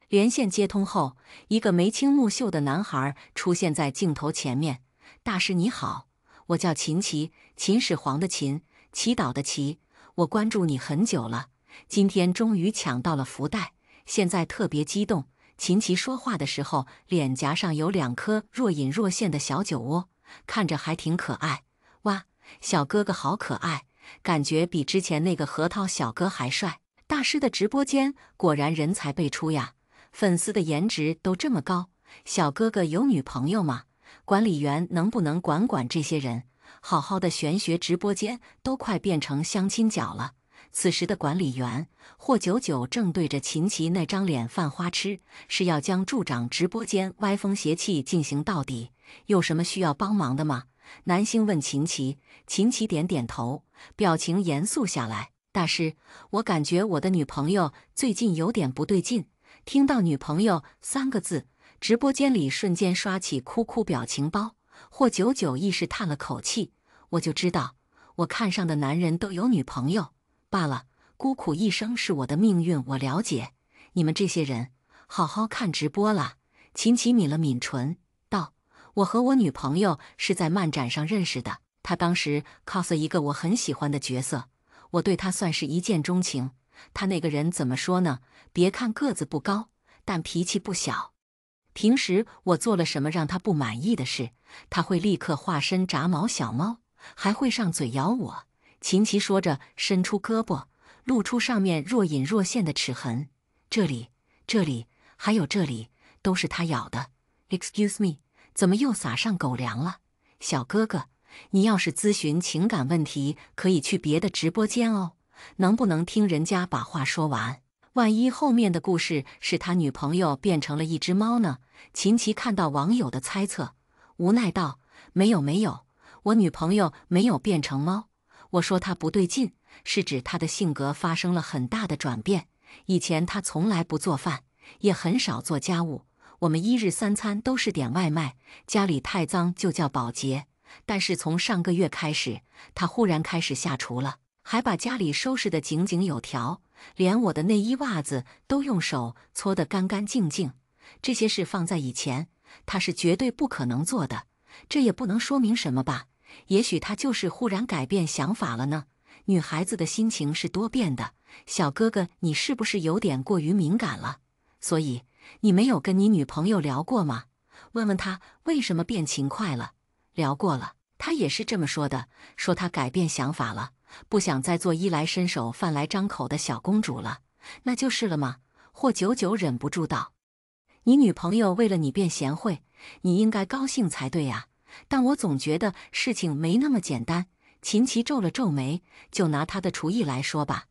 连线接通后，一个眉清目秀的男孩出现在镜头前面。大师你好，我叫秦琪，秦始皇的秦，祈祷的祈。我关注你很久了，今天终于抢到了福袋，现在特别激动。秦琪说话的时候，脸颊上有2颗若隐若现的小酒窝，看着还挺可爱。哇，小哥哥好可爱，感觉比之前那个核桃小哥还帅。大师的直播间果然人才辈出呀，粉丝的颜值都这么高。小哥哥有女朋友吗？管理员能不能管管这些人？好好的玄学直播间都快变成相亲角了。此时的管理员霍九九正对着秦琪那张脸犯花痴，是要将助长直播间歪风邪气进行到底。有什么需要帮忙的吗？男星问秦琪。秦琪点点头，表情严肃下来。大师，我感觉我的女朋友最近有点不对劲。听到女朋友3个字，直播间里瞬间刷起哭哭表情包。霍九九亦是叹了口气，我就知道，我看上的男人都有女朋友罢了，孤苦一生是我的命运，我了解。你们这些人，好好看直播啦。秦琪抿了抿唇，道：我和我女朋友是在漫展上认识的，她当时 cos 一个我很喜欢的角色，我对她算是一见钟情。她那个人怎么说呢？别看个子不高，但脾气不小。平时我做了什么让她不满意的事，她会立刻化身炸毛小猫，还会上嘴咬我。秦琪说着，伸出胳膊，露出上面若隐若现的齿痕。这里，这里，还有这里，都是她咬的。Excuse me， 怎么又撒上狗粮了？小哥哥，你要是咨询情感问题，可以去别的直播间哦。能不能听人家把话说完？万一后面的故事是他女朋友变成了一只猫呢？秦琪看到网友的猜测，无奈道：没有没有，我女朋友没有变成猫。我说她不对劲，是指她的性格发生了很大的转变。以前她从来不做饭，也很少做家务，我们1日3餐都是点外卖，家里太脏就叫保洁。但是从上个月开始，她忽然开始下厨了，还把家里收拾得井井有条，连我的内衣袜子都用手搓得干干净净。这些事放在以前，她是绝对不可能做的。这也不能说明什么吧？也许她就是忽然改变想法了呢。女孩子的心情是多变的，小哥哥，你是不是有点过于敏感了？所以你没有跟你女朋友聊过吗？问问她为什么变勤快了。聊过了，她也是这么说的，说她改变想法了，不想再做衣来伸手饭来张口的小公主了。那就是了吗？霍九九忍不住道：你女朋友为了你变贤惠，你应该高兴才对呀。但我总觉得事情没那么简单。秦琪皱了皱眉，就拿她的厨艺来说吧，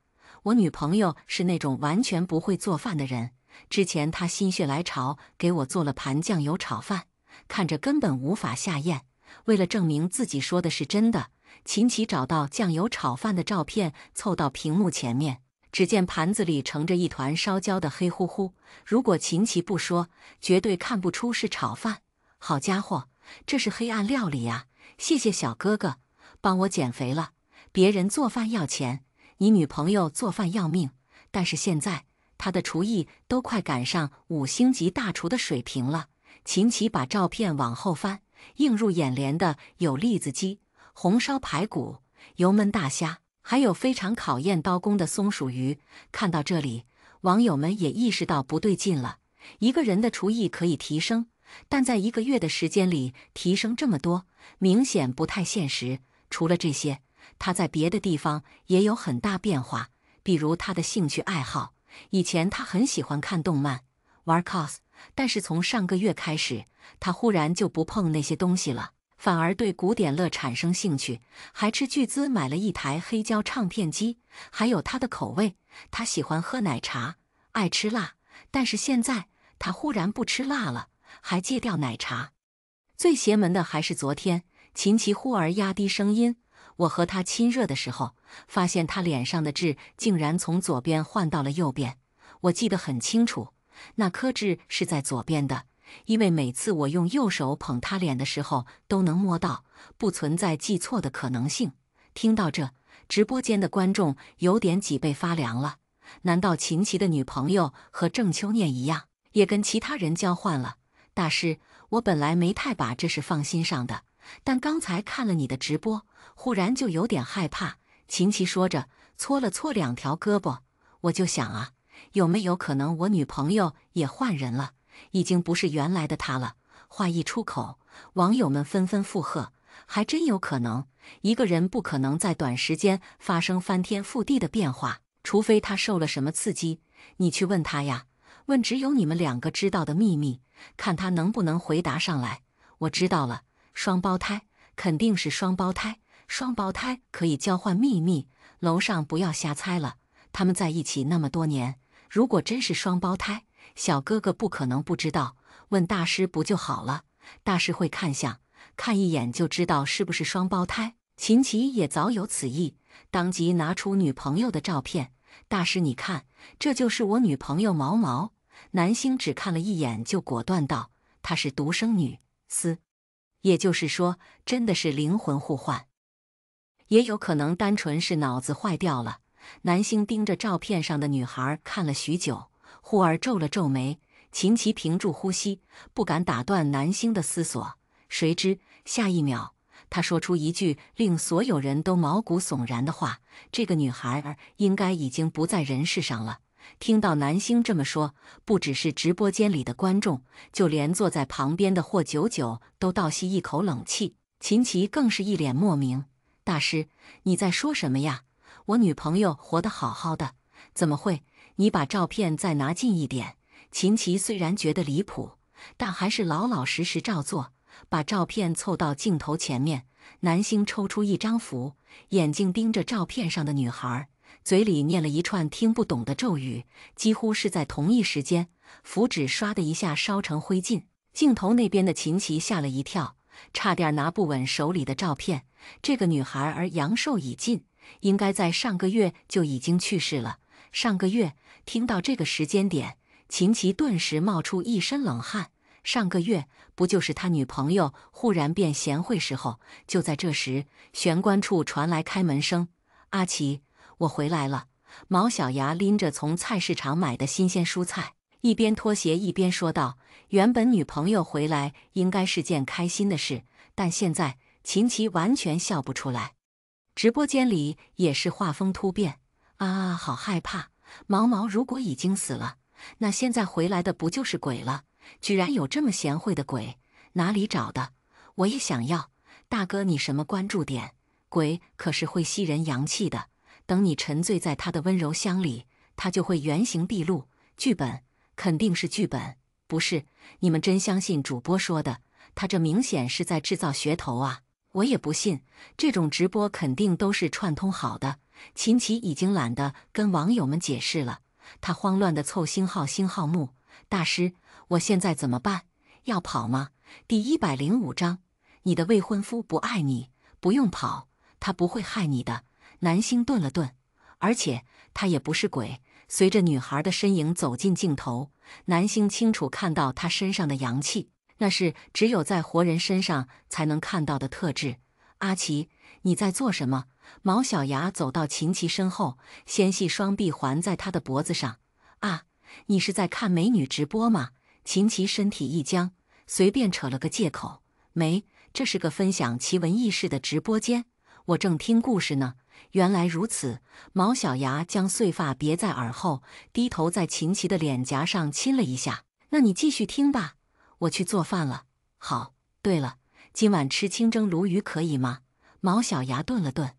我女朋友是那种完全不会做饭的人。之前她心血来潮给我做了盘酱油炒饭，看着根本无法下咽。为了证明自己说的是真的，秦琪找到酱油炒饭的照片，凑到屏幕前面。只见盘子里盛着一团烧焦的黑乎乎，如果秦琪不说，绝对看不出是炒饭。好家伙，这是黑暗料理呀！谢谢小哥哥，帮我减肥了。别人做饭要钱，你女朋友做饭要命。但是现在，她的厨艺都快赶上5星级大厨的水平了。秦琪把照片往后翻，映入眼帘的有栗子鸡、红烧排骨、油焖大虾，还有非常考验刀工的松鼠鱼。看到这里，网友们也意识到不对劲了。一个人的厨艺可以提升，但在1个月的时间里提升这么多，明显不太现实。除了这些，他在别的地方也有很大变化，比如他的兴趣爱好。以前他很喜欢看动漫、玩 cos， 但是从上个月开始，他忽然就不碰那些东西了，反而对古典乐产生兴趣，还斥巨资买了一台黑胶唱片机。还有他的口味，他喜欢喝奶茶，爱吃辣，但是现在他忽然不吃辣了，还戒掉奶茶。最邪门的还是昨天，秦琪忽而压低声音，我和他亲热的时候，发现他脸上的痣竟然从左边换到了右边。我记得很清楚，那颗痣是在左边的，因为每次我用右手捧他脸的时候都能摸到，不存在记错的可能性。听到这，直播间的观众有点脊背发凉了。难道秦琪的女朋友和郑秋念一样，也跟其他人交换了。大师，我本来没太把这事放心上的，但刚才看了你的直播，忽然就有点害怕。秦琪说着，搓了搓2条胳膊。我就想啊，有没有可能我女朋友也换人了，已经不是原来的她了？话一出口，网友们纷纷附和，还真有可能。一个人不可能在短时间发生翻天覆地的变化，除非他受了什么刺激。你去问他呀，问只有你们2个知道的秘密，看他能不能回答上来。我知道了，双胞胎，肯定是双胞胎。双胞胎可以交换秘密，楼上不要瞎猜了。他们在一起那么多年，如果真是双胞胎，小哥哥不可能不知道，问大师不就好了？大师会看相，看一眼就知道是不是双胞胎。秦琪也早有此意，当即拿出女朋友的照片。大师你看，这就是我女朋友毛毛。南星只看了一眼就果断道，她是独生女司，也就是说，真的是灵魂互换。也有可能单纯是脑子坏掉了。南星盯着照片上的女孩看了许久，忽而皱了皱眉。秦琪屏住呼吸，不敢打断南星的思索。谁知下一秒，他说出一句令所有人都毛骨悚然的话：这个女孩儿应该已经不在人世上了。听到南星这么说，不只是直播间里的观众，就连坐在旁边的霍九九都倒吸一口冷气。秦琪更是一脸莫名：大师，你在说什么呀？我女朋友活得好好的，怎么会？你把照片再拿近一点。秦琪虽然觉得离谱，但还是老老实实照做，把照片凑到镜头前面。南星抽出一张符，眼睛盯着照片上的女孩，嘴里念了一串听不懂的咒语。几乎是在同一时间，符纸唰的一下烧成灰烬。镜头那边的秦琪吓了一跳，差点拿不稳手里的照片。这个女孩儿阳寿已尽，应该在上个月就已经去世了。上个月，听到这个时间点，秦琪顿时冒出一身冷汗。上个月不就是他女朋友忽然变贤惠时候？就在这时，玄关处传来开门声：“阿奇，我回来了。”毛小牙拎着从菜市场买的新鲜蔬菜，一边脱鞋一边说道：“原本女朋友回来应该是件开心的事，但现在秦琪完全笑不出来。”直播间里也是画风突变，啊，好害怕！毛毛如果已经死了，那现在回来的不就是鬼了？居然有这么贤惠的鬼，哪里找的？我也想要。大哥，你什么关注点？鬼可是会吸人阳气的，等你沉醉在他的温柔乡里，他就会原形毕露。剧本肯定是剧本，不是？你们真相信主播说的？他这明显是在制造噱头啊！我也不信，这种直播肯定都是串通好的。秦琪已经懒得跟网友们解释了，他慌乱地凑星号幕。大师，我现在怎么办？要跑吗？第105章，你的未婚夫不爱你，不用跑，他不会害你的。南星顿了顿，而且他也不是鬼。随着女孩的身影走进镜头，南星清楚看到她身上的阳气，那是只有在活人身上才能看到的特质。阿奇，你在做什么？毛小牙走到秦琪身后，纤细双臂环在他的脖子上。啊，你是在看美女直播吗？秦琪身体一僵，随便扯了个借口。没，这是个分享奇闻异事的直播间，我正听故事呢。原来如此。毛小牙将碎发别在耳后，低头在秦琪的脸颊上亲了一下。那你继续听吧，我去做饭了。好，对了，今晚吃清蒸鲈鱼可以吗？毛小牙顿了顿，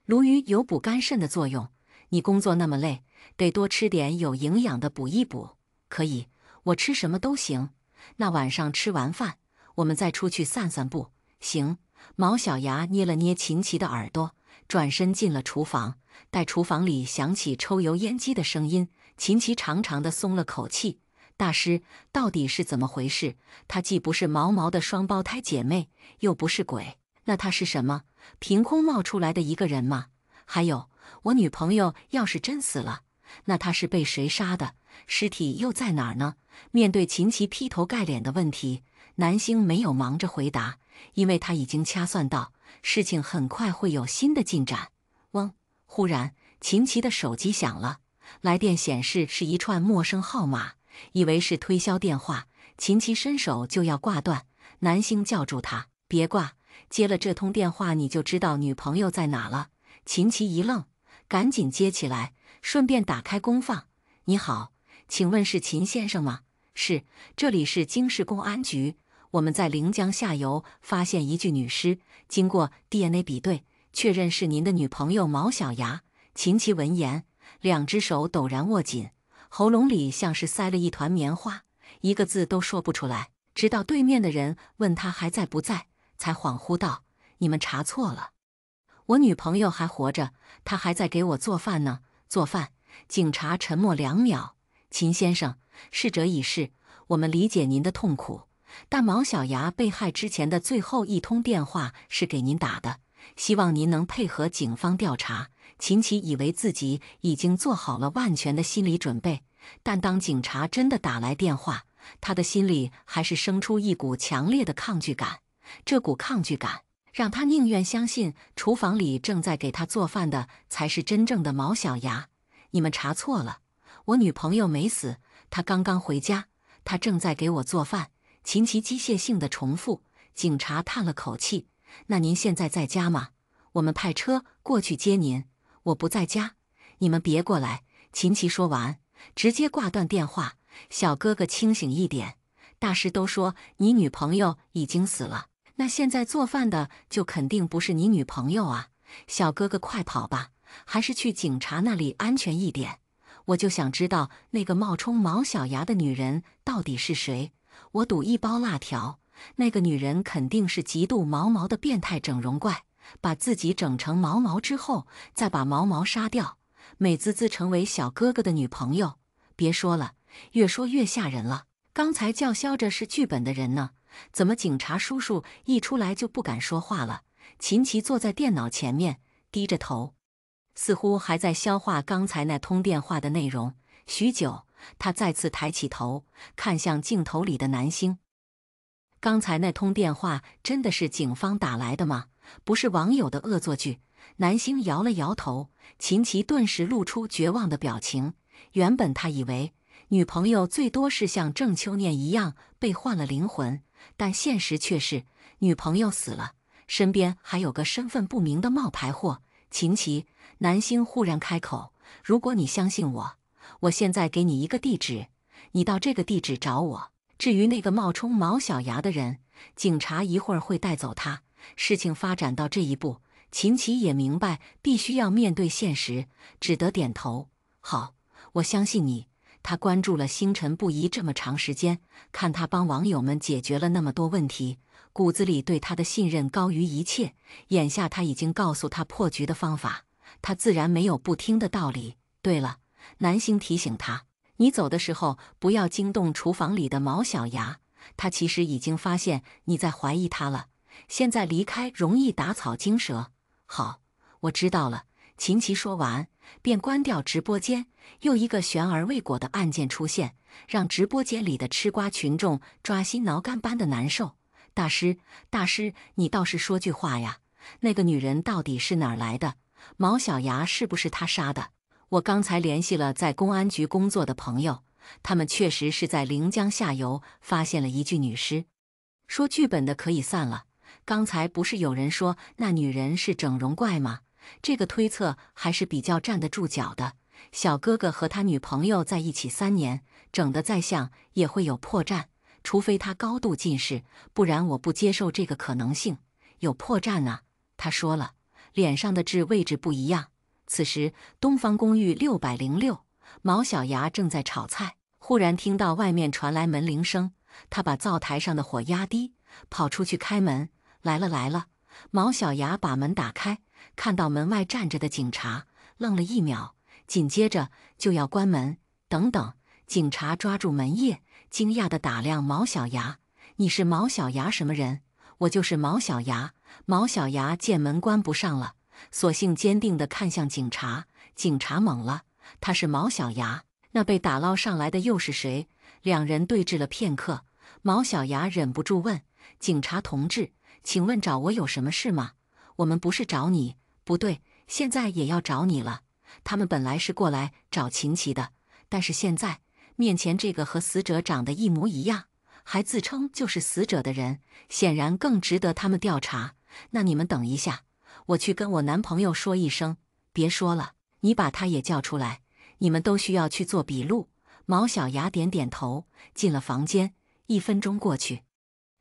鲈鱼有补肝肾的作用，你工作那么累，得多吃点有营养的补一补。可以，我吃什么都行。那晚上吃完饭，我们再出去散散步。行。毛小牙捏了捏秦琪的耳朵，转身进了厨房。待厨房里响起抽油烟机的声音，秦琪长长的松了口气。大师，到底是怎么回事？她既不是毛毛的双胞胎姐妹，又不是鬼，那她是什么？凭空冒出来的一个人吗？还有，我女朋友要是真死了，那她是被谁杀的？尸体又在哪儿呢？面对秦琪劈头盖脸的问题，南星没有忙着回答，因为他已经掐算到事情很快会有新的进展。嗡！忽然，秦琪的手机响了，来电显示是一串陌生号码，以为是推销电话，秦琪伸手就要挂断，南星叫住他：“别挂，接了这通电话你就知道女朋友在哪了。”秦琪一愣，赶紧接起来，顺便打开公放：“你好，请问是秦先生吗？”“是，这里是京市公安局，我们在临江下游发现一具女尸，经过 DNA 比对，确认是您的女朋友毛小芽。”秦琪闻言，两只手陡然握紧，喉咙里像是塞了一团棉花，一个字都说不出来。直到对面的人问他还在不在，才恍惚道：“你们查错了，我女朋友还活着，她还在给我做饭呢。”做饭？警察沉默2秒。秦先生，逝者已逝，我们理解您的痛苦，但毛小芽被害之前的最后一通电话是给您打的，希望您能配合警方调查。秦琪以为自己已经做好了万全的心理准备，但当警察真的打来电话，他的心里还是生出一股强烈的抗拒感。这股抗拒感让他宁愿相信厨房里正在给他做饭的才是真正的毛小芽。你们查错了，我女朋友没死，她刚刚回家，她正在给我做饭。秦琪机械性的重复。警察叹了口气：“那您现在在家吗？我们派车过去接您。”“我不在家，你们别过来。”秦琪说完，直接挂断电话。“小哥哥清醒一点，大师都说你女朋友已经死了，那现在做饭的就肯定不是你女朋友啊！小哥哥快跑吧，还是去警察那里安全一点。我就想知道那个冒充毛小芽的女人到底是谁，我赌1包辣条，那个女人肯定是极度毛毛的变态整容怪，把自己整成毛毛之后，再把毛毛杀掉，美滋滋成为小哥哥的女朋友。别说了，越说越吓人了。刚才叫嚣着是剧本的人呢，怎么警察叔叔一出来就不敢说话了？”秦琪坐在电脑前面，低着头，似乎还在消化刚才那通电话的内容。许久，他再次抬起头，看向镜头里的南星。刚才那通电话真的是警方打来的吗？不是网友的恶作剧？南星摇了摇头。秦琪顿时露出绝望的表情。原本他以为女朋友最多是像郑秋念一样被换了灵魂，但现实却是女朋友死了，身边还有个身份不明的冒牌货。秦琪，南星忽然开口：“如果你相信我，我现在给你一个地址，你到这个地址找我。至于那个冒充毛小芽的人，警察一会儿会带走他。”事情发展到这一步，秦琪也明白必须要面对现实，只得点头：“好，我相信你。”他关注了星辰不移这么长时间，看他帮网友们解决了那么多问题，骨子里对他的信任高于一切。眼下他已经告诉他破局的方法，他自然没有不听的道理。对了，南星提醒他：“你走的时候不要惊动厨房里的毛小芽，他其实已经发现你在怀疑他了。现在离开容易打草惊蛇。”“好，我知道了。”秦琪说完，便关掉直播间。又一个悬而未果的案件出现，让直播间里的吃瓜群众抓心挠肝般的难受。“大师，大师，你倒是说句话呀！那个女人到底是哪儿来的？毛小芽是不是她杀的？”“我刚才联系了在公安局工作的朋友，他们确实是在临江下游发现了一具女尸。”说剧本的可以散了，刚才不是有人说那女人是整容怪吗？这个推测还是比较站得住脚的。小哥哥和他女朋友在一起3年，整得再像也会有破绽，除非他高度近视，不然我不接受这个可能性。有破绽啊，他说了，脸上的痣位置不一样。此时东方公寓606，毛小芽正在炒菜，忽然听到外面传来门铃声，他把灶台上的火压低，跑出去开门。来了来了！毛小芽把门打开，看到门外站着的警察，愣了1秒，紧接着就要关门。等等！警察抓住门叶，惊讶地打量毛小芽：“你是毛小芽什么人？”“我就是毛小芽。”毛小芽见门关不上了，索性坚定地看向警察。警察懵了，他是毛小芽，那被打捞上来的又是谁？两人对峙了片刻，毛小芽忍不住问：“警察同志，请问找我有什么事吗？”“我们不是找你。”“不对，现在也要找你了。他们本来是过来找秦琪的，但是现在面前这个和死者长得一模一样，还自称就是死者的人，显然更值得他们调查。那你们等一下，我去跟我男朋友说一声。别说了，你把他也叫出来，你们都需要去做笔录。毛小牙点点头，进了房间。1分钟过去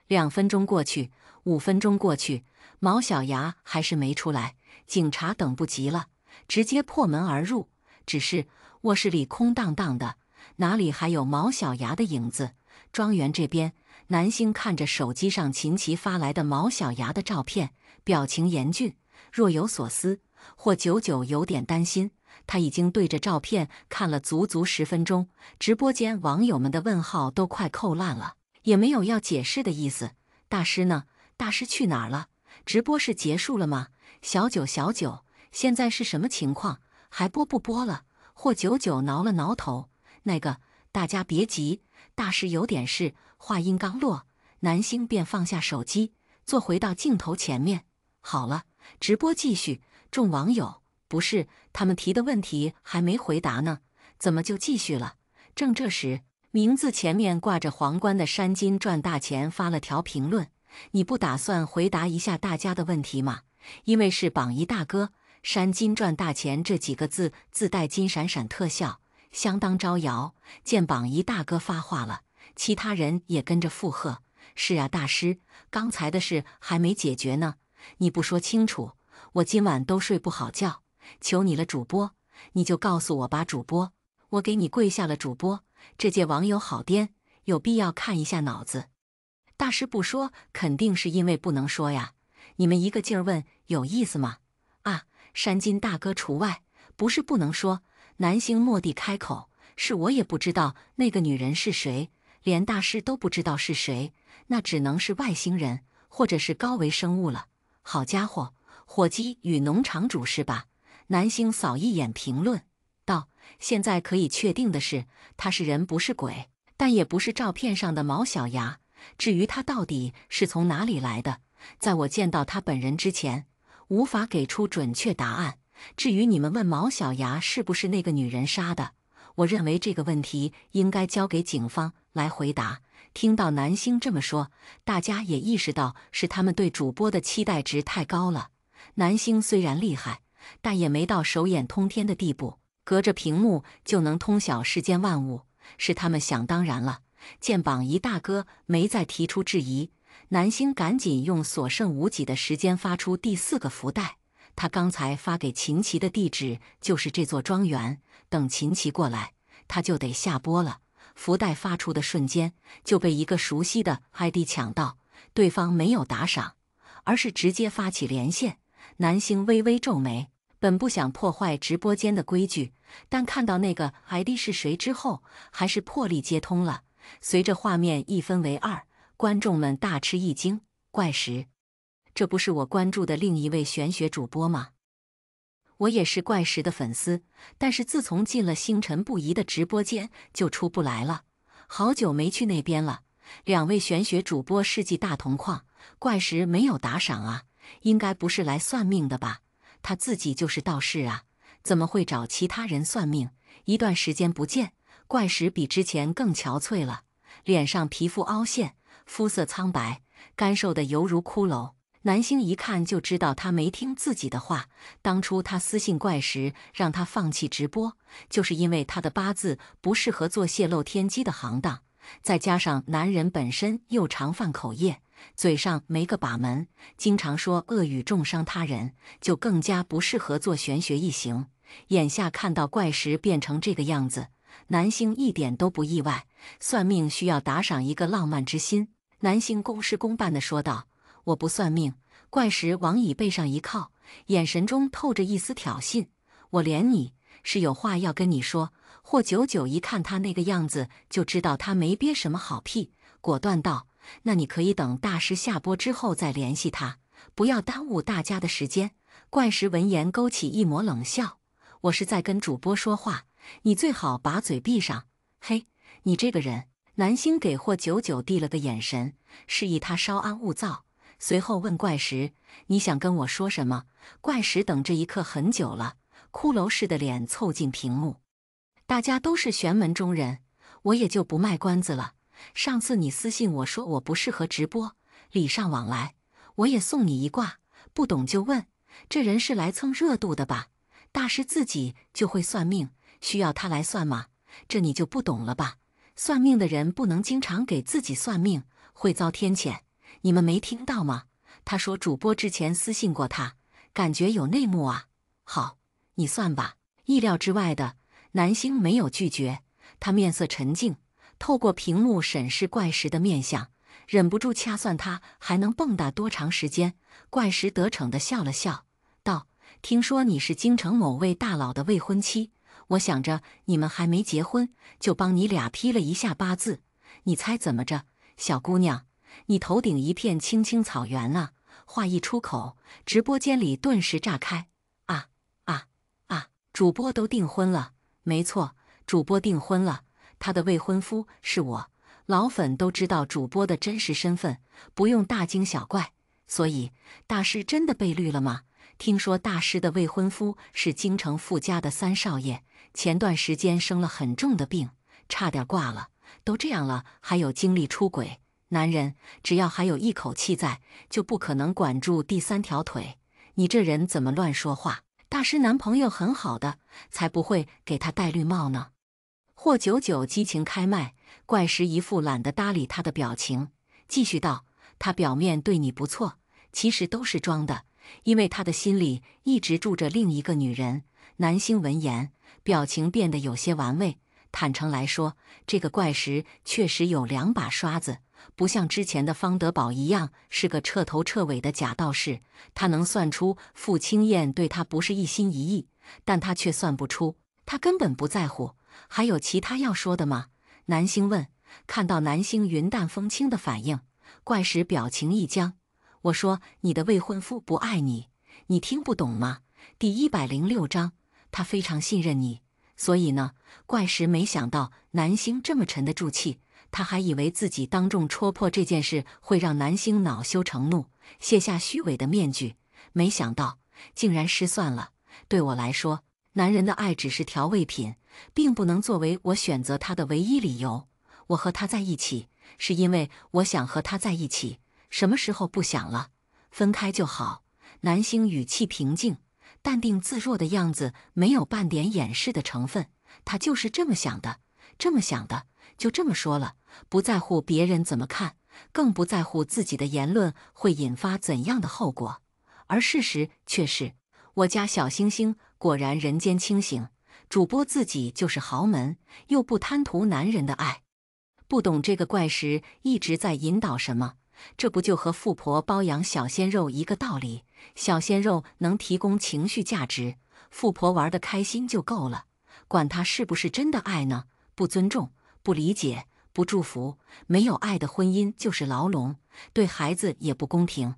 ，2分钟过去，5分钟过去，毛小牙还是没出来。警察等不及了，直接破门而入。只是卧室里空荡荡的，哪里还有毛小牙的影子？庄园这边，南星看着手机上秦琪发来的毛小牙的照片，表情严峻，若有所思。霍九九有点担心，他已经对着照片看了足足10分钟，直播间网友们的问号都快扣烂了，也没有要解释的意思。大师呢？大师去哪儿了？直播是结束了吗？小九，小九，现在是什么情况？还播不播了？霍九九挠了挠头，那个，大家别急，大师有点事。话音刚落，南星便放下手机，坐回到镜头前面。好了，直播继续。众网友，不是，他们提的问题还没回答呢，怎么就继续了？正这时，名字前面挂着皇冠的山金赚大钱发了条评论：你不打算回答一下大家的问题吗？因为是榜一大哥，山金赚大钱这几个字自带金闪闪特效，相当招摇。见榜一大哥发话了，其他人也跟着附和：是啊，大师，刚才的事还没解决呢，你不说清楚，我今晚都睡不好觉。求你了，主播，你就告诉我吧，主播，我给你跪下了，主播。这届网友好颠，有必要看一下脑子。大师不说，肯定是因为不能说呀。你们一个劲儿问，有意思吗？啊，山金大哥除外，不是不能说。南星蓦地开口，是我也不知道那个女人是谁，连大师都不知道是谁，那只能是外星人，或者是高维生物了。好家伙，火鸡与农场主是吧？南星扫一眼评论，道：现在可以确定的是，他是人不是鬼，但也不是照片上的毛小牙。至于他到底是从哪里来的，在我见到他本人之前，无法给出准确答案。至于你们问毛小牙是不是那个女人杀的，我认为这个问题应该交给警方来回答。听到南星这么说，大家也意识到是他们对主播的期待值太高了。南星虽然厉害，但也没到手眼通天的地步，隔着屏幕就能通晓世间万物，是他们想当然了。见榜一大哥没再提出质疑，南星赶紧用所剩无几的时间发出第4个福袋。他刚才发给秦琪的地址就是这座庄园，等秦琪过来，他就得下播了。福袋发出的瞬间，就被一个熟悉的 ID 抢到，对方没有打赏，而是直接发起连线。南星微微皱眉，本不想破坏直播间的规矩，但看到那个 ID 是谁之后，还是破例接通了。随着画面一分为2，观众们大吃一惊：怪石，这不是我关注的另一位玄学主播吗？我也是怪石的粉丝，但是自从进了星辰不移的直播间就出不来了，好久没去那边了。2位玄学主播事迹大同框，怪石没有打赏啊，应该不是来算命的吧？他自己就是道士啊，怎么会找其他人算命？一段时间不见，怪石比之前更憔悴了，脸上皮肤凹陷，肤色苍白，干瘦的犹如骷髅。南星一看就知道他没听自己的话，当初他私信怪石让他放弃直播，就是因为他的八字不适合做泄露天机的行当，再加上男人本身又常犯口业，嘴上没个把门，经常说恶语重伤他人，就更加不适合做玄学一行。眼下看到怪石变成这个样子，南星一点都不意外。算命需要打赏一个浪漫之心，南星公事公办地说道：我不算命。怪石往椅背上一靠，眼神中透着一丝挑衅：我连你是有话要跟你说。霍九九一看他那个样子，就知道他没憋什么好屁，果断道：那你可以等大师下播之后再联系他，不要耽误大家的时间。怪石闻言勾起一抹冷笑：我是在跟主播说话，你最好把嘴闭上。嘿，你这个人。南星给霍九九递了个眼神，示意他稍安勿躁，随后问怪石：你想跟我说什么？怪石等这一刻很久了，骷髅似的脸凑近屏幕。大家都是玄门中人，我也就不卖关子了。上次你私信我说我不适合直播，礼尚往来，我也送你一卦，不懂就问。这人是来蹭热度的吧？大师自己就会算命，需要他来算吗？这你就不懂了吧？算命的人不能经常给自己算命，会遭天谴。你们没听到吗？他说主播之前私信过他，感觉有内幕啊。好，你算吧。意料之外的，南星没有拒绝，他面色沉静，透过屏幕审视怪石的面相，忍不住掐算他还能蹦跶多长时间。怪石得逞地笑了笑，道：“听说你是京城某位大佬的未婚妻，我想着你们还没结婚，就帮你俩批了一下八字。你猜怎么着，小姑娘？你头顶一片青青草原啊！”话一出口，直播间里顿时炸开。啊啊啊！主播都订婚了，没错，主播订婚了，他的未婚夫是我。老粉都知道主播的真实身份，不用大惊小怪。所以，大师真的被绿了吗？听说大师的未婚夫是京城富家的三少爷，前段时间生了很重的病，差点挂了。都这样了，还有精力出轨？男人只要还有一口气在，就不可能管住第三条腿。你这人怎么乱说话？大师男朋友很好的，才不会给他戴绿帽呢。霍九九激情开麦，怪石一副懒得搭理他的表情，继续道：“他表面对你不错，其实都是装的，因为他的心里一直住着另一个女人。”南星闻言，表情变得有些玩味。坦诚来说，这个怪石确实有两把刷子，不像之前的方德宝一样是个彻头彻尾的假道士。他能算出傅青燕对他不是一心一意，但他却算不出，他根本不在乎。还有其他要说的吗？南星问。看到南星云淡风轻的反应，怪石表情一僵。我说你的未婚夫不爱你，你听不懂吗？第106章，他非常信任你。所以呢？怪石没想到南星这么沉得住气，他还以为自己当众戳破这件事会让南星恼羞成怒，卸下虚伪的面具，没想到竟然失算了。对我来说，男人的爱只是调味品，并不能作为我选择他的唯一理由。我和他在一起，是因为我想和他在一起，什么时候不想了，分开就好。南星语气平静，淡定自若的样子没有半点掩饰的成分，他就是这么想的，这么想的，就这么说了，不在乎别人怎么看，更不在乎自己的言论会引发怎样的后果。而事实却是，我家小星星果然人间清醒，主播自己就是豪门，又不贪图男人的爱。不懂这个怪石一直在引导什么？这不就和富婆包养小鲜肉一个道理？小鲜肉能提供情绪价值，富婆玩得开心就够了，管他是不是真的爱呢？不尊重，不理解，不祝福，没有爱的婚姻就是牢笼，对孩子也不公平。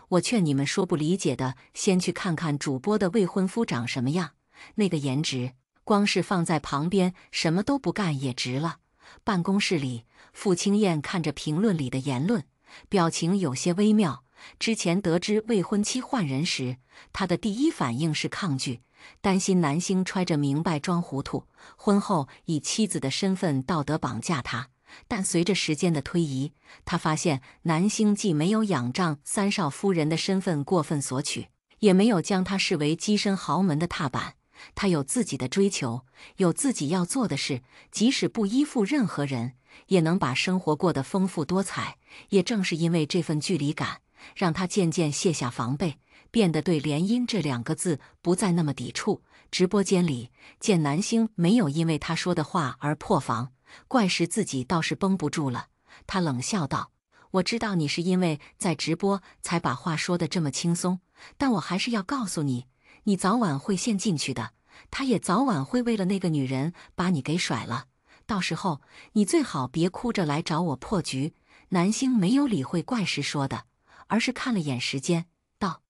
我劝你们说不理解的，先去看看主播的未婚夫长什么样，那个颜值，光是放在旁边什么都不干也值了。办公室里，傅青燕看着评论里的言论，表情有些微妙。之前得知未婚妻换人时，她的第一反应是抗拒，担心南星揣着明白装糊涂，婚后以妻子的身份道德绑架她。但随着时间的推移，她发现南星既没有仰仗三少夫人的身份过分索取，也没有将她视为跻身豪门的踏板。他有自己的追求，有自己要做的事，即使不依附任何人，也能把生活过得丰富多彩。也正是因为这份距离感，让他渐渐卸下防备，变得对联姻这2个字不再那么抵触。直播间里，见南星没有因为他说的话而破防，怪石自己倒是绷不住了。他冷笑道：“我知道你是因为在直播才把话说得这么轻松，但我还是要告诉你，你早晚会陷进去的，他也早晚会为了那个女人把你给甩了。到时候你最好别哭着来找我破局。”南星没有理会怪石说的，而是看了眼时间，道：“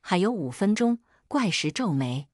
还有5分钟。”怪石皱眉：“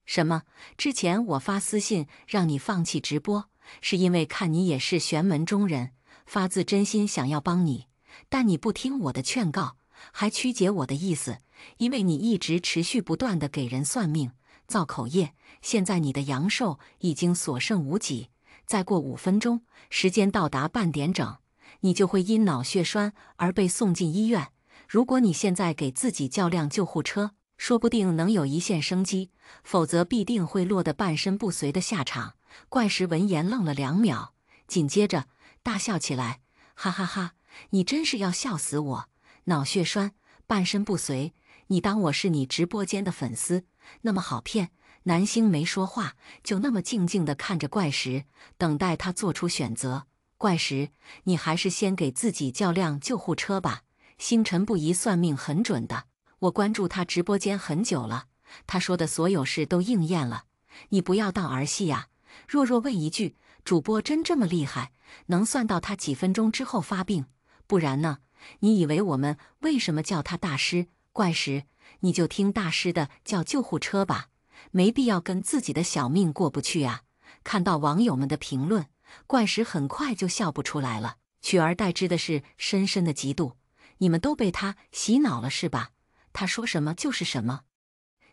什么？之前我发私信让你放弃直播，是因为看你也是玄门中人，发自真心想要帮你，但你不听我的劝告，还曲解我的意思，因为你一直持续不断地给人算命造口业，现在你的阳寿已经所剩无几，再过5分钟，时间到达半点整，你就会因脑血栓而被送进医院。如果你现在给自己叫辆救护车，说不定能有一线生机，否则必定会落得半身不遂的下场。”怪石闻言愣了2秒，紧接着大笑起来，哈哈哈！你真是要笑死我！脑血栓，半身不遂，你当我是你直播间的粉丝，那么好骗？南星没说话，就那么静静地看着怪石，等待他做出选择。怪石，你还是先给自己叫辆救护车吧。星辰不疑算命很准的，我关注他直播间很久了，他说的所有事都应验了。你不要当儿戏呀！弱弱问一句，主播真这么厉害，能算到他几分钟之后发病？不然呢？你以为我们为什么叫他大师？怪石，你就听大师的，叫救护车吧，没必要跟自己的小命过不去啊！看到网友们的评论，怪石很快就笑不出来了，取而代之的是深深的嫉妒。你们都被他洗脑了是吧？他说什么就是什么。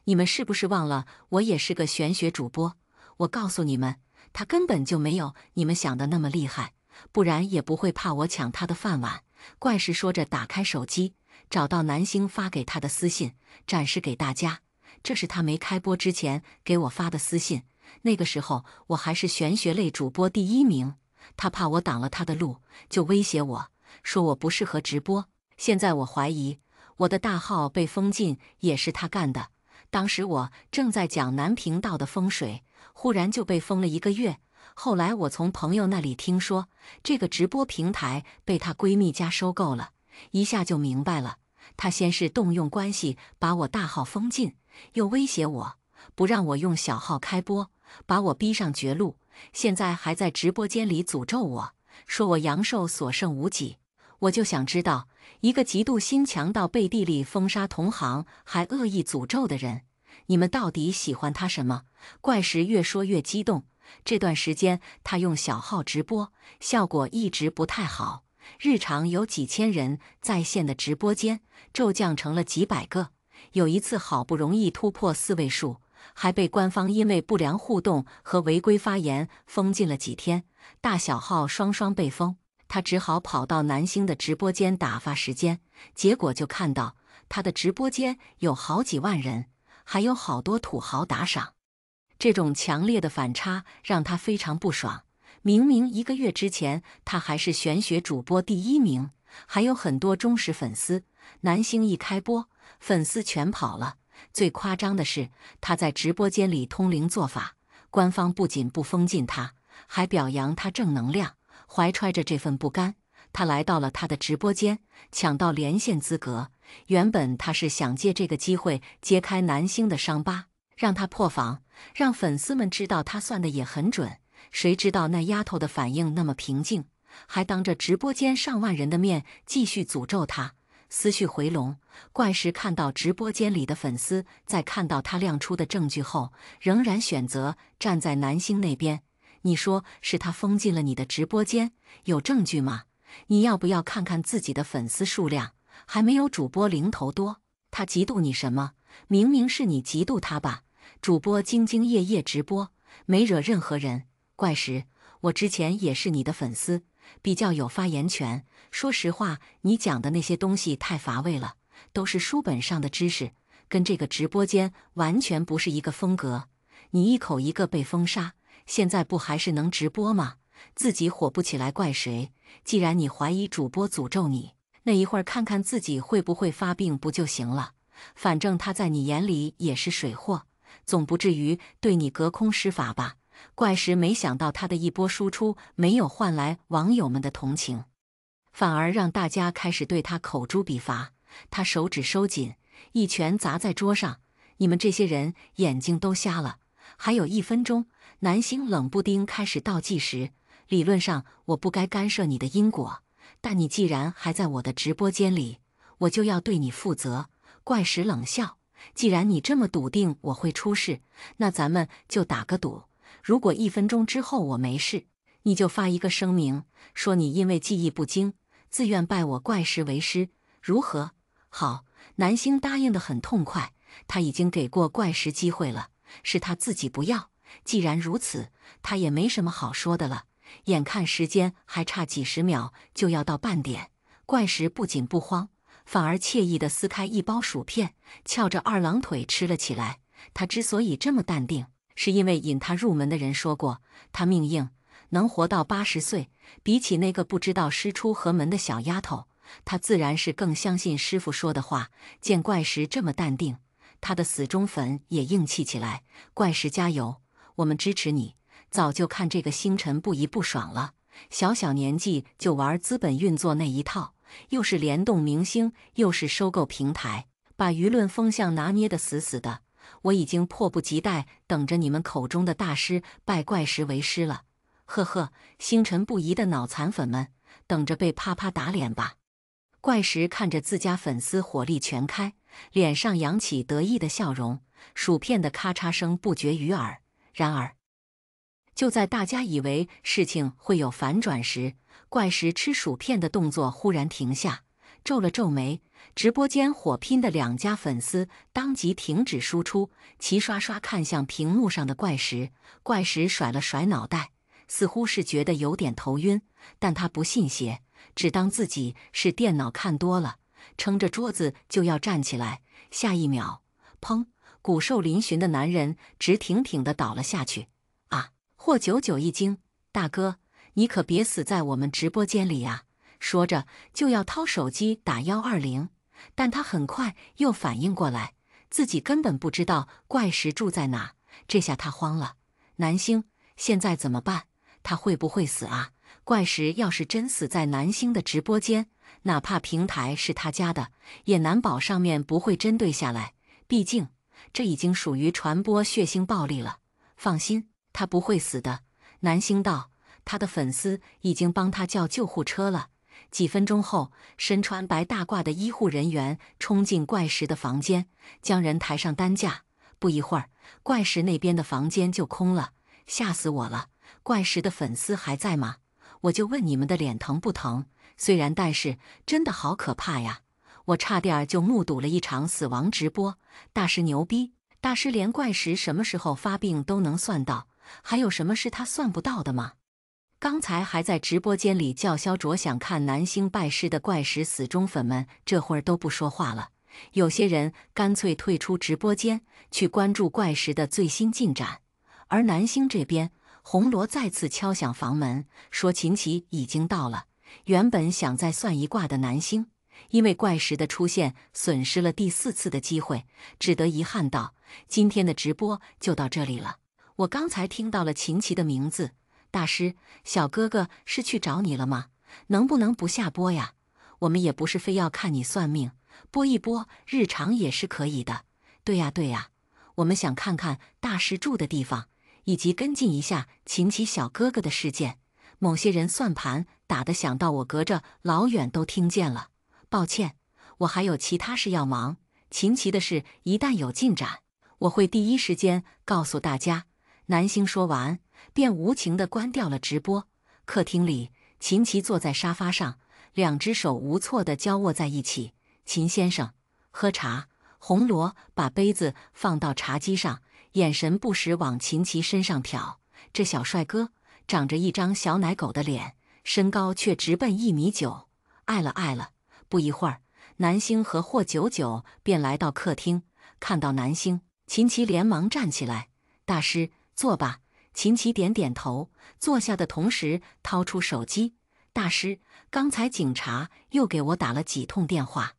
你们是不是忘了我也是个玄学主播？我告诉你们，他根本就没有你们想的那么厉害，不然也不会怕我抢他的饭碗。怪石说着打开手机，找到南星发给他的私信，展示给大家。这是他没开播之前给我发的私信，那个时候我还是玄学类主播第1名，他怕我挡了他的路，就威胁我说我不适合直播。现在我怀疑我的大号被封禁也是他干的。当时我正在讲南频道的风水，忽然就被封了1个月。后来我从朋友那里听说，这个直播平台被她闺蜜家收购了，一下就明白了。她先是动用关系把我大号封禁，又威胁我不让我用小号开播，把我逼上绝路。现在还在直播间里诅咒我，说我阳寿所剩无几。我就想知道，一个嫉妒心强到背地里封杀同行，还恶意诅咒的人，你们到底喜欢他什么？怪石越说越激动。这段时间他用小号直播，效果一直不太好，日常有几千人在线的直播间骤降成了几百个。有一次好不容易突破4位数，还被官方因为不良互动和违规发言封禁了几天，大小号双双被封。他只好跑到南星的直播间打发时间，结果就看到他的直播间有好几万人，还有好多土豪打赏。这种强烈的反差让他非常不爽。明明1个月之前他还是玄学主播第1名，还有很多忠实粉丝，南星一开播，粉丝全跑了。最夸张的是，他在直播间里通灵做法，官方不仅不封禁他，还表扬他正能量。怀揣着这份不甘，他来到了他的直播间，抢到连线资格。原本他是想借这个机会揭开南星的伤疤，让他破防，让粉丝们知道他算的也很准。谁知道那丫头的反应那么平静，还当着直播间上万人的面继续诅咒他。思绪回笼，怪石看到直播间里的粉丝在看到他亮出的证据后，仍然选择站在南星那边。你说是他封禁了你的直播间，有证据吗？你要不要看看自己的粉丝数量，还没有主播零头多。他嫉妒你什么？明明是你嫉妒他吧。主播兢兢业业直播，没惹任何人。怪石，我之前也是你的粉丝，比较有发言权。说实话，你讲的那些东西太乏味了，都是书本上的知识，跟这个直播间完全不是一个风格。你一口一个被封杀，现在不还是能直播吗？自己火不起来怪谁？既然你怀疑主播诅咒你，那一会儿看看自己会不会发病不就行了？反正他在你眼里也是水货，总不至于对你隔空施法吧？怪石没想到他的一波输出没有换来网友们的同情，反而让大家开始对他口诛笔伐。他手指收紧，一拳砸在桌上：你们这些人眼睛都瞎了！还有1分钟，南星冷不丁开始倒计时。理论上我不该干涉你的因果，但你既然还在我的直播间里，我就要对你负责。怪石冷笑：既然你这么笃定我会出事，那咱们就打个赌，如果1分钟之后我没事，你就发一个声明，说你因为记忆不精，自愿拜我怪石为师，如何？好，南星答应得很痛快，他已经给过怪石机会了，是他自己不要。既然如此，他也没什么好说的了。眼看时间还差几十秒就要到半点，怪石不仅不慌，反而惬意地撕开一包薯片，翘着二郎腿吃了起来。他之所以这么淡定，是因为引他入门的人说过，他命硬，能活到80岁，比起那个不知道师出何门的小丫头，他自然是更相信师傅说的话。见怪石这么淡定，他的死忠粉也硬气起来。怪石加油，我们支持你。早就看这个星辰不疑不爽了，小小年纪就玩资本运作那一套，又是联动明星，又是收购平台，把舆论风向拿捏得死死的。我已经迫不及待等着你们口中的大师拜怪石为师了。呵呵，星辰不疑的脑残粉们，等着被啪啪打脸吧。怪石看着自家粉丝火力全开，脸上扬起得意的笑容，薯片的咔嚓声不绝于耳。然而，就在大家以为事情会有反转时，怪石吃薯片的动作忽然停下，皱了皱眉。直播间火拼的2家粉丝当即停止输出，齐刷刷看向屏幕上的怪石。怪石甩了甩脑袋，似乎是觉得有点头晕，但他不信邪，只当自己是电脑看多了，撑着桌子就要站起来。下一秒，砰！骨瘦嶙峋的男人直挺挺地倒了下去。霍九九一惊：“大哥，你可别死在我们直播间里呀！”说着就要掏手机打120，但他很快又反应过来，自己根本不知道怪石住在哪。这下他慌了，南星现在怎么办？他会不会死啊？怪石要是真死在南星的直播间，哪怕平台是他家的，也难保上面不会针对下来。毕竟这已经属于传播血腥暴力了。放心，他不会死的。南星道，他的粉丝已经帮他叫救护车了。几分钟后，身穿白大褂的医护人员冲进怪石的房间，将人抬上担架。不一会儿，怪石那边的房间就空了。吓死我了！怪石的粉丝还在吗？我就问你们的脸疼不疼？虽然，但是真的好可怕呀！我差点就目睹了一场死亡直播。大师牛逼！大师连怪石什么时候发病都能算到，还有什么是他算不到的吗？刚才还在直播间里叫嚣着想看南星拜师的怪石死忠粉们，这会儿都不说话了。有些人干脆退出直播间，去关注怪石的最新进展。而南星这边，红罗再次敲响房门，说秦琪已经到了。原本想再算一卦的南星，因为怪石的出现，损失了第4次的机会，只得遗憾道：“今天的直播就到这里了。我刚才听到了秦琪的名字。大师，小哥哥是去找你了吗？能不能不下播呀？我们也不是非要看你算命，播一播日常也是可以的。对呀对呀，我们想看看大师住的地方，以及跟进一下秦琪小哥哥的事件。某些人算盘打得响到我隔着老远都听见了。抱歉，我还有其他事要忙。秦琪的事一旦有进展，我会第一时间告诉大家。”南星说完，便无情地关掉了直播。客厅里，秦琪坐在沙发上，2只手无措地交握在一起。秦先生，喝茶。红罗把杯子放到茶几上，眼神不时往秦琪身上瞟。这小帅哥长着一张小奶狗的脸，身高却直奔1.9米。爱了爱了。不一会儿，南星和霍九九便来到客厅。看到南星，秦琪连忙站起来：“大师，坐吧。”秦琪点点头，坐下的同时掏出手机：“大师，刚才警察又给我打了几通电话，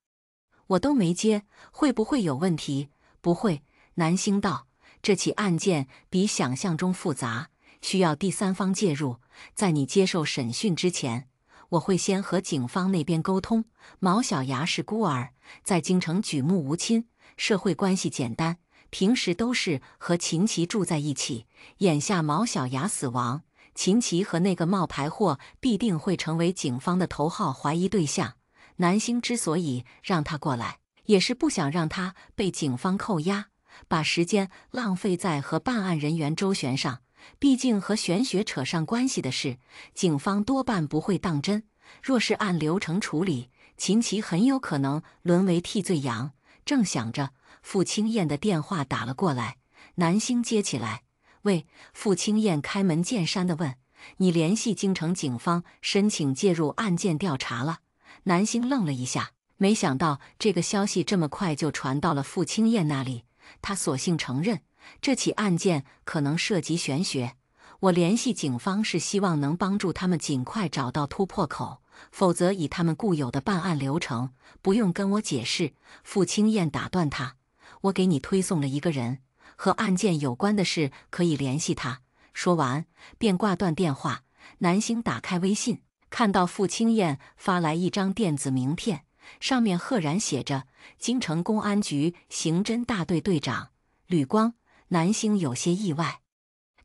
我都没接，会不会有问题？”“不会。”南星道，“这起案件比想象中复杂，需要第三方介入。在你接受审讯之前，我会先和警方那边沟通。毛小牙是孤儿，在京城举目无亲，社会关系简单，平时都是和秦琪住在一起。眼下毛小牙死亡，秦琪和那个冒牌货必定会成为警方的头号怀疑对象。南星之所以让他过来，也是不想让他被警方扣押，把时间浪费在和办案人员周旋上。毕竟和玄学扯上关系的事，警方多半不会当真。若是按流程处理，秦琪很有可能沦为替罪羊。正想着，傅清燕的电话打了过来，南星接起来：“喂，傅青燕开门见山地问：“你联系京城警方申请介入案件调查了？”南星愣了一下，没想到这个消息这么快就传到了傅青燕那里。他索性承认，这起案件可能涉及玄学。我联系警方是希望能帮助他们尽快找到突破口，否则以他们固有的办案流程，不用跟我解释。傅青燕打断他：“我给你推送了一个人，和案件有关的事可以联系他。”说完便挂断电话。南星打开微信，看到傅青燕发来一张电子名片，上面赫然写着京城公安局刑侦大队队长吕光。南星有些意外，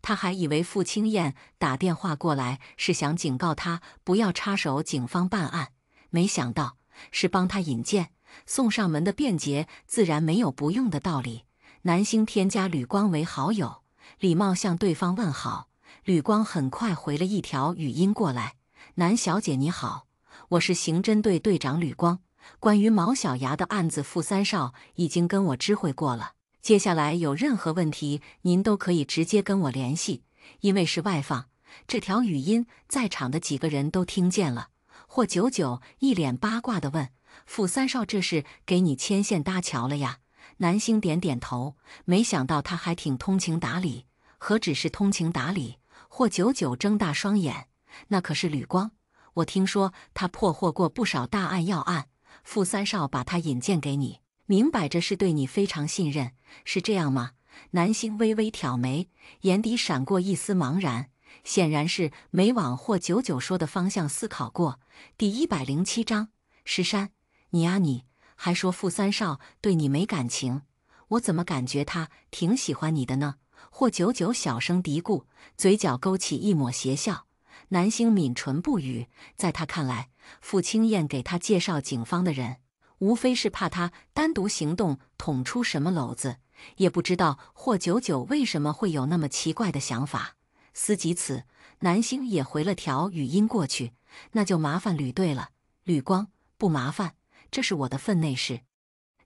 他还以为傅青燕打电话过来是想警告他不要插手警方办案，没想到是帮他引荐送上门的便捷，自然没有不用的道理。南星添加吕光为好友，礼貌向对方问好。吕光很快回了一条语音过来：“南小姐你好，我是刑侦队队长吕光，关于毛小牙的案子，傅三少已经跟我知会过了。接下来有任何问题，您都可以直接跟我联系。”因为是外放，这条语音在场的几个人都听见了。霍九九一脸八卦地问：“傅三少这是给你牵线搭桥了呀？”南星点点头，没想到他还挺通情达理。何止是通情达理？霍九九睁大双眼：“那可是吕光，我听说他破获过不少大案要案，傅三少把他引荐给你，明摆着是对你非常信任，是这样吗？”南星微微挑眉，眼底闪过一丝茫然，显然是没往霍九九说的方向思考过。第107章，石山，你啊你，还说傅三少对你没感情，我怎么感觉他挺喜欢你的呢？霍九九小声嘀咕，嘴角勾起一抹邪笑。南星抿唇不语，在他看来，傅青燕给他介绍警方的人，无非是怕他单独行动捅出什么篓子。也不知道霍九九为什么会有那么奇怪的想法。思及此，南星也回了条语音过去：“那就麻烦吕队了。”吕光：“不麻烦，这是我的分内事。”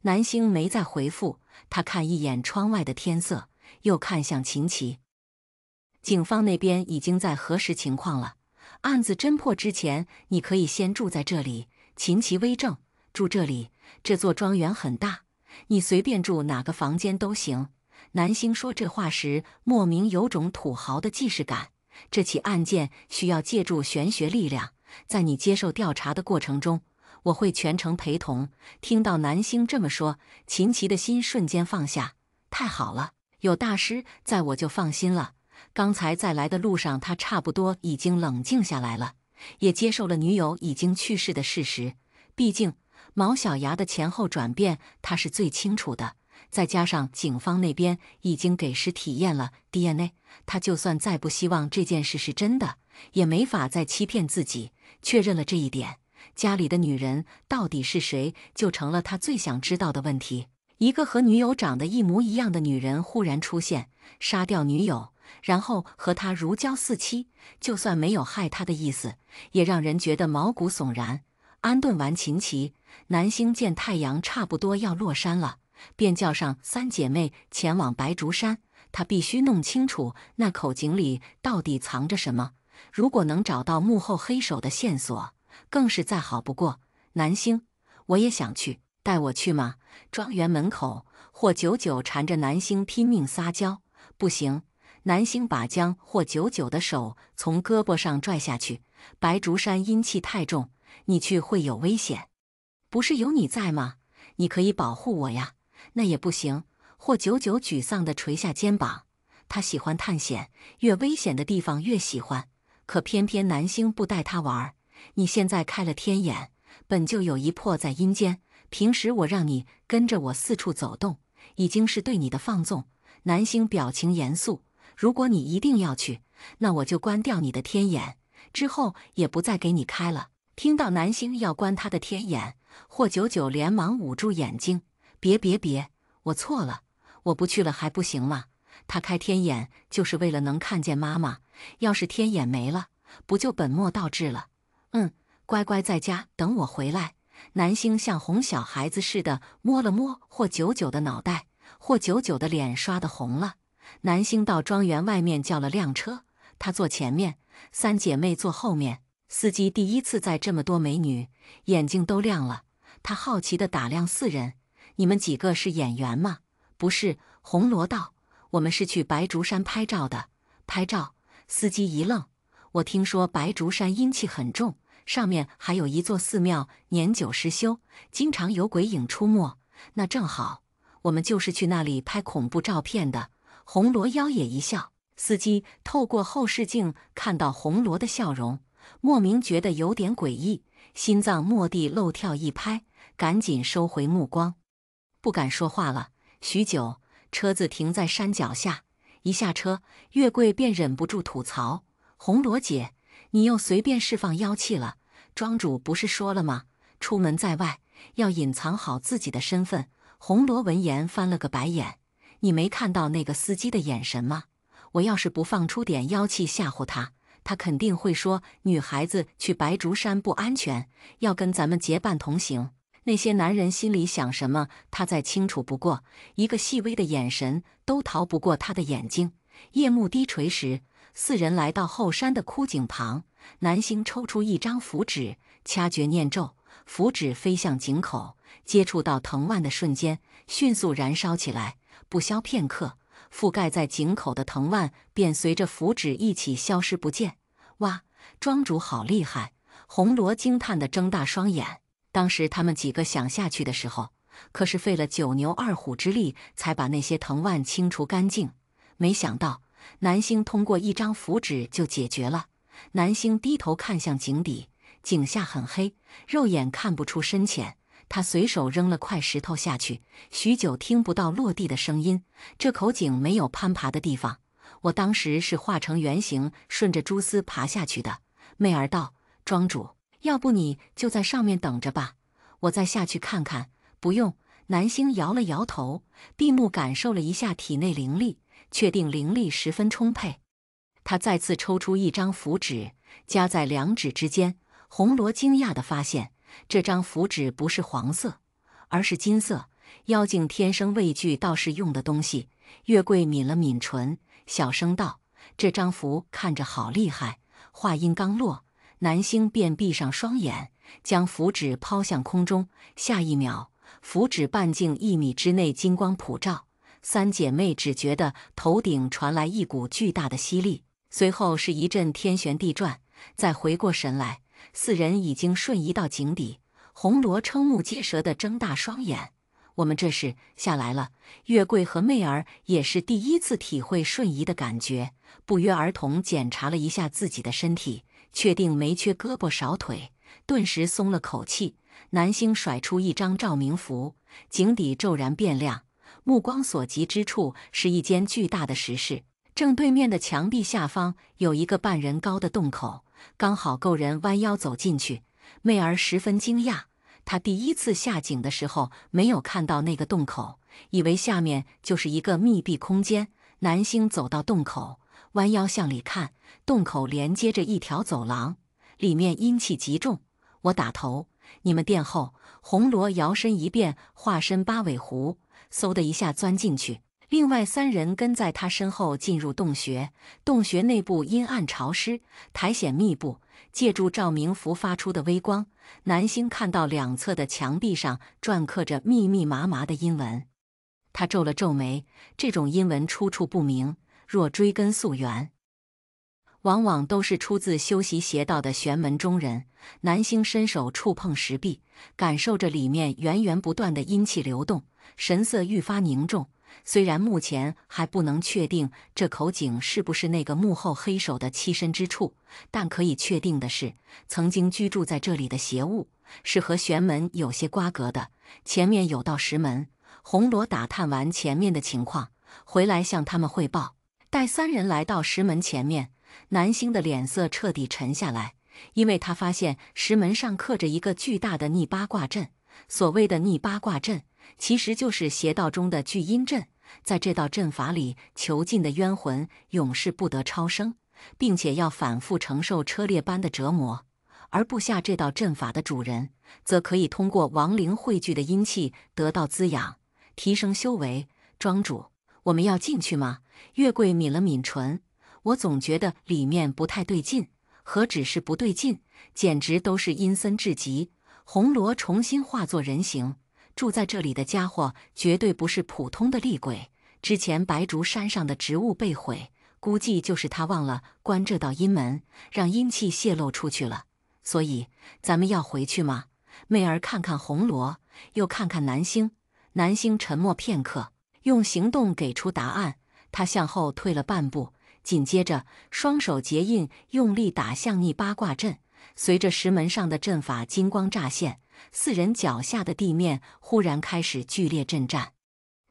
南星没再回复，他看一眼窗外的天色，又看向秦琪。警方那边已经在核实情况了，案子侦破之前，你可以先住在这里。秦琪微怔：“住这里？这座庄园很大，你随便住哪个房间都行。”南星说这话时，莫名有种土豪的既视感。这起案件需要借助玄学力量，在你接受调查的过程中，我会全程陪同。听到南星这么说，秦琪的心瞬间放下。太好了，有大师在我就放心了。刚才在来的路上，他差不多已经冷静下来了，也接受了女友已经去世的事实。毕竟毛小牙的前后转变，他是最清楚的。再加上警方那边已经给尸体验了 DNA， 他就算再不希望这件事是真的，也没法再欺骗自己。确认了这一点，家里的女人到底是谁，就成了他最想知道的问题。一个和女友长得一模一样的女人忽然出现，杀掉女友，然后和他如胶似漆，就算没有害他的意思，也让人觉得毛骨悚然。安顿完秦琪，南星见太阳差不多要落山了，便叫上三姐妹前往白竹山。他必须弄清楚那口井里到底藏着什么，如果能找到幕后黑手的线索，更是再好不过。南星，我也想去，带我去吗？庄园门口，霍九九缠着南星拼命撒娇。不行。南星把将霍九九的手从胳膊上拽下去。白竹山阴气太重，你去会有危险。不是有你在吗？你可以保护我呀。那也不行。霍九九沮丧地垂下肩膀。他喜欢探险，越危险的地方越喜欢，可偏偏南星不带他玩。你现在开了天眼，本就有一魄在阴间，平时我让你跟着我四处走动，已经是对你的放纵。南星表情严肃。如果你一定要去，那我就关掉你的天眼，之后也不再给你开了。听到南星要关他的天眼，霍九九连忙捂住眼睛。别，我错了，我不去了还不行吗？他开天眼就是为了能看见妈妈，要是天眼没了，不就本末倒置了？乖乖在家等我回来。南星像哄小孩子似的摸了摸霍九九的脑袋，霍九九的脸刷得红了。南星到庄园外面叫了辆车，他坐前面，3姐妹坐后面。司机第一次在这么多美女，眼睛都亮了。他好奇地打量4人：“你们几个是演员吗？”“不是。”红罗道，“我们是去白竹山拍照的。”“拍照？”司机一愣，“我听说白竹山阴气很重，上面还有一座寺庙，年久失修，经常有鬼影出没。那正好，我们就是去那里拍恐怖照片的。”红罗妖也一笑。司机透过后视镜看到红罗的笑容，莫名觉得有点诡异，心脏蓦地漏跳一拍，赶紧收回目光，不敢说话了。许久，车子停在山脚下，一下车，月桂便忍不住吐槽：“红罗姐，你又随便释放妖气了。庄主不是说了吗？出门在外要隐藏好自己的身份。”红罗闻言翻了个白眼：“你没看到那个司机的眼神吗？我要是不放出点妖气吓唬他，他肯定会说女孩子去白竹山不安全，要跟咱们结伴同行。那些男人心里想什么，他再清楚不过，一个细微的眼神都逃不过他的眼睛。”夜幕低垂时，4人来到后山的枯井旁，南星抽出一张符纸，掐诀念咒，符纸飞向井口，接触到藤蔓的瞬间，迅速燃烧起来。不消片刻，覆盖在井口的藤蔓便随着符纸一起消失不见。哇，庄主好厉害！红罗惊叹地睁大双眼。当时他们几个想下去的时候，可是费了9牛2虎之力才把那些藤蔓清除干净。没想到南星通过一张符纸就解决了。南星低头看向井底，井下很黑，肉眼看不出深浅。他随手扔了块石头下去，许久听不到落地的声音。这口井没有攀爬的地方，我当时是化成圆形，顺着蛛丝爬下去的。媚儿道：“庄主，要不你就在上面等着吧，我再下去看看。”“不用。”南星摇了摇头，闭目感受了一下体内灵力，确定灵力十分充沛。他再次抽出一张符纸，夹在2指之间。红罗惊讶地发现，这张符纸不是黄色，而是金色。妖精天生畏惧道士用的东西。月桂抿了抿唇，小声道：“这张符看着好厉害。”话音刚落，南星便闭上双眼，将符纸抛向空中。下一秒，符纸半径1米之内金光普照。3姐妹只觉得头顶传来一股巨大的吸力，随后是一阵天旋地转。再回过神来，4人已经瞬移到井底。红罗瞠目结舌地睁大双眼：“我们这是下来了？”月桂和媚儿也是第一次体会瞬移的感觉，不约而同检查了一下自己的身体，确定没缺胳膊少腿，顿时松了口气。南星甩出一张照明符，井底骤然变亮，目光所及之处是一间巨大的石室，正对面的墙壁下方有一个半人高的洞口，刚好够人弯腰走进去。媚儿十分惊讶，她第一次下井的时候没有看到那个洞口，以为下面就是一个密闭空间。南星走到洞口，弯腰向里看，洞口连接着一条走廊，里面阴气极重。“我打头，你们殿后。”红罗摇身一变，化身八尾狐，嗖的一下钻进去。另外3人跟在他身后进入洞穴。洞穴内部阴暗潮湿，苔藓密布，借助照明符发出的微光，南星看到2侧的墙壁上篆刻着密密麻麻的阴文。他皱了皱眉，这种阴文出处不明，若追根溯源，往往都是出自修习邪道的玄门中人。南星伸手触碰石壁，感受着里面源源不断的阴气流动，神色愈发凝重。虽然目前还不能确定这口井是不是那个幕后黑手的栖身之处，但可以确定的是，曾经居住在这里的邪物是和玄门有些瓜葛的。前面有道石门。红罗打探完前面的情况，回来向他们汇报。待3人来到石门前面，南星的脸色彻底沉下来，因为他发现石门上刻着一个巨大的逆八卦阵。所谓的逆八卦阵，其实就是邪道中的聚阴阵。在这道阵法里，囚禁的冤魂永世不得超生，并且要反复承受车裂般的折磨。而布下这道阵法的主人，则可以通过亡灵汇聚的阴气得到滋养，提升修为。庄主，我们要进去吗？月桂抿了抿唇，我总觉得里面不太对劲，何止是不对劲，简直都是阴森至极。红罗重新化作人形，住在这里的家伙绝对不是普通的厉鬼。之前白竹山上的植物被毁，估计就是他忘了关这道阴门，让阴气泄露出去了。所以咱们要回去吗？媚儿看看红罗，又看看南星。南星沉默片刻，用行动给出答案。他向后退了半步，紧接着双手结印，用力打向逆八卦阵。随着石门上的阵法金光乍现，四人脚下的地面忽然开始剧烈震颤。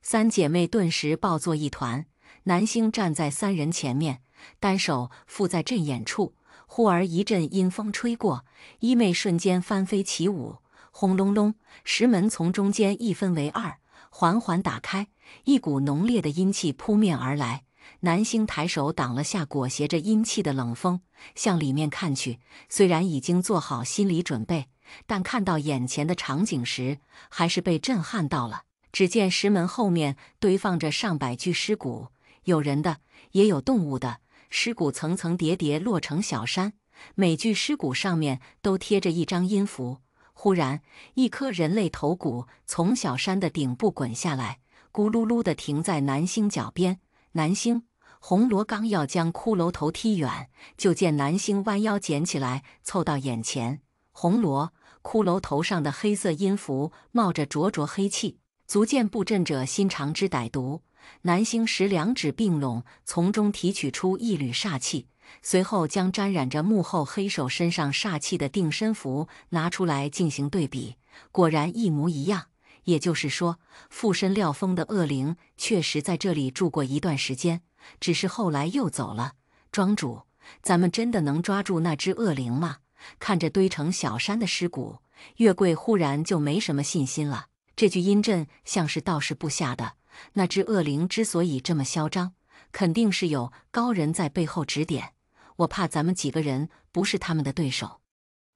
三姐妹顿时抱作一团。南星站在三人前面，单手附在阵眼处。忽而一阵阴风吹过，衣袂瞬间翻飞起舞，轰隆隆，石门从中间一分为二，缓缓打开，一股浓烈的阴气扑面而来。南星抬手挡了下裹挟着阴气的冷风，向里面看去。虽然已经做好心理准备，但看到眼前的场景时，还是被震撼到了。只见石门后面堆放着上百具尸骨，有人的，也有动物的。尸骨层层叠叠落成小山，每具尸骨上面都贴着一张阴符。忽然，一颗人类头骨从小山的顶部滚下来，咕噜噜地停在南星脚边。南星，红罗刚要将骷髅头踢远，就见南星弯腰捡起来，凑到眼前。红罗，骷髅头上的黑色阴符冒着灼灼黑气，足见布阵者心肠之歹毒。南星使两指并拢，从中提取出一缕煞气，随后将沾染着幕后黑手身上煞气的定身符拿出来进行对比，果然一模一样。也就是说，附身廖峰的恶灵确实在这里住过一段时间，只是后来又走了。庄主，咱们真的能抓住那只恶灵吗？看着堆成小山的尸骨，月桂忽然就没什么信心了。这具阴阵像是道士布下的，那只恶灵之所以这么嚣张，肯定是有高人在背后指点。我怕咱们几个人不是他们的对手。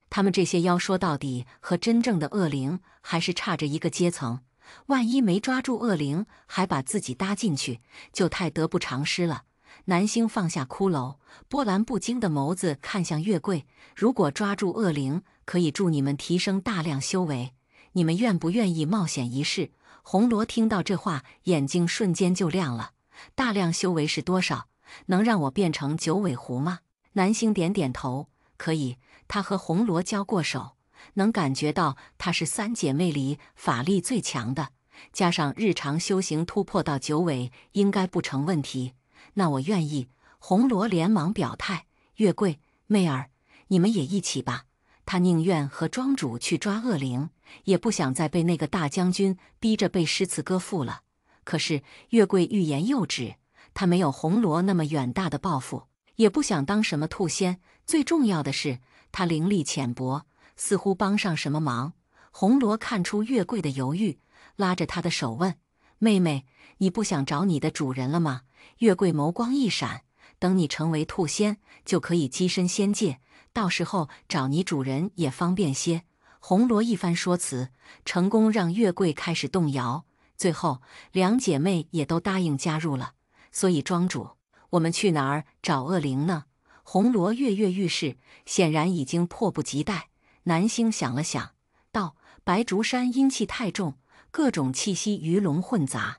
他们这些妖说到底和真正的恶灵还是差着一个阶层，万一没抓住恶灵，还把自己搭进去，就太得不偿失了。南星放下骷髅，波澜不惊的眸子看向月桂，如果抓住恶灵，可以助你们提升大量修为，你们愿不愿意冒险一试？红罗听到这话，眼睛瞬间就亮了。大量修为是多少？能让我变成九尾狐吗？南星点点头，可以。他和红罗交过手，能感觉到她是三姐妹里法力最强的，加上日常修行突破到九尾，应该不成问题。那我愿意。红罗连忙表态。月桂、媚儿，你们也一起吧。他宁愿和庄主去抓恶灵，也不想再被那个大将军逼着被诗词歌赋了。可是月桂欲言又止，他没有红罗那么远大的抱负，也不想当什么兔仙。最重要的是，他灵力浅薄，似乎帮上什么忙。红罗看出月桂的犹豫，拉着她的手问：“妹妹，你不想找你的主人了吗？”月桂眸光一闪：“等你成为兔仙，就可以跻身仙界，到时候找你主人也方便些。”红罗一番说辞，成功让月桂开始动摇。最后，两姐妹也都答应加入了。所以庄主，我们去哪儿找恶灵呢？红罗跃跃欲试，显然已经迫不及待。南星想了想，道：“白竹山阴气太重，各种气息鱼龙混杂，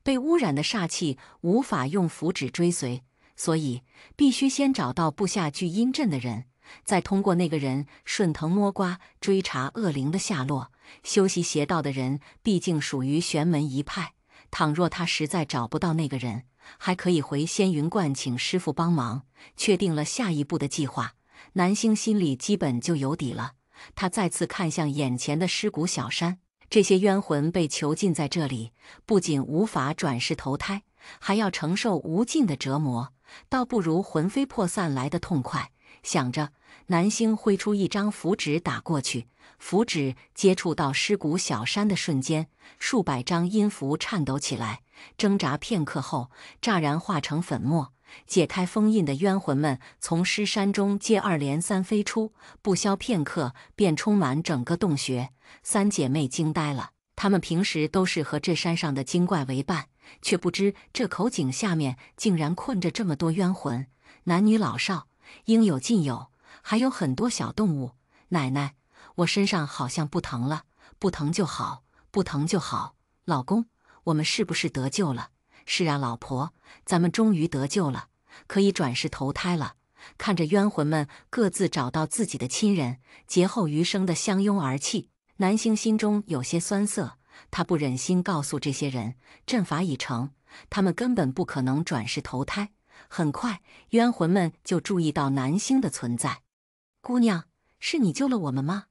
被污染的煞气无法用符纸追随，所以必须先找到布下聚阴阵的人，再通过那个人顺藤摸瓜追查恶灵的下落。修习邪道的人毕竟属于玄门一派，倘若他实在找不到那个人，还可以回仙云观请师傅帮忙。确定了下一步的计划，南星心里基本就有底了。他再次看向眼前的尸骨小山，这些冤魂被囚禁在这里，不仅无法转世投胎，还要承受无尽的折磨，倒不如魂飞魄散来得痛快。想着，南星挥出一张符纸打过去，符纸接触到尸骨小山的瞬间，数百张阴符颤抖起来，挣扎片刻后，乍然化成粉末。解开封印的冤魂们从尸山中接二连三飞出，不消片刻便充满整个洞穴。三姐妹惊呆了，他们平时都是和这山上的精怪为伴，却不知这口井下面竟然困着这么多冤魂，男女老少，应有尽有，还有很多小动物。奶奶，我身上好像不疼了，不疼就好，不疼就好。老公，我们是不是得救了？是啊，老婆，咱们终于得救了，可以转世投胎了。看着冤魂们各自找到自己的亲人，劫后余生的相拥而泣，南星心中有些酸涩。他不忍心告诉这些人，阵法已成，他们根本不可能转世投胎。很快，冤魂们就注意到南星的存在。姑娘，是你救了我们吗？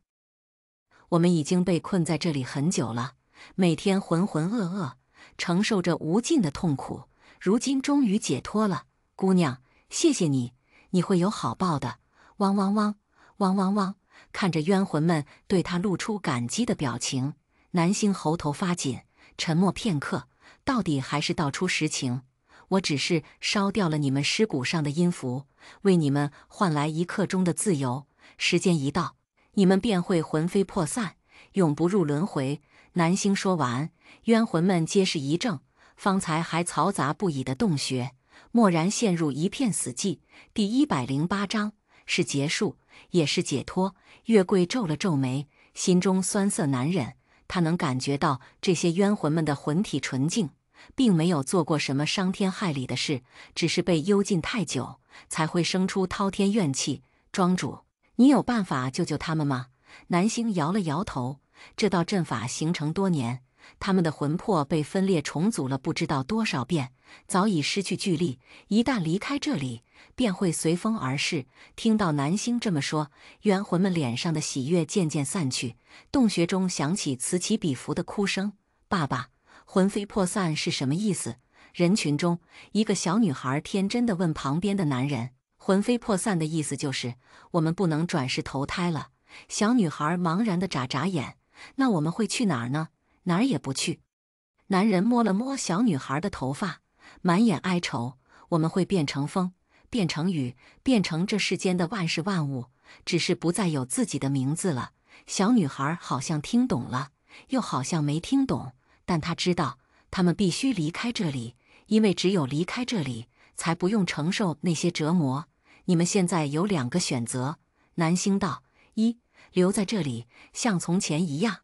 我们已经被困在这里很久了，每天浑浑噩噩，承受着无尽的痛苦，如今终于解脱了。姑娘，谢谢你，你会有好报的。汪汪汪，汪汪汪！看着冤魂们对他露出感激的表情，南星喉头发紧，沉默片刻，到底还是道出实情。我只是烧掉了你们尸骨上的阴符，为你们换来一刻钟的自由。时间一到，你们便会魂飞魄散，永不入轮回。南星说完，冤魂们皆是一怔，方才还嘈杂不已的洞穴，蓦然陷入一片死寂。第108章是结束，也是解脱。月桂皱了皱眉，心中酸涩难忍。他能感觉到这些冤魂们的魂体纯净，并没有做过什么伤天害理的事，只是被幽禁太久，才会生出滔天怨气。庄主，你有办法救救他们吗？南星摇了摇头，这道阵法形成多年，他们的魂魄被分裂重组了不知道多少遍，早已失去聚力，一旦离开这里，便会随风而逝。听到南星这么说，冤魂们脸上的喜悦渐渐散去，洞穴中响起此起彼伏的哭声。爸爸，魂飞魄散是什么意思？人群中，一个小女孩天真地问旁边的男人。魂飞魄散的意思就是我们不能转世投胎了。小女孩茫然地眨眨眼，那我们会去哪儿呢？哪儿也不去。男人摸了摸小女孩的头发，满眼哀愁。我们会变成风，变成雨，变成这世间的万事万物，只是不再有自己的名字了。小女孩好像听懂了，又好像没听懂，但她知道他们必须离开这里，因为只有离开这里，才不用承受那些折磨。你们现在有2个选择，南星道：一，留在这里，像从前一样；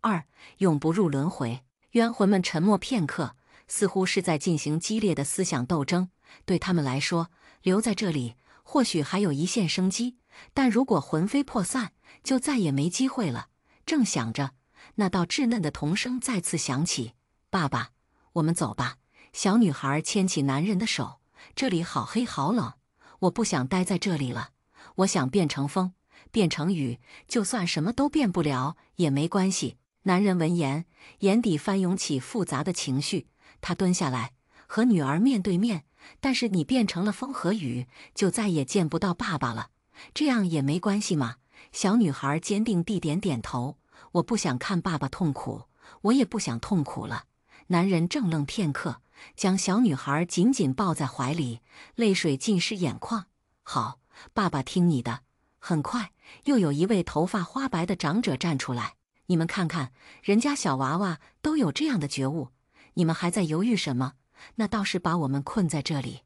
二，永不入轮回。冤魂们沉默片刻，似乎是在进行激烈的思想斗争。对他们来说，留在这里或许还有一线生机，但如果魂飞魄散，就再也没机会了。正想着，那道稚嫩的童声再次响起：爸爸，我们走吧。小女孩牵起男人的手，这里好黑好冷，我不想待在这里了，我想变成风，变成雨，就算什么都变不了也没关系。男人闻言，眼底翻涌起复杂的情绪，他蹲下来，和女儿面对面。但是你变成了风和雨，就再也见不到爸爸了，这样也没关系吗？小女孩坚定地点点头。我不想看爸爸痛苦，我也不想痛苦了。男人怔愣片刻，将小女孩紧紧抱在怀里，泪水浸湿眼眶。好，爸爸听你的。很快，又有一位头发花白的长者站出来。你们看看，人家小娃娃都有这样的觉悟，你们还在犹豫什么？那倒是把我们困在这里，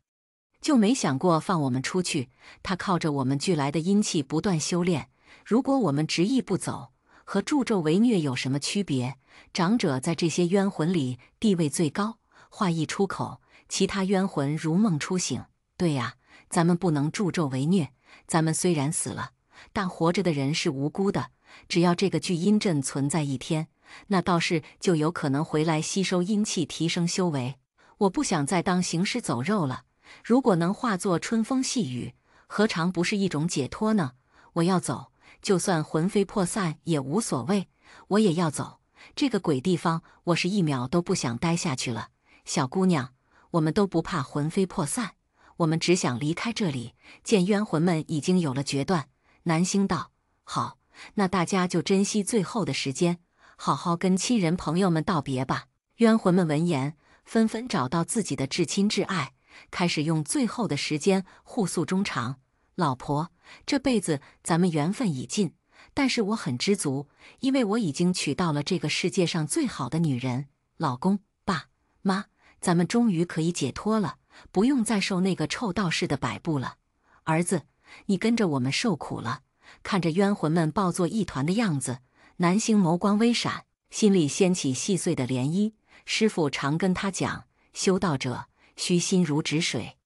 就没想过放我们出去。他靠着我们聚来的阴气不断修炼，如果我们执意不走，和助纣为虐有什么区别？长者在这些冤魂里地位最高，话一出口，其他冤魂如梦初醒。对呀，咱们不能助纣为虐，咱们虽然死了，但活着的人是无辜的。只要这个聚阴阵存在一天，那道士就有可能回来吸收阴气，提升修为。我不想再当行尸走肉了，如果能化作春风细雨，何尝不是一种解脱呢？我要走，就算魂飞魄散也无所谓，我也要走。这个鬼地方，我是一秒都不想待下去了。小姑娘，我们都不怕魂飞魄散，我们只想离开这里。见冤魂们已经有了决断，南星道：好，那大家就珍惜最后的时间，好好跟亲人朋友们道别吧。冤魂们闻言，纷纷找到自己的至亲至爱，开始用最后的时间互诉衷肠。老婆，这辈子咱们缘分已尽，但是我很知足，因为我已经娶到了这个世界上最好的女人。老公，爸妈，咱们终于可以解脱了，不用再受那个臭道士的摆布了。儿子，你跟着我们受苦了。看着冤魂们抱作一团的样子，南星眸光微闪，心里掀起细碎的涟漪。师父常跟他讲，修道者须心如止水，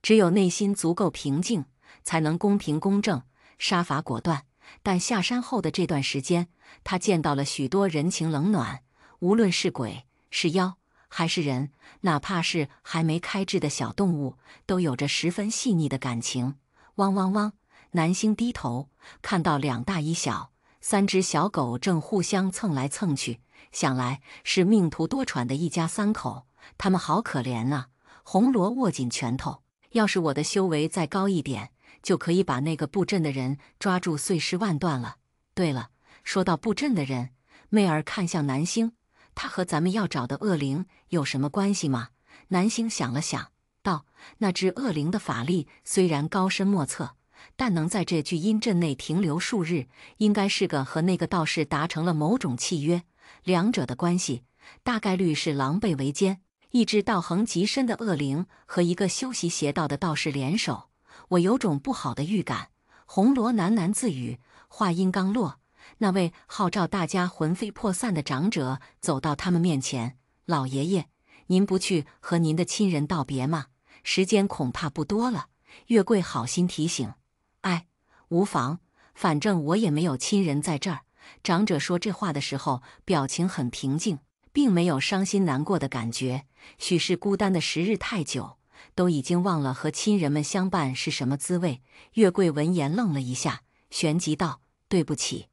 只有内心足够平静，才能公平公正，杀伐果断。但下山后的这段时间，他见到了许多人情冷暖，无论是鬼是妖还是人，哪怕是还没开智的小动物，都有着十分细腻的感情。汪汪汪！南星低头看到2大1小3只小狗正互相蹭来蹭去，想来是命途多舛的一家3口，他们好可怜啊！红罗握紧拳头，要是我的修为再高一点，就可以把那个布阵的人抓住碎尸万段了。对了，说到布阵的人，媚儿看向南星，他和咱们要找的恶灵有什么关系吗？南星想了想，道：那只恶灵的法力虽然高深莫测，但能在这聚阴阵内停留数日，应该是个和那个道士达成了某种契约，两者的关系大概率是狼狈为奸，一只道行极深的恶灵和一个修习邪道的道士联手。我有种不好的预感。红罗喃喃自语，话音刚落，那位号召大家魂飞魄散的长者走到他们面前：老爷爷，您不去和您的亲人道别吗？时间恐怕不多了。月桂好心提醒：哎，无妨，反正我也没有亲人在这儿。长者说这话的时候，表情很平静，并没有伤心难过的感觉。许是孤单的时日太久，都已经忘了和亲人们相伴是什么滋味。月桂闻言愣了一下，旋即道：对不起。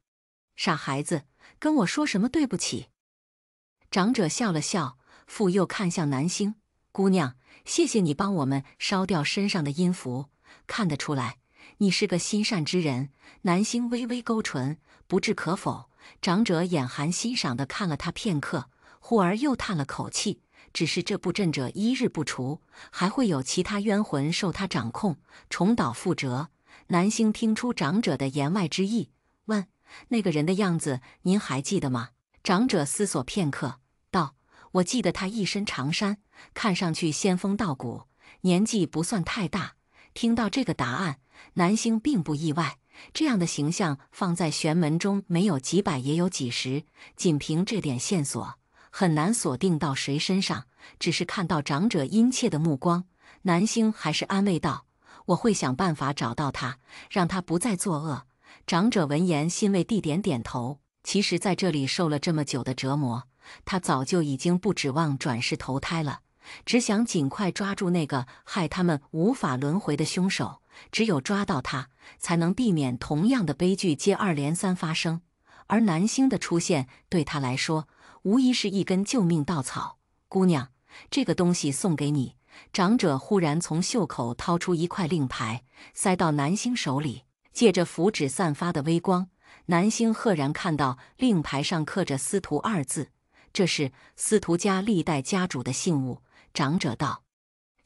傻孩子，跟我说什么对不起？长者笑了笑，复又看向南星：姑娘，谢谢你帮我们烧掉身上的阴符，看得出来你是个心善之人。南星微微勾唇，不置可否。长者眼含欣赏地看了他片刻，忽而又叹了口气：只是这布阵者一日不除，还会有其他冤魂受他掌控，重蹈覆辙。南星听出长者的言外之意，问：那个人的样子您还记得吗？长者思索片刻，道：我记得他一身长衫，看上去仙风道骨，年纪不算太大。听到这个答案，南星并不意外，这样的形象放在玄门中没有几百也有几十，仅凭这点线索很难锁定到谁身上。只是看到长者殷切的目光，南星还是安慰道：我会想办法找到他，让他不再作恶。长者闻言欣慰地点点头，其实在这里受了这么久的折磨，他早就已经不指望转世投胎了，只想尽快抓住那个害他们无法轮回的凶手。只有抓到他，才能避免同样的悲剧接二连三发生。而南星的出现对他来说，无疑是一根救命稻草。姑娘，这个东西送给你。长者忽然从袖口掏出一块令牌，塞到南星手里。借着符纸散发的微光，南星赫然看到令牌上刻着司徒2字，这是司徒家历代家主的信物。长者道：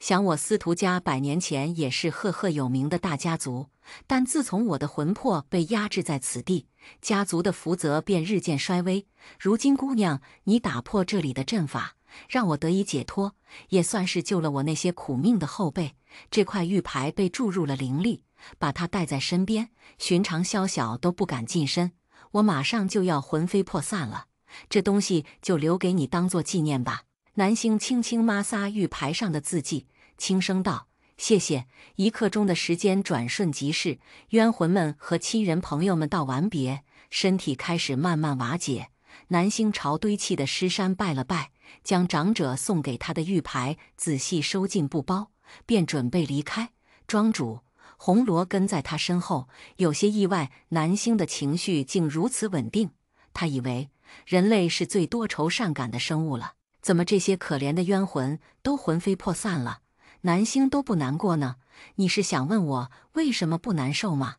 想我司徒家100年前也是赫赫有名的大家族，但自从我的魂魄被压制在此地，家族的福泽便日渐衰微。如今姑娘你打破这里的阵法，让我得以解脱，也算是救了我那些苦命的后辈。这块玉牌被注入了灵力，把它带在身边，寻常宵小都不敢近身。我马上就要魂飞魄散了，这东西就留给你当做纪念吧。南星轻轻抹撒玉牌上的字迹，轻声道：谢谢。1刻钟的时间转瞬即逝，冤魂们和亲人朋友们道完别，身体开始慢慢瓦解。南星朝堆砌的尸山拜了拜，将长者送给他的玉牌仔细收进布包，便准备离开。庄主红罗跟在他身后，有些意外南星的情绪竟如此稳定。他以为人类是最多愁善感的生物了，怎么这些可怜的冤魂都魂飞魄散了，南星都不难过呢？你是想问我为什么不难受吗？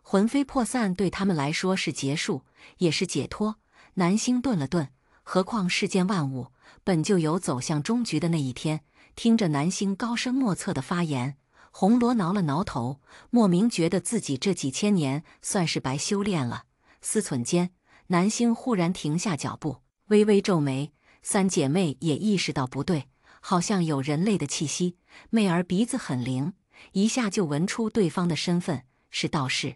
魂飞魄散对他们来说是结束，也是解脱。南星顿了顿，何况世间万物本就有走向终局的那一天。听着南星高深莫测的发言，红罗挠了挠头，莫名觉得自己这几千年算是白修炼了。思忖间，南星忽然停下脚步，微微皱眉。三姐妹也意识到不对，好像有人类的气息。媚儿鼻子很灵，一下就闻出对方的身份是道士。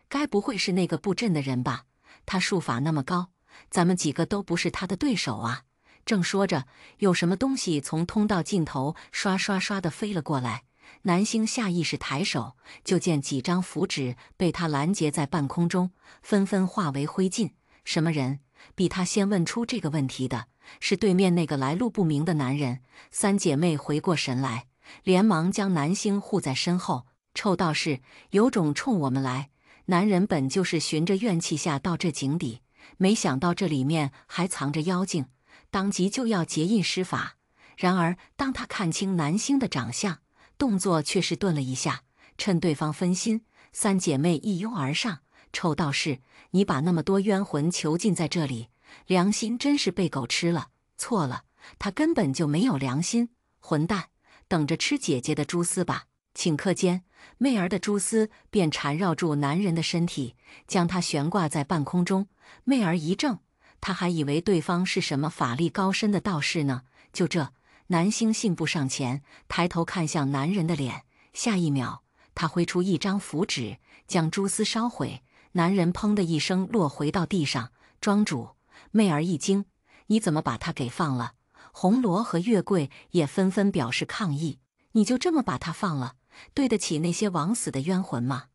该不会是那个布阵的人吧？他术法那么高，咱们几个都不是他的对手啊！正说着，有什么东西从通道尽头刷刷刷地飞了过来。南星下意识抬手，就见几张符纸被他拦截在半空中，纷纷化为灰烬。什么人？比他先问出这个问题的是对面那个来路不明的男人。三姐妹回过神来，连忙将南星护在身后。臭道士，有种冲我们来！男人本就是循着怨气下到这井底，没想到这里面还藏着妖精，当即就要结印施法。然而当他看清南星的长相，动作却是顿了一下，趁对方分心，三姐妹一拥而上。臭道士，你把那么多冤魂囚禁在这里，良心真是被狗吃了。错了，他根本就没有良心。混蛋，等着吃姐姐的蛛丝吧！顷刻间，媚儿的蛛丝便缠绕住男人的身体，将他悬挂在半空中。媚儿一怔，他还以为对方是什么法力高深的道士呢。就这，南星信步上前，抬头看向男人的脸。下一秒，他挥出一张符纸，将蛛丝烧毁。男人砰的一声落回到地上。庄主，媚儿一惊，你怎么把他给放了？红罗和月桂也纷纷表示抗议。你就这么把他放了，对得起那些枉死的冤魂吗？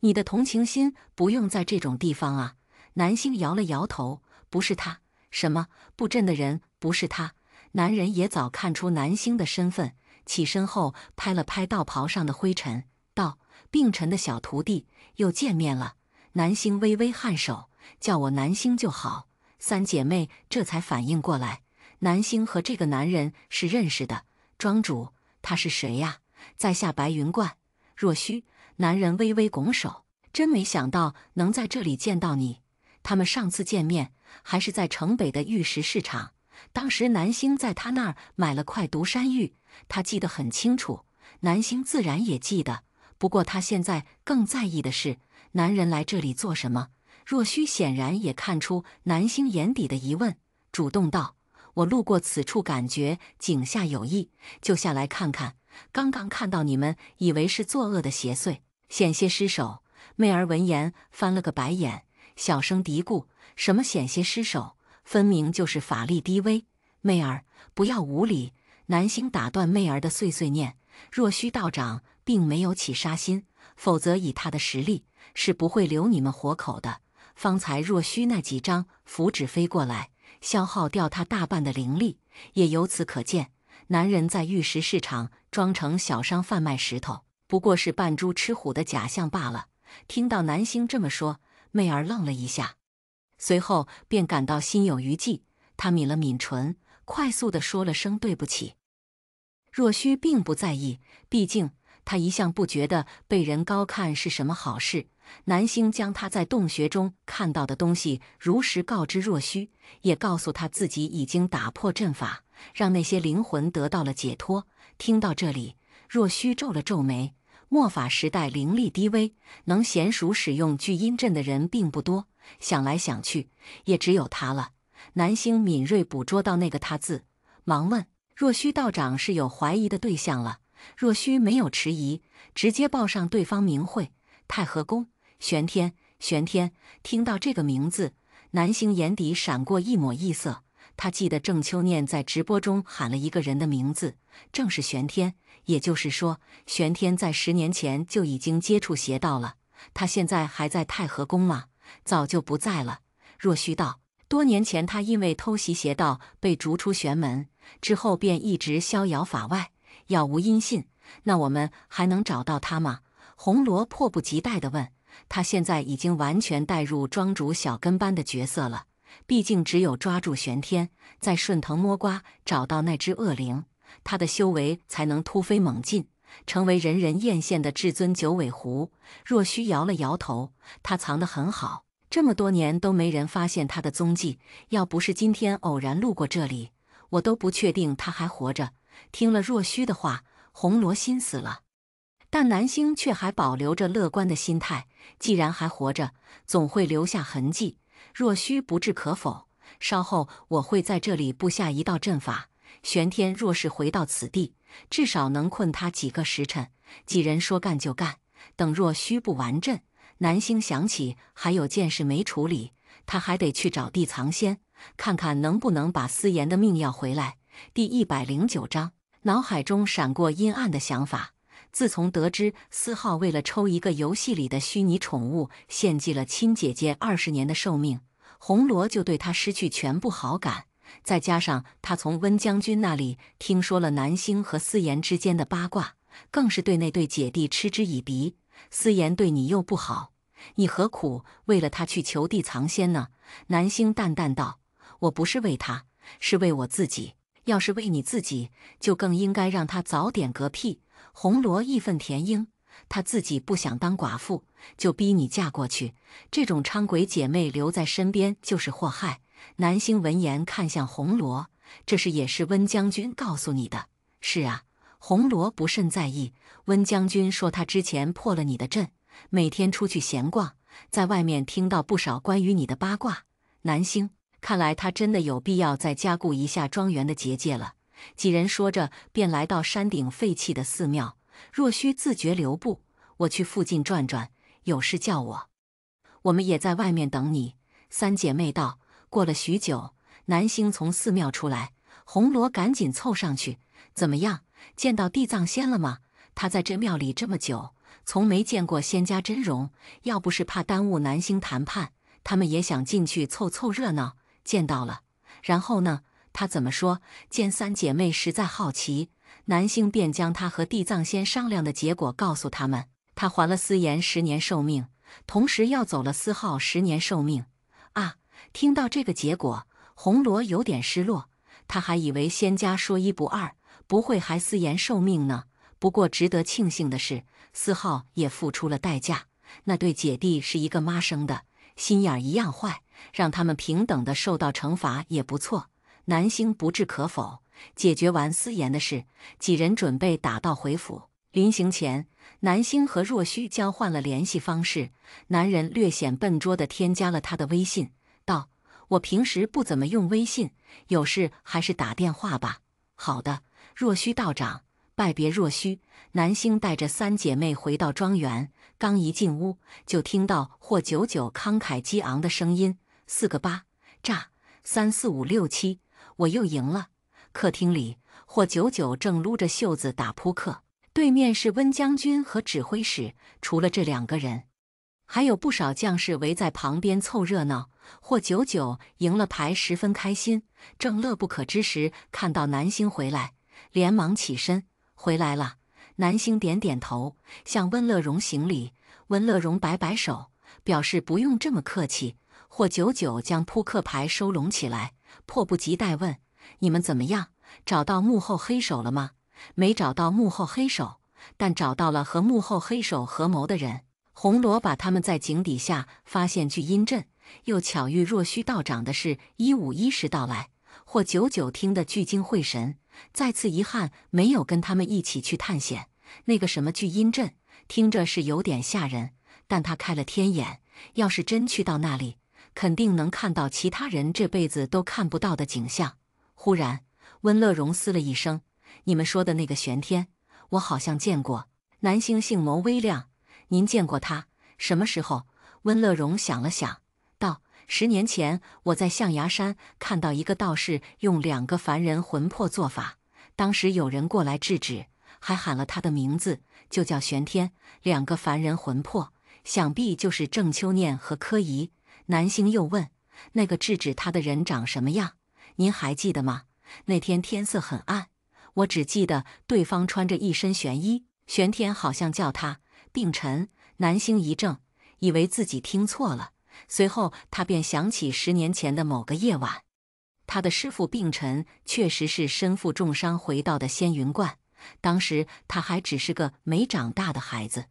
你的同情心不用在这种地方啊！南星摇了摇头，不是他。什么？布阵的人不是他？男人也早看出南星的身份，起身后拍了拍道袍上的灰尘，道：病尘的小徒弟又见面了。南星微微颔首，叫我南星就好。三姐妹这才反应过来，南星和这个男人是认识的。庄主，他是谁呀？在下白云观若虚。男人微微拱手，真没想到能在这里见到你。他们上次见面还是在城北的玉石市场，当时南星在他那儿买了块独山玉，他记得很清楚。南星自然也记得，不过他现在更在意的是男人来这里做什么。若虚显然也看出南星眼底的疑问，主动道：我路过此处，感觉井下有异，就下来看看。刚刚看到你们，以为是作恶的邪祟，险些失手。媚儿闻言翻了个白眼，小声嘀咕：什么险些失手？分明就是法力低微。媚儿，不要无礼！南星打断媚儿的碎碎念。若虚道长并没有起杀心，否则以他的实力是不会留你们活口的。方才若虚那几张符纸飞过来，消耗掉他大半的灵力，也由此可见，男人在玉石市场装成小商贩卖石头，不过是扮猪吃虎的假象罢了。听到南星这么说，媚儿愣了一下，随后便感到心有余悸。她抿了抿唇，快速地说了声对不起。若虚并不在意，毕竟他一向不觉得被人高看是什么好事。南星将他在洞穴中看到的东西如实告知若虚，也告诉他自己已经打破阵法，让那些灵魂得到了解脱。听到这里，若虚皱了皱眉。末法时代灵力低微，能娴熟使用聚阴阵的人并不多，想来想去，也只有他了。南星敏锐捕捉到那个他字，忙问：若虚道长是有怀疑的对象了？若虚没有迟疑，直接报上对方名讳：太和宫玄天。玄天听到这个名字，南星眼底闪过一抹异色。他记得郑秋念在直播中喊了一个人的名字，正是玄天。也就是说，玄天在10年前就已经接触邪道了。他现在还在太和宫吗？早就不在了。若虚道：多年前他因为偷袭邪道被逐出玄门，之后便一直逍遥法外，杳无音信。那我们还能找到他吗？红罗迫不及待地问。他现在已经完全带入庄主小跟班的角色了，毕竟只有抓住玄天，在顺藤摸瓜找到那只恶灵，他的修为才能突飞猛进，成为人人艳羡的至尊九尾狐。若虚摇了摇头，他藏得很好，这么多年都没人发现他的踪迹，要不是今天偶然路过这里，我都不确定他还活着。听了若虚的话，红罗心死了。但南星却还保留着乐观的心态，既然还活着，总会留下痕迹，若需不置可否。稍后我会在这里布下一道阵法，玄天若是回到此地，至少能困他几个时辰。几人说干就干，等若需不完阵，南星想起还有件事没处理，他还得去找地藏仙，看看能不能把思妍的命要回来。第109章，脑海中闪过阴暗的想法。自从得知司浩为了抽一个游戏里的虚拟宠物，献祭了亲姐姐20年的寿命，红罗就对他失去全部好感。再加上他从温将军那里听说了南星和思妍之间的八卦，更是对那对姐弟嗤之以鼻。思妍对你又不好，你何苦为了他去求地藏仙呢？南星淡淡道：“我不是为他，是为我自己。要是为你自己，就更应该让他早点嗝屁。”红罗义愤填膺，她自己不想当寡妇，就逼你嫁过去，这种伥鬼姐妹留在身边就是祸害。南星闻言看向红罗，这事也是温将军告诉你的？是啊。红罗不甚在意，温将军说他之前破了你的阵，每天出去闲逛，在外面听到不少关于你的八卦。南星，看来他真的有必要再加固一下庄园的结界了。几人说着，便来到山顶废弃的寺庙。若需自觉留步，我去附近转转，有事叫我。我们也在外面等你。三姐妹道。过了许久，南星从寺庙出来，红罗赶紧凑上去：“怎么样，见到地藏仙了吗？他在这庙里这么久，从没见过仙家真容。要不是怕耽误南星谈判，他们也想进去凑凑热闹。见到了，然后呢？他怎么说？”见三姐妹实在好奇，南星便将他和地藏仙商量的结果告诉他们。他还了思妍10年寿命，同时要走了司浩10年寿命。啊！听到这个结果，红罗有点失落，他还以为仙家说一不二，不会还思妍寿命呢。不过值得庆幸的是，司浩也付出了代价。那对姐弟是一个妈生的，心眼一样坏，让他们平等的受到惩罚也不错。南星不置可否。解决完思妍的事，几人准备打道回府。临行前，南星和若虚交换了联系方式。男人略显笨拙地添加了他的微信，道：“我平时不怎么用微信，有事还是打电话吧。”好的，若虚道长，拜别若虚。南星带着三姐妹回到庄园，刚一进屋，就听到霍九九慷慨激昂的声音：“4个8，炸！3、4、5、6、7，我又赢了。”客厅里，霍九九正撸着袖子打扑克，对面是温将军和指挥使。除了这2个人，还有不少将士围在旁边凑热闹。霍九九赢了牌，十分开心，正乐不可支时，看到南星回来，连忙起身：“回来了。”南星点点头，向温乐荣行礼。温乐荣摆摆手，表示不用这么客气。霍九九将扑克牌收拢起来，迫不及待问：“你们怎么样？找到幕后黑手了吗？”“没找到幕后黑手，但找到了和幕后黑手合谋的人。红罗把他们在井底下发现聚阴阵，又巧遇若虚道长的事151时到来。”霍九九听得聚精会神，再次遗憾没有跟他们一起去探险。那个什么聚阴阵，听着是有点吓人，但他开了天眼，要是真去到那里，肯定能看到其他人这辈子都看不到的景象。忽然，温乐荣嘶了一声：“你们说的那个玄天，我好像见过。”南星杏眸微亮：“您见过他？什么时候？”温乐荣想了想，道：“10年前，我在象牙山看到一个道士用2个凡人魂魄做法，当时有人过来制止，还喊了他的名字，就叫玄天。2个凡人魂魄，想必就是郑秋念和柯怡。”南星又问：“那个制止他的人长什么样？您还记得吗？那天天色很暗，我只记得对方穿着一身玄衣，玄天好像叫他病尘。”南星一怔，以为自己听错了。随后他便想起10年前的某个夜晚，他的师父病尘确实是身负重伤回到的仙云观，当时他还只是个没长大的孩子。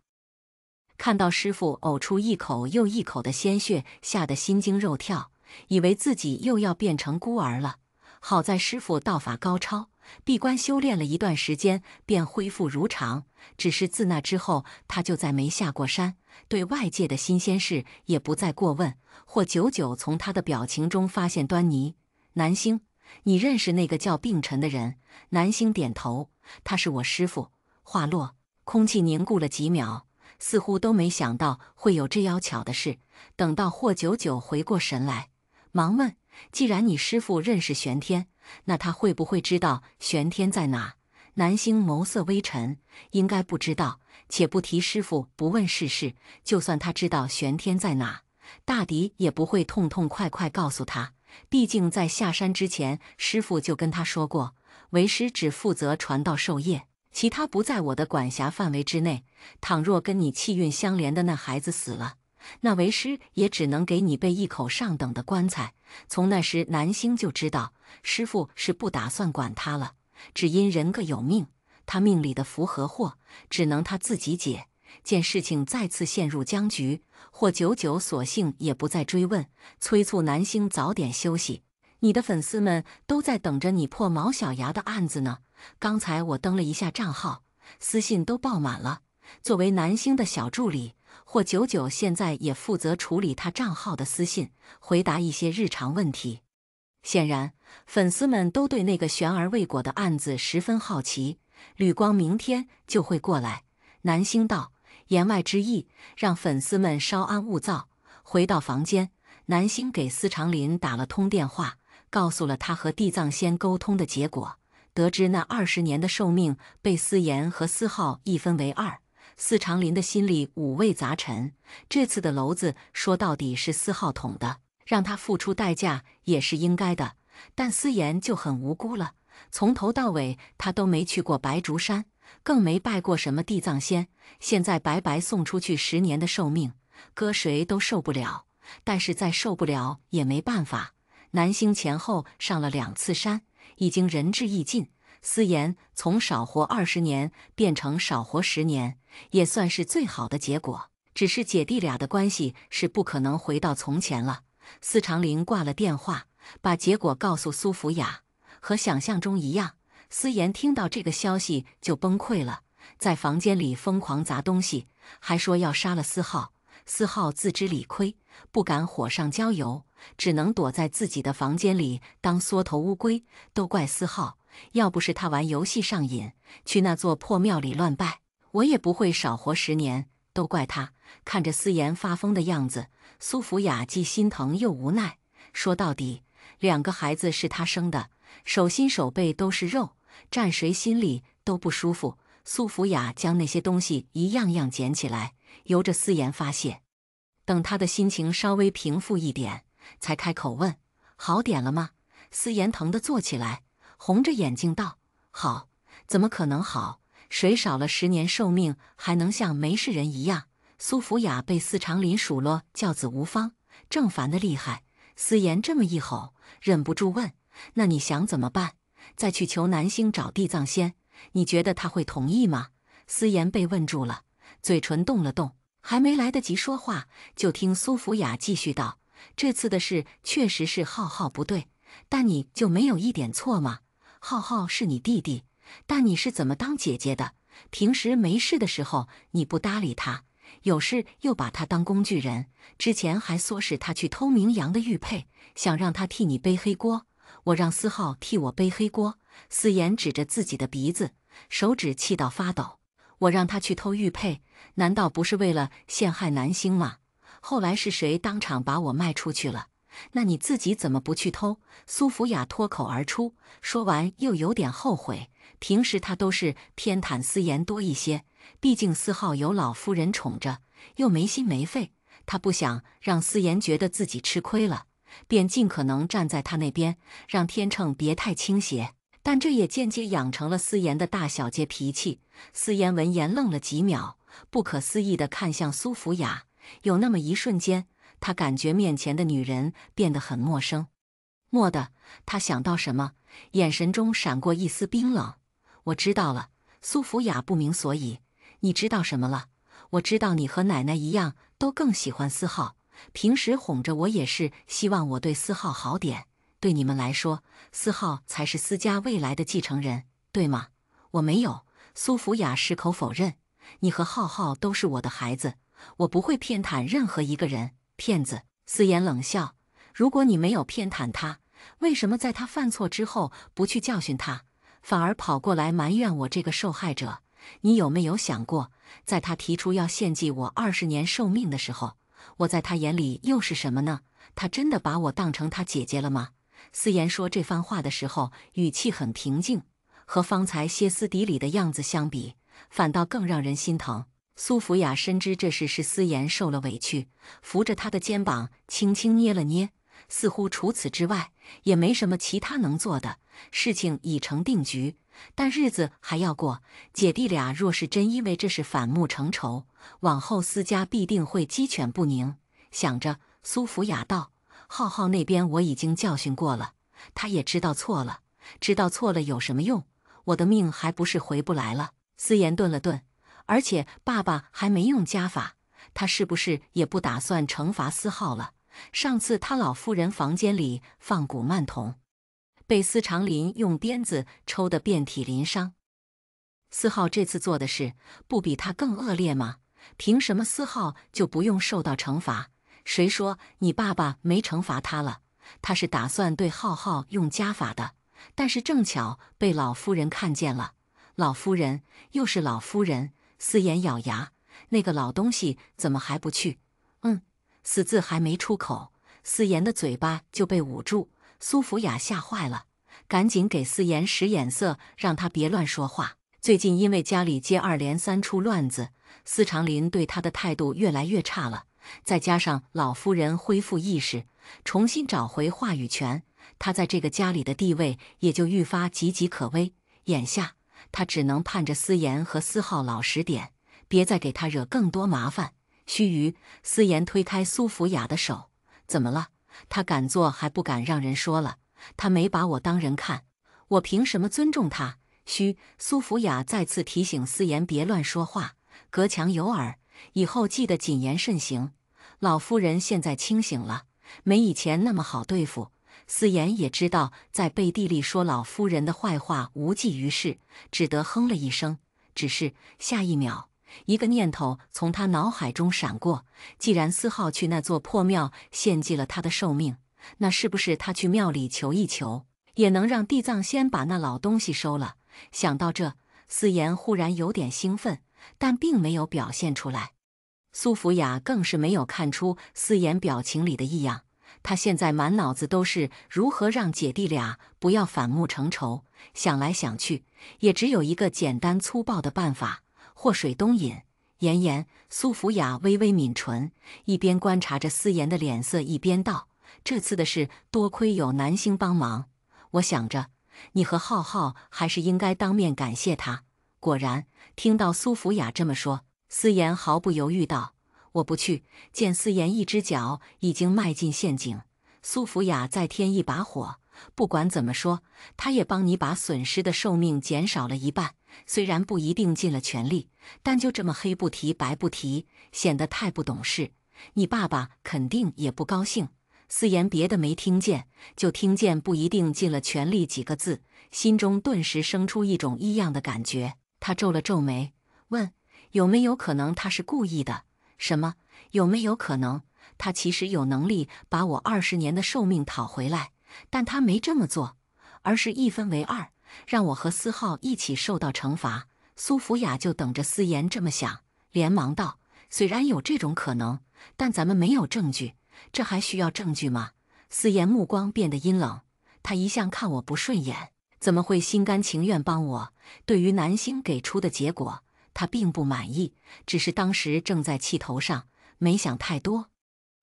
看到师父呕出一口又一口的鲜血，吓得心惊肉跳，以为自己又要变成孤儿了。好在师父道法高超，闭关修炼了一段时间，便恢复如常。只是自那之后，他就再没下过山，对外界的新鲜事也不再过问。或久久从他的表情中发现端倪。南星，你认识那个叫病尘的人？南星点头，他是我师父。话落，空气凝固了几秒，似乎都没想到会有这妖巧的事。等到霍九九回过神来，忙问：既然你师父认识玄天，那他会不会知道玄天在哪？南星眸色微沉，应该不知道。且不提师父不问世事，就算他知道玄天在哪，大抵也不会痛痛快快告诉他。毕竟在下山之前，师父就跟他说过，为师只负责传道授业，其他不在我的管辖范围之内。倘若跟你气运相连的那孩子死了，那为师也只能给你备一口上等的棺材。从那时，南星就知道师父是不打算管他了。只因人各有命，他命里的福和祸，只能他自己解。见事情再次陷入僵局，霍九九索性也不再追问，催促南星早点休息。你的粉丝们都在等着你破毛小牙的案子呢。刚才我登了一下账号，私信都爆满了。作为南星的小助理，霍九九现在也负责处理他账号的私信，回答一些日常问题。显然，粉丝们都对那个悬而未果的案子十分好奇。吕光明天就会过来。南星道，言外之意，让粉丝们稍安勿躁。回到房间，南星给司长林打了通电话，告诉了他和地藏仙沟通的结果。得知那20年的寿命被司言和司浩一分为二，司长林的心里五味杂陈。这次的篓子说到底是司浩捅的，让他付出代价也是应该的。但司言就很无辜了，从头到尾他都没去过白竹山，更没拜过什么地藏仙，现在白白送出去10年的寿命，搁谁都受不了。但是再受不了也没办法。南星前后上了2次山，已经仁至义尽。司言从少活20年变成少活10年，也算是最好的结果。只是姐弟俩的关系是不可能回到从前了。司长林挂了电话，把结果告诉苏福雅。和想象中一样，司言听到这个消息就崩溃了，在房间里疯狂砸东西，还说要杀了司浩。司浩自知理亏，不敢火上浇油，只能躲在自己的房间里当缩头乌龟。都怪司浩，要不是他玩游戏上瘾，去那座破庙里乱拜，我也不会少活10年。都怪他。看着司言发疯的样子，苏福雅既心疼又无奈。说到底，2个孩子是他生的，手心手背都是肉，站谁心里都不舒服。苏福雅将那些东西一样样捡起来，由着司言发泄。等他的心情稍微平复一点，才开口问：好点了吗？司言疼得坐起来，红着眼睛道：好，怎么可能好？谁少了10年寿命还能像没事人一样？苏福雅被司长林数落教子无方，正烦得厉害。司言这么一吼，忍不住问：那你想怎么办？再去求南星找地藏仙，你觉得他会同意吗？司言被问住了，嘴唇动了动，还没来得及说话，就听苏福雅继续道：这次的事确实是浩浩不对，但你就没有一点错吗？浩浩是你弟弟，但你是怎么当姐姐的？平时没事的时候你不搭理他，有事又把他当工具人，之前还唆使他去偷明阳的玉佩，想让他替你背黑锅。我让司浩替我背黑锅。司言指着自己的鼻子，手指气到发抖。我让他去偷玉佩，难道不是为了陷害南星吗？后来是谁当场把我卖出去了？那你自己怎么不去偷？苏福雅脱口而出，说完又有点后悔。平时他都是偏袒司言多一些，毕竟司浩有老夫人宠着，又没心没肺，他不想让司言觉得自己吃亏了，便尽可能站在他那边，让天秤别太倾斜。但这也间接养成了司言的大小姐脾气。司言闻言愣了几秒，不可思议地看向苏福雅。有那么一瞬间，他感觉面前的女人变得很陌生。蓦地，他想到什么，眼神中闪过一丝冰冷。我知道了。苏福雅不明所以。你知道什么了？我知道你和奶奶一样，都更喜欢司浩。平时哄着我也是希望我对司浩好点。对你们来说，思浩才是思家未来的继承人，对吗？我没有。苏福雅矢口否认。你和浩浩都是我的孩子，我不会偏袒任何一个人。骗子！思妍冷笑。如果你没有偏袒他，为什么在他犯错之后不去教训他，反而跑过来埋怨我这个受害者？你有没有想过，在他提出要献祭我20年寿命的时候，我在他眼里又是什么呢？他真的把我当成他姐姐了吗？思妍说这番话的时候，语气很平静，和方才歇斯底里的样子相比，反倒更让人心疼。苏福雅深知这事是思妍受了委屈，扶着他的肩膀轻轻捏了捏，似乎除此之外也没什么其他能做的。事情已成定局，但日子还要过。姐弟俩若是真因为这事反目成仇，往后思家必定会鸡犬不宁。想着，苏福雅道：“浩浩那边我已经教训过了，他也知道错了。知道错了有什么用？我的命还不是回不来了。”思妍顿了顿，而且爸爸还没用家法，他是不是也不打算惩罚思浩了？上次他老夫人房间里放古曼童，被司长林用鞭子抽得遍体鳞伤。思浩这次做的事不比他更恶劣吗？凭什么思浩就不用受到惩罚？谁说你爸爸没惩罚他了？他是打算对浩浩用家法的，但是正巧被老夫人看见了。老夫人又是老夫人，思妍咬牙，那个老东西怎么还不去？死字还没出口，思妍的嘴巴就被捂住。苏福雅吓坏了，赶紧给思妍使眼色，让她别乱说话。最近因为家里接二连三出乱子，司长林对她的态度越来越差了，再加上老夫人恢复意识，重新找回话语权，她在这个家里的地位也就愈发岌岌可危。眼下她只能盼着思妍和思浩老实点，别再给她惹更多麻烦。须臾，思妍推开苏福雅的手：“怎么了？她敢做还不敢让人说了？她没把我当人看，我凭什么尊重她？”苏福雅再次提醒思妍别乱说话，隔墙有耳，以后记得谨言慎行。老夫人现在清醒了，没以前那么好对付。思妍也知道在背地里说老夫人的坏话无济于事，只得哼了一声。只是下一秒，一个念头从他脑海中闪过：既然思浩去那座破庙献祭了他的寿命，那是不是他去庙里求一求，也能让地藏仙把那老东西收了？想到这，思妍忽然有点兴奋，但并没有表现出来。苏福雅更是没有看出思妍表情里的异样，她现在满脑子都是如何让姐弟俩不要反目成仇，想来想去，也只有一个简单粗暴的办法：祸水东引。言，苏福雅微微抿唇，一边观察着思妍的脸色，一边道：“这次的事多亏有南星帮忙，我想着你和浩浩还是应该当面感谢他。”果然，听到苏福雅这么说，思妍毫不犹豫道：“我不去。”见思妍一只脚已经迈进陷阱，苏福雅再添一把火：“不管怎么说，他也帮你把损失的寿命减少了一半。虽然不一定尽了全力，但就这么黑不提白不提，显得太不懂事。你爸爸肯定也不高兴。”思妍别的没听见，就听见“不一定尽了全力”几个字，心中顿时生出一种异样的感觉。他皱了皱眉，问：“有没有可能他是故意的？”“什么？有没有可能？他其实有能力把我20年的寿命讨回来，但他没这么做，而是一分为二，让我和思浩一起受到惩罚。”苏福雅就等着思妍这么想，连忙道：“虽然有这种可能，但咱们没有证据。”“这还需要证据吗？”思妍目光变得阴冷，他一向看我不顺眼，怎么会心甘情愿帮我？对于南星给出的结果，他并不满意，只是当时正在气头上，没想太多。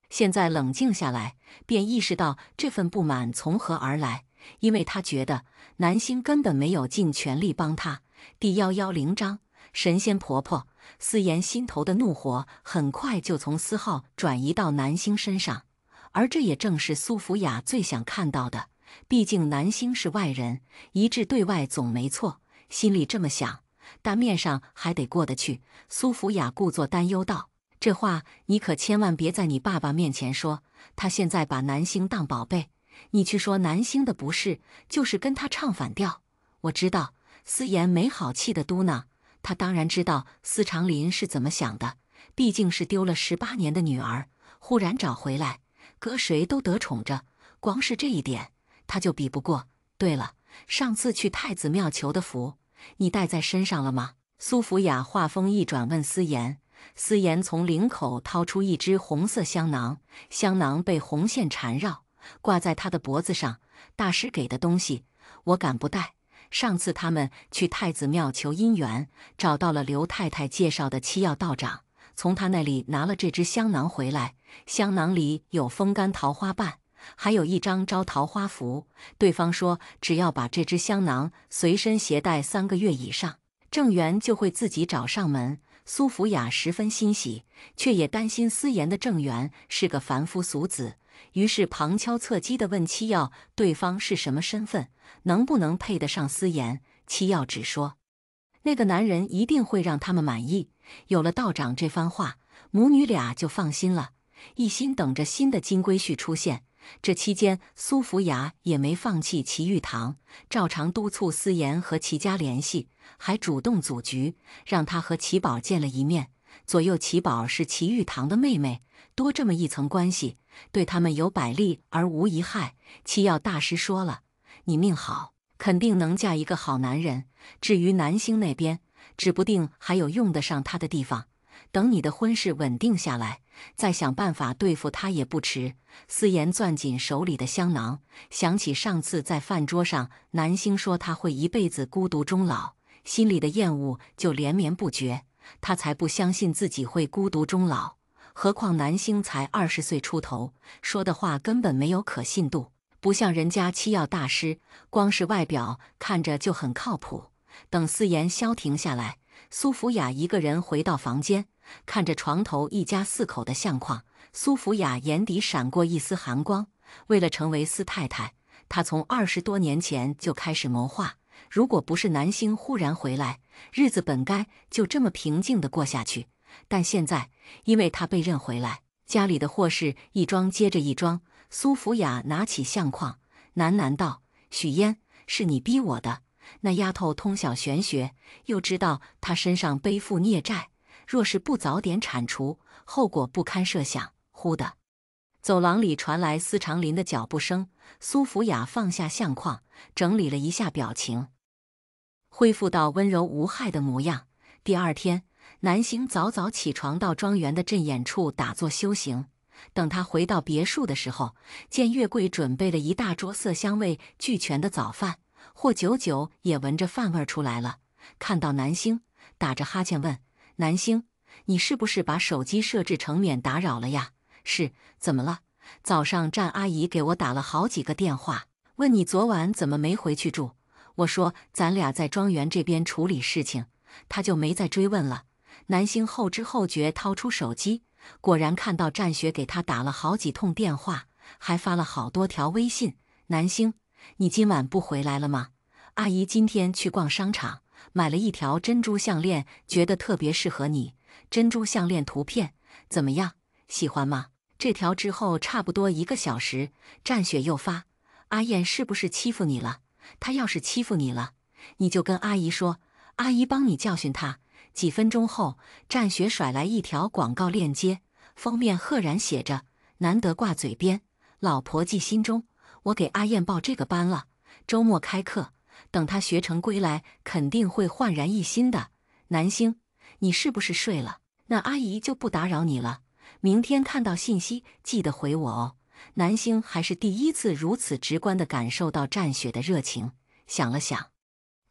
现在冷静下来，便意识到这份不满从何而来，因为他觉得南星根本没有尽全力帮他。第110章神仙婆婆。思妍心头的怒火很快就从思浩转移到南星身上，而这也正是苏福雅最想看到的。毕竟南星是外人，一致对外总没错。心里这么想，但面上还得过得去。苏福雅故作担忧道：“这话你可千万别在你爸爸面前说，他现在把南星当宝贝，你去说南星的不是，就是跟他唱反调。我知道。思妍没好气地嘟囔，他当然知道司长林是怎么想的，毕竟是丢了18年的女儿，忽然找回来，搁谁都得宠着，光是这一点，他就比不过。对了，上次去太子庙求的福，你带在身上了吗？苏福雅话锋一转问思妍。思妍从领口掏出一只红色香囊，香囊被红线缠绕，挂在他的脖子上。大师给的东西，我敢不带？上次他们去太子庙求姻缘，找到了刘太太介绍的七曜道长，从他那里拿了这只香囊回来。香囊里有风干桃花瓣，还有一张招桃花符。对方说，只要把这只香囊随身携带3个月以上，正缘就会自己找上门。苏福雅十分欣喜，却也担心思妍的正缘是个凡夫俗子，于是旁敲侧击地问七曜对方是什么身份，能不能配得上思妍。七曜只说，那个男人一定会让他们满意。有了道长这番话，母女俩就放心了，一心等着新的金龟婿出现。这期间，苏福雅也没放弃齐玉堂，照常督促思妍和齐家联系，还主动组局，让他和齐宝见了一面。左右齐宝是齐玉堂的妹妹，多这么一层关系，对他们有百利而无一害。七曜大师说了，你命好，肯定能嫁一个好男人。至于南星那边，指不定还有用得上他的地方。等你的婚事稳定下来，再想办法对付他也不迟。思妍攥紧手里的香囊，想起上次在饭桌上南星说他会一辈子孤独终老，心里的厌恶就连绵不绝。他才不相信自己会孤独终老，何况南星才20岁出头，说的话根本没有可信度，不像人家七曜大师，光是外表看着就很靠谱。等思妍消停下来，苏福雅一个人回到房间，看着床头一家4口的相框，苏福雅眼底闪过一丝寒光。为了成为司太太，她从20多年前就开始谋划。如果不是南星忽然回来，日子本该就这么平静地过下去。但现在，因为她被认回来，家里的祸事一桩接着一桩。苏福雅拿起相框，喃喃道：“许嫣，是你逼我的。那丫头通晓玄学，又知道她身上背负孽债，若是不早点铲除，后果不堪设想。”忽的，走廊里传来司长林的脚步声。苏福雅放下相框，整理了一下表情，恢复到温柔无害的模样。第二天，南星早早起床到庄园的阵眼处打坐修行。等他回到别墅的时候，见月桂准备了一大桌色香味俱全的早饭，霍九九也闻着饭味出来了。看到南星，打着哈欠问：“南星，你是不是把手机设置成免打扰了呀？”“是，怎么了？”“早上战阿姨给我打了好几个电话，问你昨晚怎么没回去住。我说咱俩在庄园这边处理事情，她就没再追问了。”南星后知后觉掏出手机，果然看到战雪给他打了好几通电话，还发了好多条微信。“南星，你今晚不回来了吗？阿姨今天去逛商场，买了一条珍珠项链，觉得特别适合你。珍珠项链图片怎么样？喜欢吗？”这条之后差不多1个小时，战雪又发：“阿燕是不是欺负你了？她要是欺负你了，你就跟阿姨说，阿姨帮你教训她。”几分钟后，战雪甩来一条广告链接，封面赫然写着：“难得挂嘴边，老婆记心中。我给阿燕报这个班了，周末开课，等她学成归来，肯定会焕然一新的。南星，你是不是睡了？那阿姨就不打扰你了。明天看到信息记得回我哦。”南星还是第一次如此直观地感受到战雪的热情，想了想，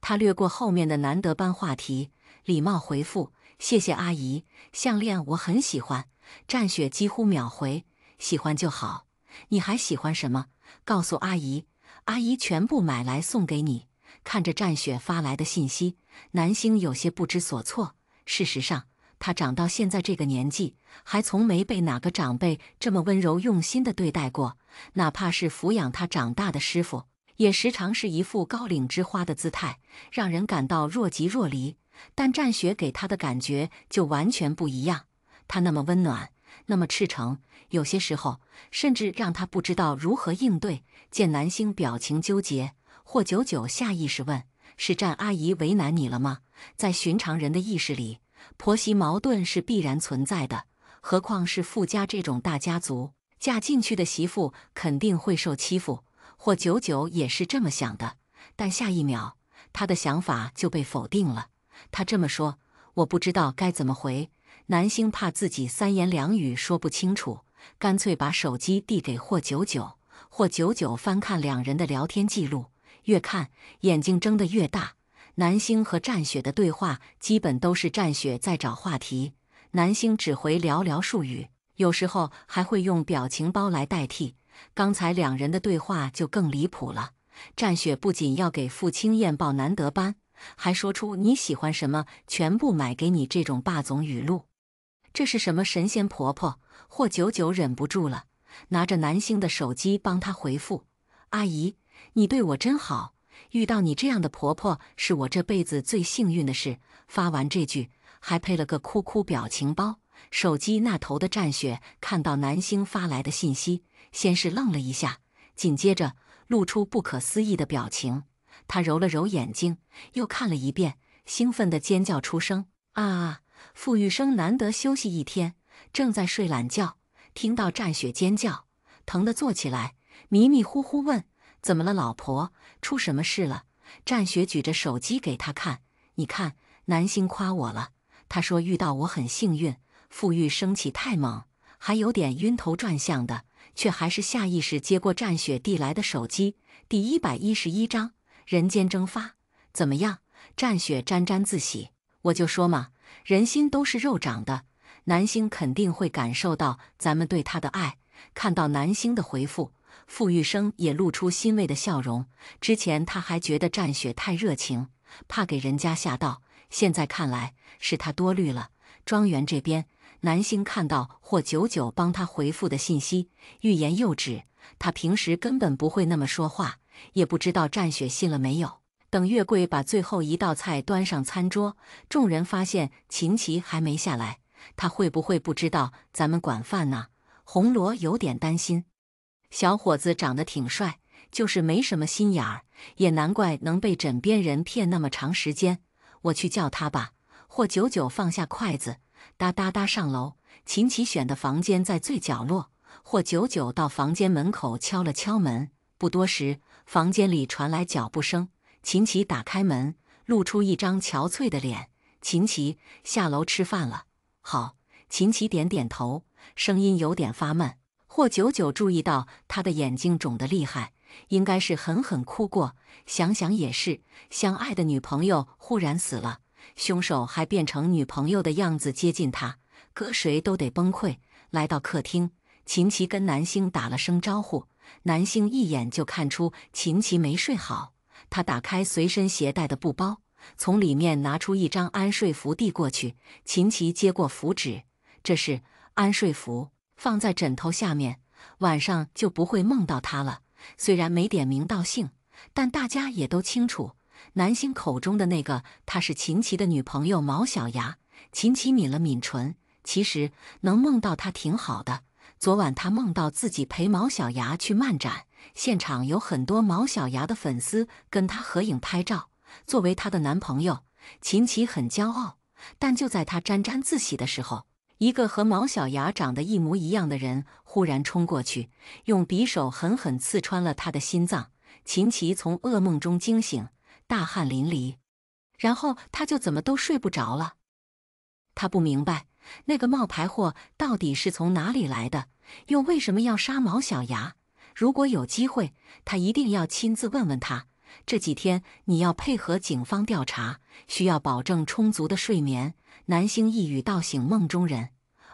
他略过后面的难得班话题，礼貌回复：“谢谢阿姨，项链我很喜欢。”战雪几乎秒回：“喜欢就好，你还喜欢什么？告诉阿姨，阿姨全部买来送给你。”看着战雪发来的信息，南星有些不知所措。事实上，他长到现在这个年纪，还从没被哪个长辈这么温柔用心地对待过，哪怕是抚养他长大的师傅，也时常是一副高岭之花的姿态，让人感到若即若离。但战雪给他的感觉就完全不一样，他那么温暖，那么赤诚，有些时候甚至让他不知道如何应对。见南星表情纠结，霍九九下意识问：“是战阿姨为难你了吗？”在寻常人的意识里，婆媳矛盾是必然存在的，何况是傅家这种大家族，嫁进去的媳妇肯定会受欺负。霍九九也是这么想的，但下一秒，他的想法就被否定了。他这么说：“我不知道该怎么回。”南星怕自己三言两语说不清楚，干脆把手机递给霍九九。霍九九翻看两人的聊天记录，越看眼睛睁得越大。南星和战雪的对话基本都是战雪在找话题，南星只回寥寥数语，有时候还会用表情包来代替。刚才两人的对话就更离谱了，战雪不仅要给傅青燕报难得班，还说出你喜欢什么全部买给你这种霸总语录。这是什么神仙婆婆？霍九九忍不住了，拿着南星的手机帮她回复：“阿姨，你对我真好，遇到你这样的婆婆是我这辈子最幸运的事。”发完这句，还配了个哭哭表情包。手机那头的战雪看到南星发来的信息，先是愣了一下，紧接着露出不可思议的表情。她揉了揉眼睛，又看了一遍，兴奋地尖叫出声：“啊！”傅玉生难得休息一天，正在睡懒觉，听到战雪尖叫，疼得坐起来，迷迷糊糊问：“怎么了，老婆？出什么事了？”战雪举着手机给他看：“你看，南星夸我了，他说遇到我很幸运。”傅玉生起太猛，还有点晕头转向的，却还是下意识接过战雪递来的手机。第111章人间蒸发。怎么样？战雪沾沾自喜：“我就说嘛，人心都是肉长的，南星肯定会感受到咱们对他的爱。”看到南星的回复，傅玉生也露出欣慰的笑容。之前他还觉得战雪太热情，怕给人家吓到，现在看来是他多虑了。庄园这边，南星看到霍九九帮他回复的信息，欲言又止。他平时根本不会那么说话，也不知道战雪信了没有。等月桂把最后一道菜端上餐桌，众人发现秦琪还没下来，他会不会不知道咱们管饭呢？红罗有点担心。小伙子长得挺帅，就是没什么心眼儿，也难怪能被枕边人骗那么长时间。我去叫他吧。霍九九放下筷子，哒哒哒上楼。秦琪选的房间在最角落，霍九九到房间门口敲了敲门，不多时，房间里传来脚步声。秦琪打开门，露出一张憔悴的脸：“秦琪，下楼吃饭了。”“好。”秦琪点点头，声音有点发闷。霍九九注意到他的眼睛肿得厉害，应该是狠狠哭过。想想也是，相爱的女朋友忽然死了，凶手还变成女朋友的样子接近他，搁谁都得崩溃。来到客厅，秦琪跟南星打了声招呼，南星一眼就看出秦琪没睡好。他打开随身携带的布包，从里面拿出一张安睡符递过去。秦琪接过符纸：“这是安睡符，放在枕头下面，晚上就不会梦到他了。”虽然没点名道姓，但大家也都清楚，南星口中的那个他是秦琪的女朋友毛小牙。秦琪抿了抿唇，其实能梦到他挺好的。昨晚他梦到自己陪毛小牙去漫展，现场有很多毛小牙的粉丝跟他合影拍照。作为他的男朋友，秦琪很骄傲。但就在他沾沾自喜的时候，一个和毛小牙长得一模一样的人忽然冲过去，用匕首狠狠刺穿了他的心脏。秦琪从噩梦中惊醒，大汗淋漓，然后他就怎么都睡不着了。他不明白那个冒牌货到底是从哪里来的，又为什么要杀毛小牙。如果有机会，他一定要亲自问问他。这几天你要配合警方调查，需要保证充足的睡眠。南星一语道醒梦中人，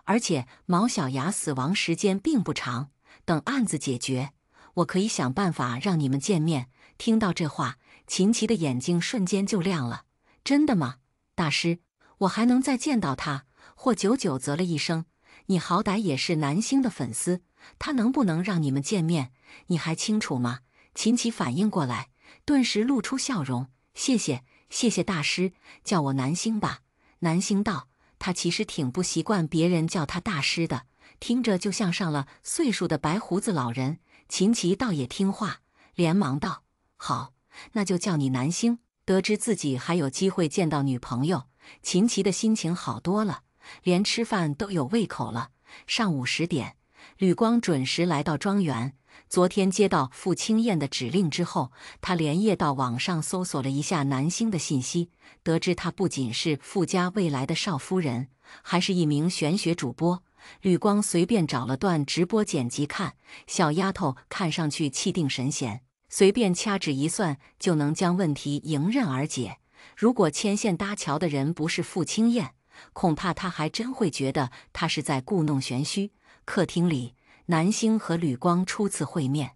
而且毛小牙死亡时间并不长，等案子解决，我可以想办法让你们见面。听到这话，秦琪的眼睛瞬间就亮了。真的吗，大师？我还能再见到他？霍九九啧了一声：“你好歹也是南星的粉丝，他能不能让你们见面，你还清楚吗？”秦琪反应过来，顿时露出笑容：“谢谢，谢谢大师，叫我南星吧。”南星道：“他其实挺不习惯别人叫他大师的。”听着就像上了岁数的白胡子老人。秦琪倒也听话，连忙道：“好，那就叫你南星。”得知自己还有机会见到女朋友，秦琪的心情好多了，连吃饭都有胃口了。上午10点，吕光准时来到庄园。昨天接到傅青燕的指令之后，他连夜到网上搜索了一下南星的信息，得知他不仅是傅家未来的少夫人，还是一名玄学主播。吕光随便找了段直播剪辑看，小丫头看上去气定神闲，随便掐指一算就能将问题迎刃而解。如果牵线搭桥的人不是傅青燕，恐怕他还真会觉得他是在故弄玄虚。客厅里，南星和吕光初次会面。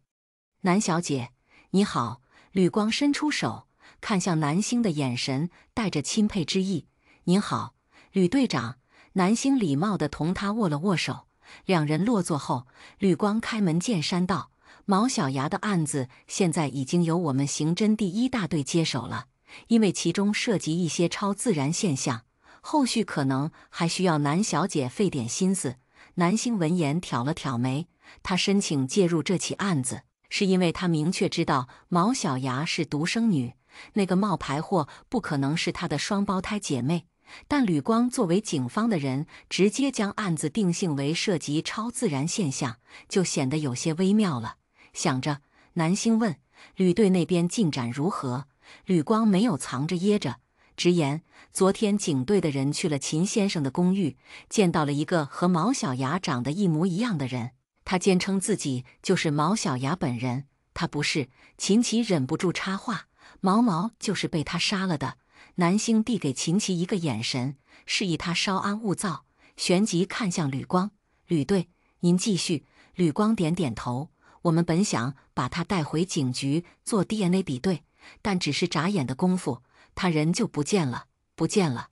南小姐，你好。吕光伸出手，看向南星的眼神带着钦佩之意。您好，吕队长。南星礼貌地同他握了握手。两人落座后，吕光开门见山道：“毛小牙的案子现在已经由我们刑侦第1大队接手了，因为其中涉及一些超自然现象，后续可能还需要南小姐费点心思。”南星闻言挑了挑眉，他申请介入这起案子，是因为他明确知道毛小牙是独生女，那个冒牌货不可能是他的双胞胎姐妹。但吕光作为警方的人，直接将案子定性为涉及超自然现象，就显得有些微妙了。想着，南星问：“吕队那边进展如何？”吕光没有藏着掖着，直言：“昨天警队的人去了秦先生的公寓，见到了一个和毛小牙长得一模一样的人。他坚称自己就是毛小牙本人。”他不是。秦琪忍不住插话：“毛毛就是被他杀了的。”南星递给秦琪一个眼神，示意他稍安勿躁，旋即看向吕光：“吕队，您继续。”吕光点点头：“我们本想把他带回警局做 DNA 比对，但只是眨眼的功夫，他人就不见了。”“不见了？”“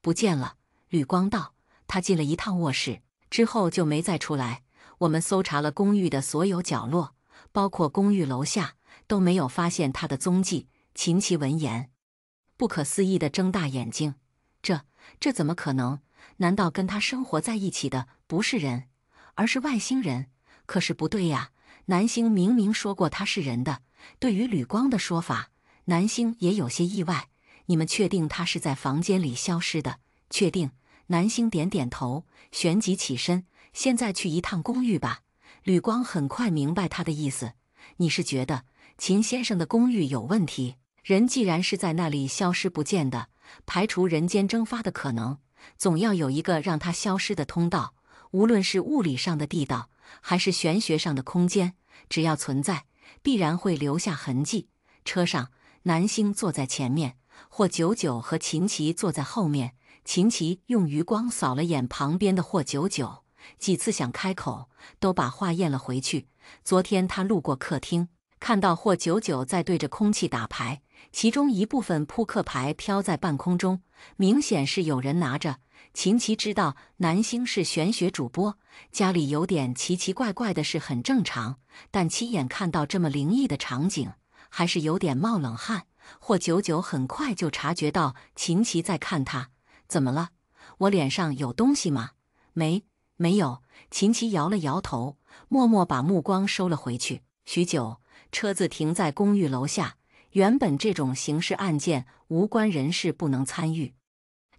不见了。”吕光道：“他进了一趟卧室，之后就没再出来。我们搜查了公寓的所有角落，包括公寓楼下，都没有发现他的踪迹。”秦琪闻言，不可思议地睁大眼睛：“这怎么可能？难道跟他生活在一起的不是人，而是外星人？可是不对呀，南星明明说过他是人的。”对于吕光的说法，南星也有些意外。“你们确定他是在房间里消失的？”“确定。”南星点点头，旋即起身：“现在去一趟公寓吧。”吕光很快明白他的意思：“你是觉得秦先生的公寓有问题？人既然是在那里消失不见的，排除人间蒸发的可能，总要有一个让他消失的通道，无论是物理上的地道，还是玄学上的空间，只要存在，必然会留下痕迹。”车上，南星坐在前面，霍九九和秦琪坐在后面。秦琪用余光扫了眼旁边的霍九九，几次想开口，都把话咽了回去。昨天他路过客厅，看到霍九九在对着空气打牌，其中一部分扑克牌飘在半空中，明显是有人拿着。秦琪知道南星是玄学主播，家里有点奇奇怪怪的事很正常，但亲眼看到这么灵异的场景，还是有点冒冷汗。霍九九很快就察觉到秦琪在看他：“怎么了？我脸上有东西吗？”“没有。”秦琪摇了摇头，默默把目光收了回去。许久，车子停在公寓楼下。原本这种刑事案件无关人士不能参与，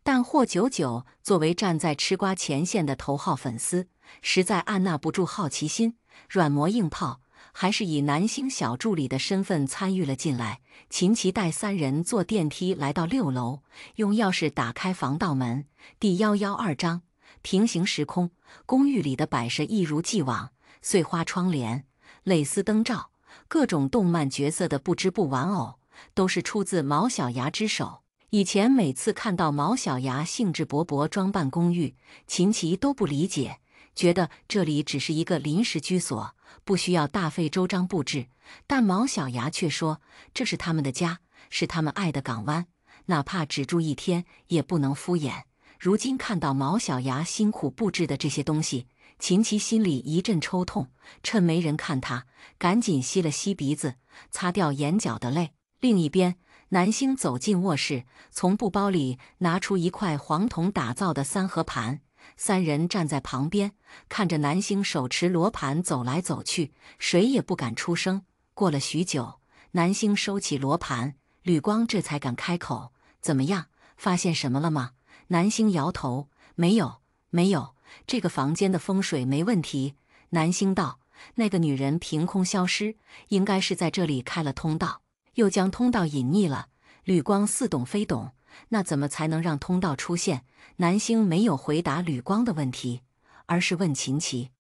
但霍九九作为站在吃瓜前线的头号粉丝，实在按捺不住好奇心，软磨硬泡，还是以南星小助理的身份参与了进来。秦琪带3人坐电梯来到6楼，用钥匙打开防盗门，第112章。平行时空，公寓里的摆设一如既往，碎花窗帘、蕾丝灯罩，各种动漫角色的不织布玩偶，都是出自毛小牙之手。以前每次看到毛小牙兴致勃勃装扮公寓，秦琪都不理解，觉得这里只是一个临时居所，不需要大费周章布置。但毛小牙却说，这是他们的家，是他们爱的港湾，哪怕只住1天也不能敷衍。如今看到毛小牙辛苦布置的这些东西，秦琪心里一阵抽痛，趁没人看他，赶紧吸了吸鼻子，擦掉眼角的泪。另一边，南星走进卧室，从布包里拿出一块黄铜打造的3合盘，三人站在旁边，看着南星手持罗盘走来走去，谁也不敢出声。过了许久，南星收起罗盘，吕光这才敢开口：“怎么样，发现什么了吗？”南星摇头：“没有，没有，这个房间的风水没问题。”南星道：“那个女人凭空消失，应该是在这里开了通道，又将通道隐匿了。”吕光似懂非懂：“那怎么才能让通道出现？”南星没有回答吕光的问题，而是问秦琪：“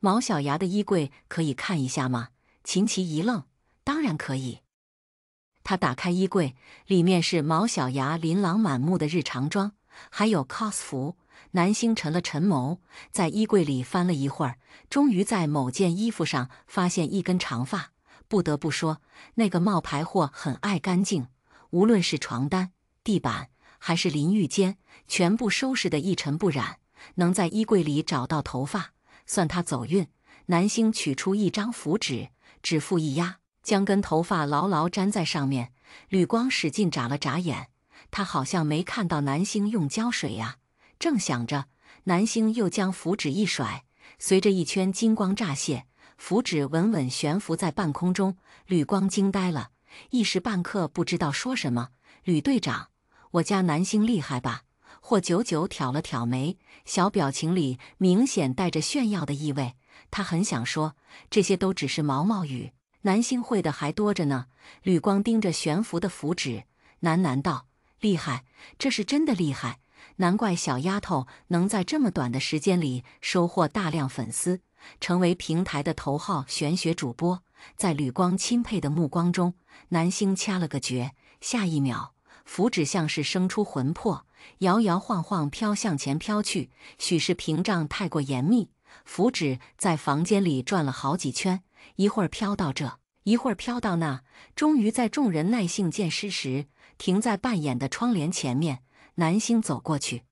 毛小牙的衣柜可以看一下吗？”秦琪一愣：“当然可以。”他打开衣柜，里面是毛小牙琳琅满目的日常装，还有 cos 服。南星沉了沉眸，在衣柜里翻了一会儿，终于在某件衣服上发现一根长发。不得不说，那个冒牌货很爱干净，无论是床单、地板还是淋浴间，全部收拾得一尘不染。能在衣柜里找到头发，算他走运。南星取出一张符纸，指腹一压，将根头发牢牢粘在上面。吕光使劲眨了眨眼，他好像没看到南星用胶水呀。正想着，南星又将符纸一甩，随着一圈金光乍现，符纸稳稳悬浮在半空中。吕光惊呆了，一时半刻不知道说什么。吕队长，我家南星厉害吧？霍九九挑了挑眉，小表情里明显带着炫耀的意味。他很想说，这些都只是毛毛雨，南星会的还多着呢。吕光盯着悬浮的符纸，喃喃道：“厉害，这是真的厉害。难怪小丫头能在这么短的时间里收获大量粉丝，成为平台的头号玄学主播。”在吕光钦佩的目光中，南星掐了个诀，下一秒，符纸像是生出魂魄，摇摇晃晃飘向前飘去。许是屏障太过严密，符纸在房间里转了好几圈，一会儿飘到这，一会儿飘到那，终于在众人耐性渐失时，停在半掩的窗帘前面。南星走过去，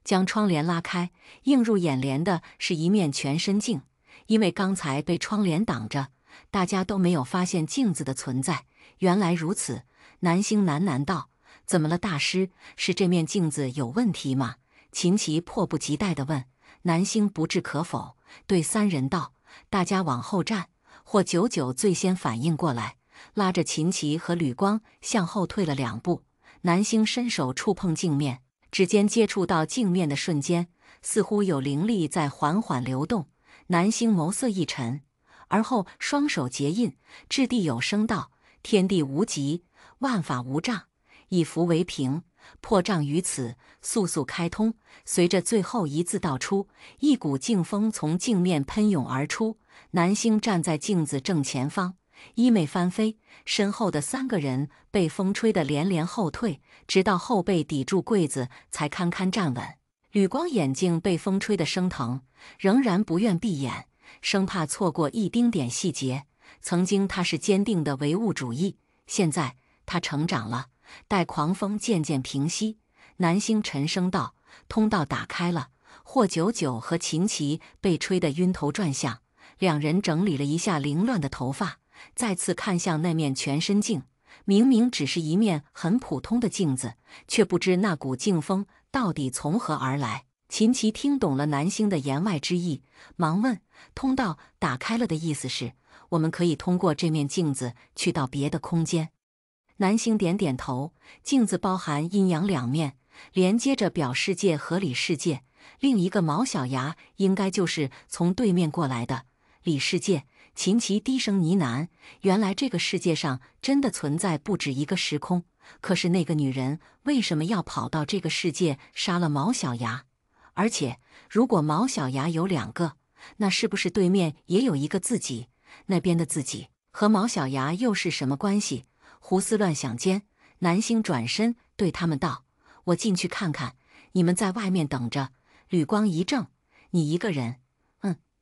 将窗帘拉开，映入眼帘的是一面全身镜。因为刚才被窗帘挡着，大家都没有发现镜子的存在。原来如此，南星喃喃道：“怎么了，大师？是这面镜子有问题吗？”秦琪迫不及待地问。南星不置可否，对三人道：“大家往后站。”霍九九最先反应过来，拉着秦琪和吕光向后退了2步。南星伸手触碰镜面，指尖接触到镜面的瞬间，似乎有灵力在缓缓流动。南星眸色一沉，而后双手结印，掷地有声道：“天地无极，万法无障，以符为凭，破障于此，速速开通。”随着最后一字道出，一股劲风从镜面喷涌而出。南星站在镜子正前方，衣袂翻飞，身后的3个人被风吹得连连后退，直到后背抵住柜子才堪堪站稳。吕光眼睛被风吹得生疼，仍然不愿闭眼，生怕错过一丁点细节。曾经他是坚定的唯物主义，现在他成长了。待狂风渐渐平息，南星沉声道：“通道打开了。”霍九九和秦琪被吹得晕头转向，两人整理了一下凌乱的头发，再次看向那面全身镜。明明只是一面很普通的镜子，却不知那股劲风到底从何而来。秦琪听懂了南星的言外之意，忙问：“通道打开了的意思是，我们可以通过这面镜子去到别的空间？”南星点点头，镜子包含阴阳两面，连接着表世界和里世界。另一个毛小牙应该就是从对面过来的。里世界，秦琪低声呢喃，原来这个世界上真的存在不止一个时空。可是那个女人为什么要跑到这个世界杀了毛小牙？而且，如果毛小牙有2个，那是不是对面也有一个自己？那边的自己和毛小牙又是什么关系？胡思乱想间，南星转身对他们道：“我进去看看，你们在外面等着。”吕光一怔：“你一个人？”“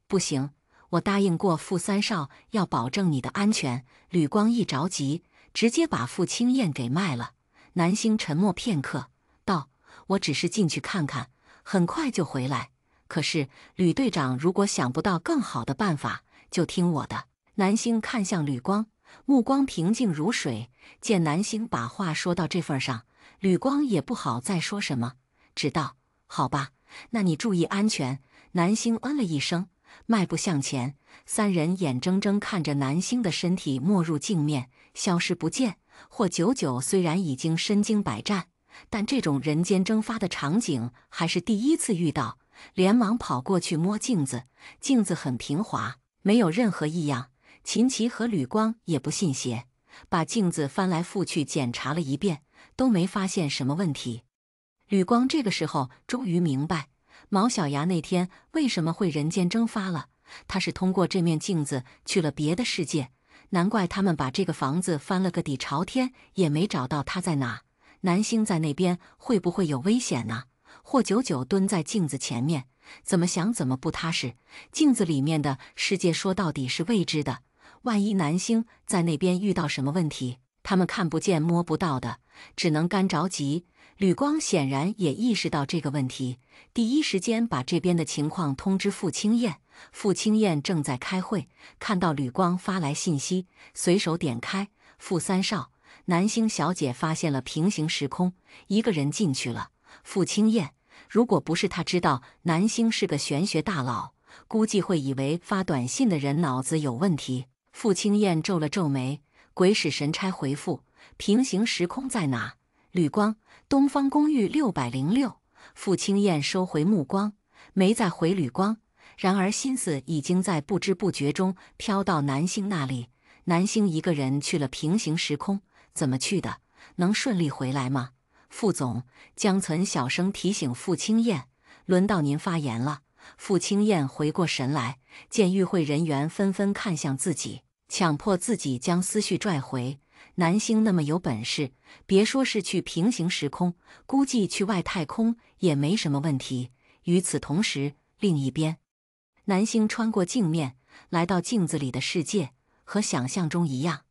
不行，我答应过傅三少要保证你的安全。”吕光一着急，直接把傅青燕给卖了。南星沉默片刻，道：“我只是进去看看，很快就回来。可是吕队长如果想不到更好的办法，就听我的。”南星看向吕光，目光平静如水。见南星把话说到这份上，吕光也不好再说什么，只道：“好吧，那你注意安全。南星嗯了一声，迈步向前。三人眼睁睁看着南星的身体没入镜面，消失不见。霍九九虽然已经身经百战，但这种人间蒸发的场景还是第一次遇到，连忙跑过去摸镜子。镜子很平滑，没有任何异样。秦琪和吕光也不信邪，把镜子翻来覆去检查了一遍，都没发现什么问题。吕光这个时候终于明白，毛小牙那天为什么会人间蒸发了。他是通过这面镜子去了别的世界，难怪他们把这个房子翻了个底朝天，也没找到他在哪。南星在那边会不会有危险呢？霍九九蹲在镜子前面，怎么想怎么不踏实。镜子里面的世界说到底是未知的，万一南星在那边遇到什么问题，他们看不见摸不到的，只能干着急。吕光显然也意识到这个问题，第一时间把这边的情况通知傅青燕。傅青燕正在开会，看到吕光发来信息，随手点开。傅三少，南星小姐发现了平行时空，一个人进去了。傅青燕，如果不是他知道南星是个玄学大佬，估计会以为发短信的人脑子有问题。傅青燕皱了皱眉，鬼使神差回复：平行时空在哪？吕光，东方公寓606。傅青燕收回目光，没再回吕光。然而心思已经在不知不觉中飘到南星那里。南星一个人去了平行时空，怎么去的？能顺利回来吗？傅总，江存小声提醒傅青燕，轮到您发言了。傅青燕回过神来，见与会人员纷纷看向自己，强迫自己将思绪拽回。南星那么有本事，别说是去平行时空，估计去外太空也没什么问题。与此同时，另一边，南星穿过镜面，来到镜子里的世界，和想象中一样。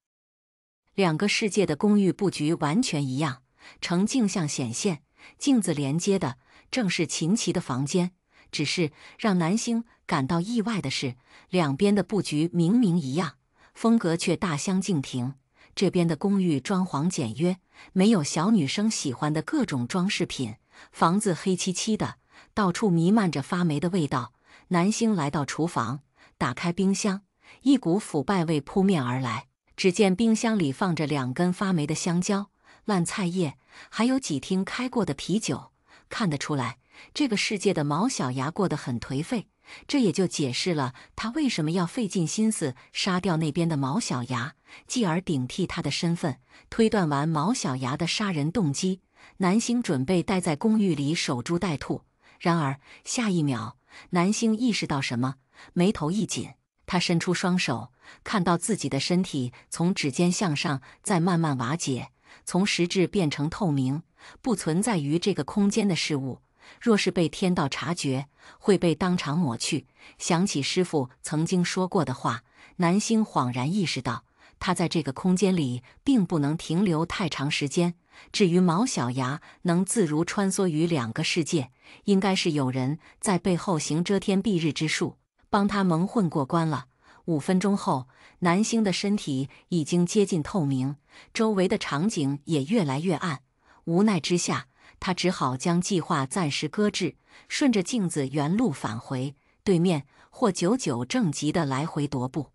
两个世界的公寓布局完全一样，呈镜像显现，镜子连接的正是秦琪的房间。只是让南星感到意外的是，两边的布局明明一样，风格却大相径庭。这边的公寓装潢简约，没有小女生喜欢的各种装饰品，房子黑漆漆的，到处弥漫着发霉的味道。南星来到厨房，打开冰箱，一股腐败味扑面而来。只见冰箱里放着2根发霉的香蕉、烂菜叶，还有几听开过的啤酒。看得出来，这个世界的毛小牙过得很颓废，这也就解释了他为什么要费尽心思杀掉那边的毛小牙，继而顶替他的身份。推断完毛小牙的杀人动机，南星准备待在公寓里守株待兔。然而下一秒，南星意识到什么，眉头一紧，他伸出双手，看到自己的身体从指尖向上在慢慢瓦解，从实质变成透明，不存在于这个空间的事物，若是被天道察觉，会被当场抹去。想起师父曾经说过的话，南星恍然意识到，他在这个空间里并不能停留太长时间。至于毛小牙能自如穿梭于2个世界，应该是有人在背后行遮天蔽日之术，帮他蒙混过关了。5分钟后，南星的身体已经接近透明，周围的场景也越来越暗。无奈之下，他只好将计划暂时搁置，顺着镜子原路返回。对面，霍九九正急得来回踱步，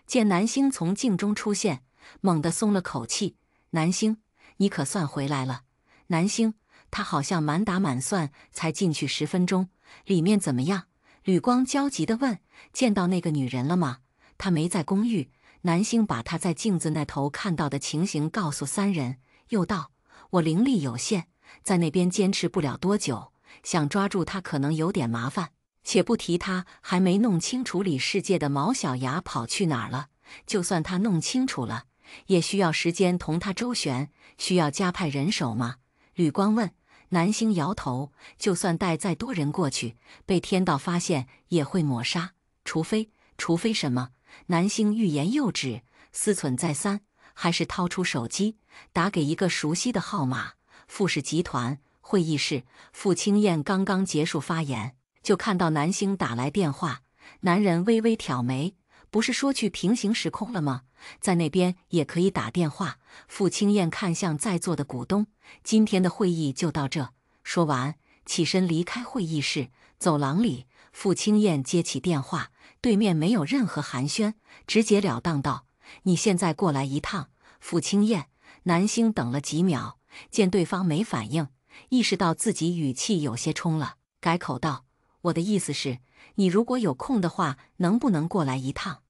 见南星从镜中出现，猛地松了口气。南星，你可算回来了。南星，他好像满打满算才进去10分钟，里面怎么样？吕光焦急地问。见到那个女人了吗？她没在公寓。南星把他在镜子那头看到的情形告诉3人，又道：我灵力有限，在那边坚持不了多久，想抓住他可能有点麻烦。且不提他还没弄清楚里世界的毛小牙跑去哪儿了，就算他弄清楚了，也需要时间同他周旋，需要加派人手吗？吕光问。南星摇头，就算带再多人过去，被天道发现也会抹杀，除非什么？南星欲言又止，思忖再三，还是掏出手机，打给一个熟悉的号码，富士集团会议室。傅青燕刚刚结束发言，就看到南星打来电话。男人微微挑眉，不是说去平行时空了吗？在那边也可以打电话。傅青燕看向在座的股东，今天的会议就到这。说完，起身离开会议室。走廊里，傅清燕接起电话，对面没有任何寒暄，直截了当道：“你现在过来一趟。”傅清燕。南星等了几秒，见对方没反应，意识到自己语气有些冲了，改口道：“我的意思是，你如果有空的话，能不能过来一趟？”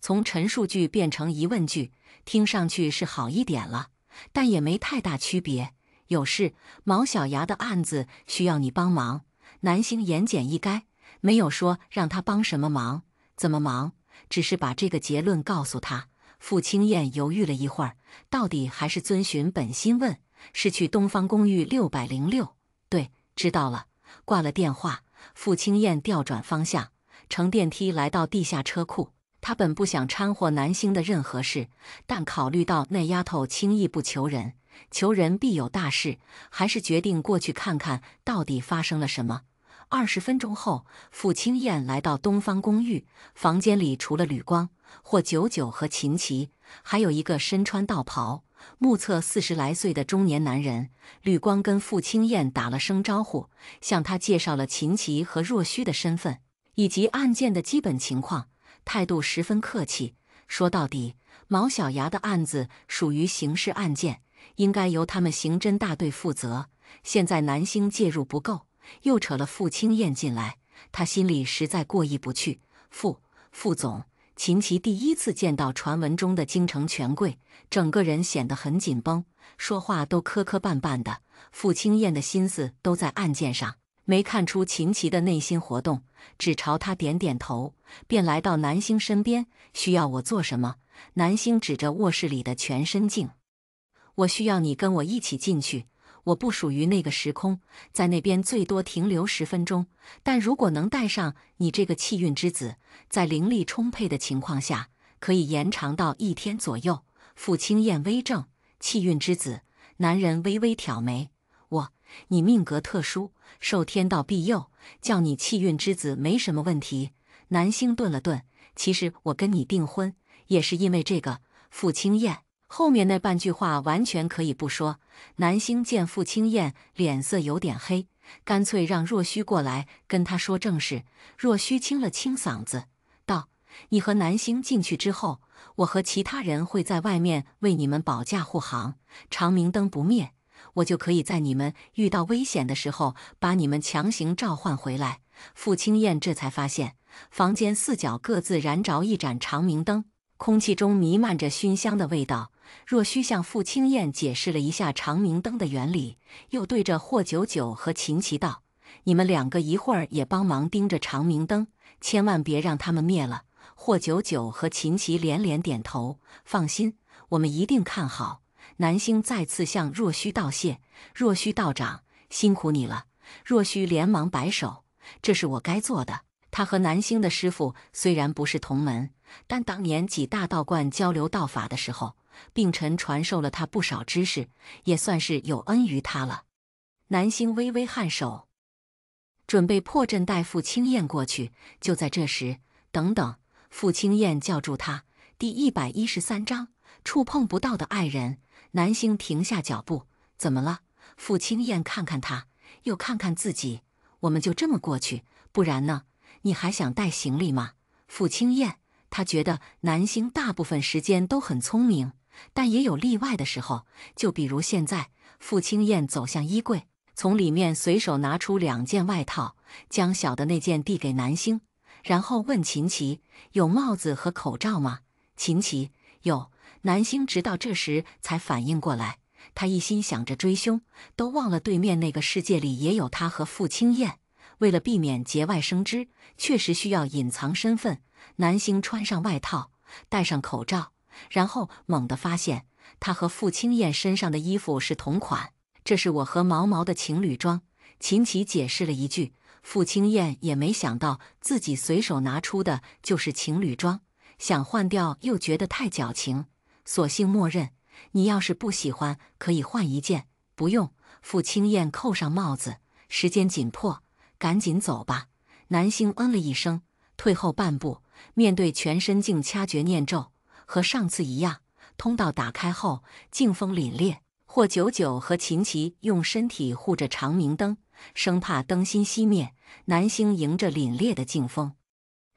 从陈述句变成疑问句，听上去是好一点了，但也没太大区别。有事，毛小牙的案子需要你帮忙。南星言简意赅，没有说让他帮什么忙，怎么忙，只是把这个结论告诉他。傅清燕犹豫了一会儿，到底还是遵循本心问：“是去东方公寓606？”“对，知道了。”挂了电话，傅清燕调转方向，乘电梯来到地下车库。他本不想掺和南星的任何事，但考虑到那丫头轻易不求人，求人必有大事，还是决定过去看看到底发生了什么。20分钟后，傅清燕来到东方公寓，房间里除了吕光、霍九九和秦琪，还有一个身穿道袍、目测40来岁的中年男人。吕光跟傅清燕打了声招呼，向他介绍了秦琪和若虚的身份以及案件的基本情况，态度十分客气。说到底，毛小牙的案子属于刑事案件，应该由他们刑侦大队负责。现在南星介入不够，又扯了傅清燕进来，他心里实在过意不去。傅总，秦琪第一次见到传闻中的京城权贵，整个人显得很紧绷，说话都磕磕绊绊的。傅清燕的心思都在案件上，没看出秦琪的内心活动，只朝他点点头，便来到南星身边：“需要我做什么？”南星指着卧室里的全身镜：“我需要你跟我一起进去。我不属于那个时空，在那边最多停留10分钟，但如果能带上你这个气运之子，在灵力充沛的情况下，可以延长到1天左右。”傅清燕微怔：“气运之子？”男人微微挑眉：“你命格特殊，受天道庇佑，叫你气运之子没什么问题。”南星顿了顿：“其实我跟你订婚，也是因为这个。”傅清燕后面那半句话完全可以不说。南星见傅清燕脸色有点黑，干脆让若虚过来跟他说正事。若虚清了清嗓子，道：“你和南星进去之后，我和其他人会在外面为你们保驾护航，长明灯不灭，我就可以在你们遇到危险的时候把你们强行召唤回来。”傅清燕这才发现，房间4角各自燃着一盏长明灯，空气中弥漫着熏香的味道。若虚向傅清燕解释了一下长明灯的原理，又对着霍九九和秦琪道：“你们2个一会儿也帮忙盯着长明灯，千万别让他们灭了。”霍九九和秦琪连连点头：“放心，我们一定看好。”南星再次向若虚道谢：“若虚道长，辛苦你了。”若虚连忙摆手：“这是我该做的。”他和南星的师傅虽然不是同门，但当年几大道观交流道法的时候，并臣传授了他不少知识，也算是有恩于他了。南星微微颔首，准备破阵带傅清燕过去。就在这时，等等！傅清燕叫住他。第113章，触碰不到的爱人。南星停下脚步：“怎么了？”傅清燕看看他，又看看自己：“我们就这么过去，不然呢？你还想带行李吗？”傅清燕，他觉得南星大部分时间都很聪明，但也有例外的时候，就比如现在。傅清燕走向衣柜，从里面随手拿出2件外套，将小的那件递给南星，然后问秦琪：“有帽子和口罩吗？”秦琪：“有。”南星直到这时才反应过来，他一心想着追凶，都忘了对面那个世界里也有他和傅清燕。为了避免节外生枝，确实需要隐藏身份。南星穿上外套，戴上口罩，然后猛地发现他和傅清燕身上的衣服是同款。这是我和毛毛的情侣装。秦琪解释了一句。傅清燕也没想到自己随手拿出的就是情侣装，想换掉又觉得太矫情，索性默认。你要是不喜欢，可以换一件。不用。傅清燕扣上帽子，时间紧迫，赶紧走吧。南星嗯了一声，退后半步，面对全身镜掐诀念咒，和上次一样。通道打开后，劲风凛冽，或久久和秦琪用身体护着长明灯，生怕灯芯熄灭。南星迎着凛冽的劲风，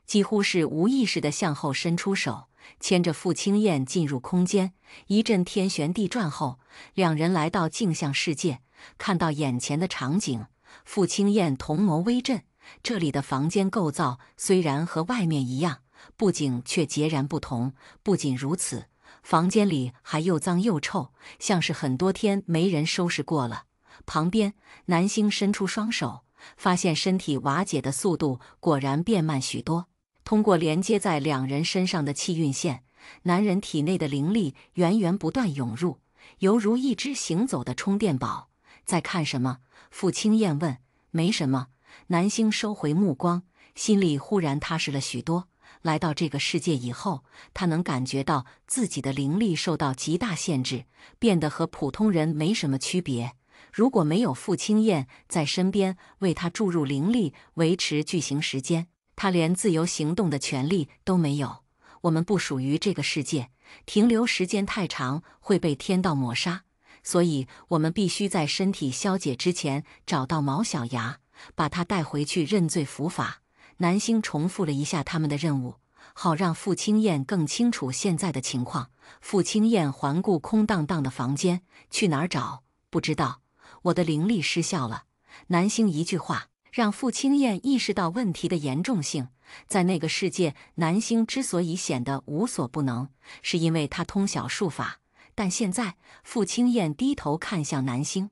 几乎是无意识地向后伸出手，牵着傅青燕进入空间。一阵天旋地转后，两人来到镜像世界，看到眼前的场景。傅青燕瞳眸微震，这里的房间构造虽然和外面一样，布景却截然不同。不仅如此，房间里还又脏又臭，像是很多天没人收拾过了。旁边，南星伸出双手，发现身体瓦解的速度果然变慢许多。通过连接在两人身上的气运线，男人体内的灵力源源不断涌入，犹如一只行走的充电宝。在看什么？傅青燕问。没什么。南星收回目光，心里忽然踏实了许多。来到这个世界以后，他能感觉到自己的灵力受到极大限制，变得和普通人没什么区别。如果没有傅青燕在身边为他注入灵力，维持巨型时间，他连自由行动的权利都没有。我们不属于这个世界，停留时间太长会被天道抹杀，所以我们必须在身体消解之前找到毛小牙，把他带回去认罪伏法。南星重复了一下他们的任务，好让傅青燕更清楚现在的情况。傅青燕环顾空荡荡的房间，去哪儿找？不知道。我的灵力失效了。南星一句话让傅青燕意识到问题的严重性。在那个世界，南星之所以显得无所不能，是因为他通晓术法。但现在，傅青燕低头看向南星，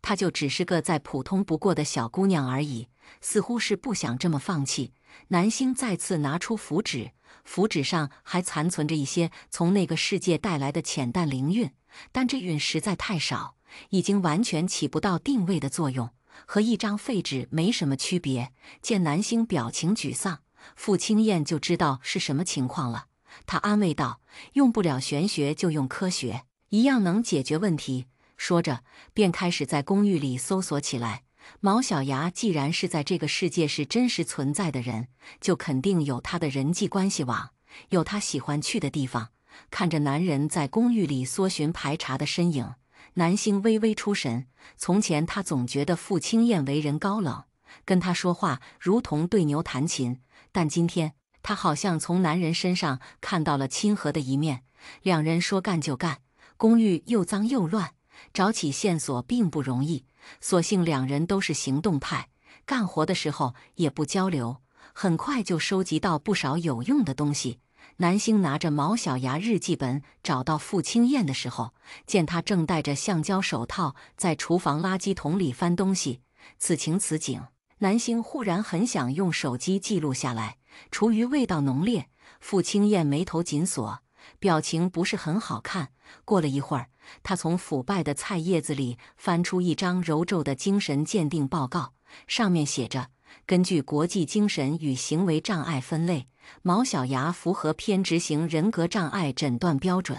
她就只是个再普通不过的小姑娘而已，似乎是不想这么放弃。南星再次拿出符纸，符纸上还残存着一些从那个世界带来的浅淡灵韵，但这韵实在太少，已经完全起不到定位的作用，和一张废纸没什么区别。见南星表情沮丧，傅青燕就知道是什么情况了。她安慰道：“用不了玄学就用科学，一样能解决问题。”说着，便开始在公寓里搜索起来。毛小牙既然是在这个世界是真实存在的人，就肯定有他的人际关系网，有他喜欢去的地方。看着男人在公寓里搜寻排查的身影，南星微微出神。从前他总觉得傅青燕为人高冷，跟他说话如同对牛弹琴，但今天他好像从男人身上看到了亲和的一面。两人说干就干，公寓又脏又乱，找起线索并不容易。所幸两人都是行动派，干活的时候也不交流，很快就收集到不少有用的东西。南星拿着毛小牙日记本找到傅青燕的时候，见她正戴着橡胶手套在厨房垃圾桶里翻东西。此情此景，南星忽然很想用手机记录下来。厨余味道浓烈，傅青燕眉头紧锁，表情不是很好看。过了一会儿，他从腐败的菜叶子里翻出一张揉皱的精神鉴定报告，上面写着：根据国际精神与行为障碍分类，毛小牙符合偏执型人格障碍诊断标准。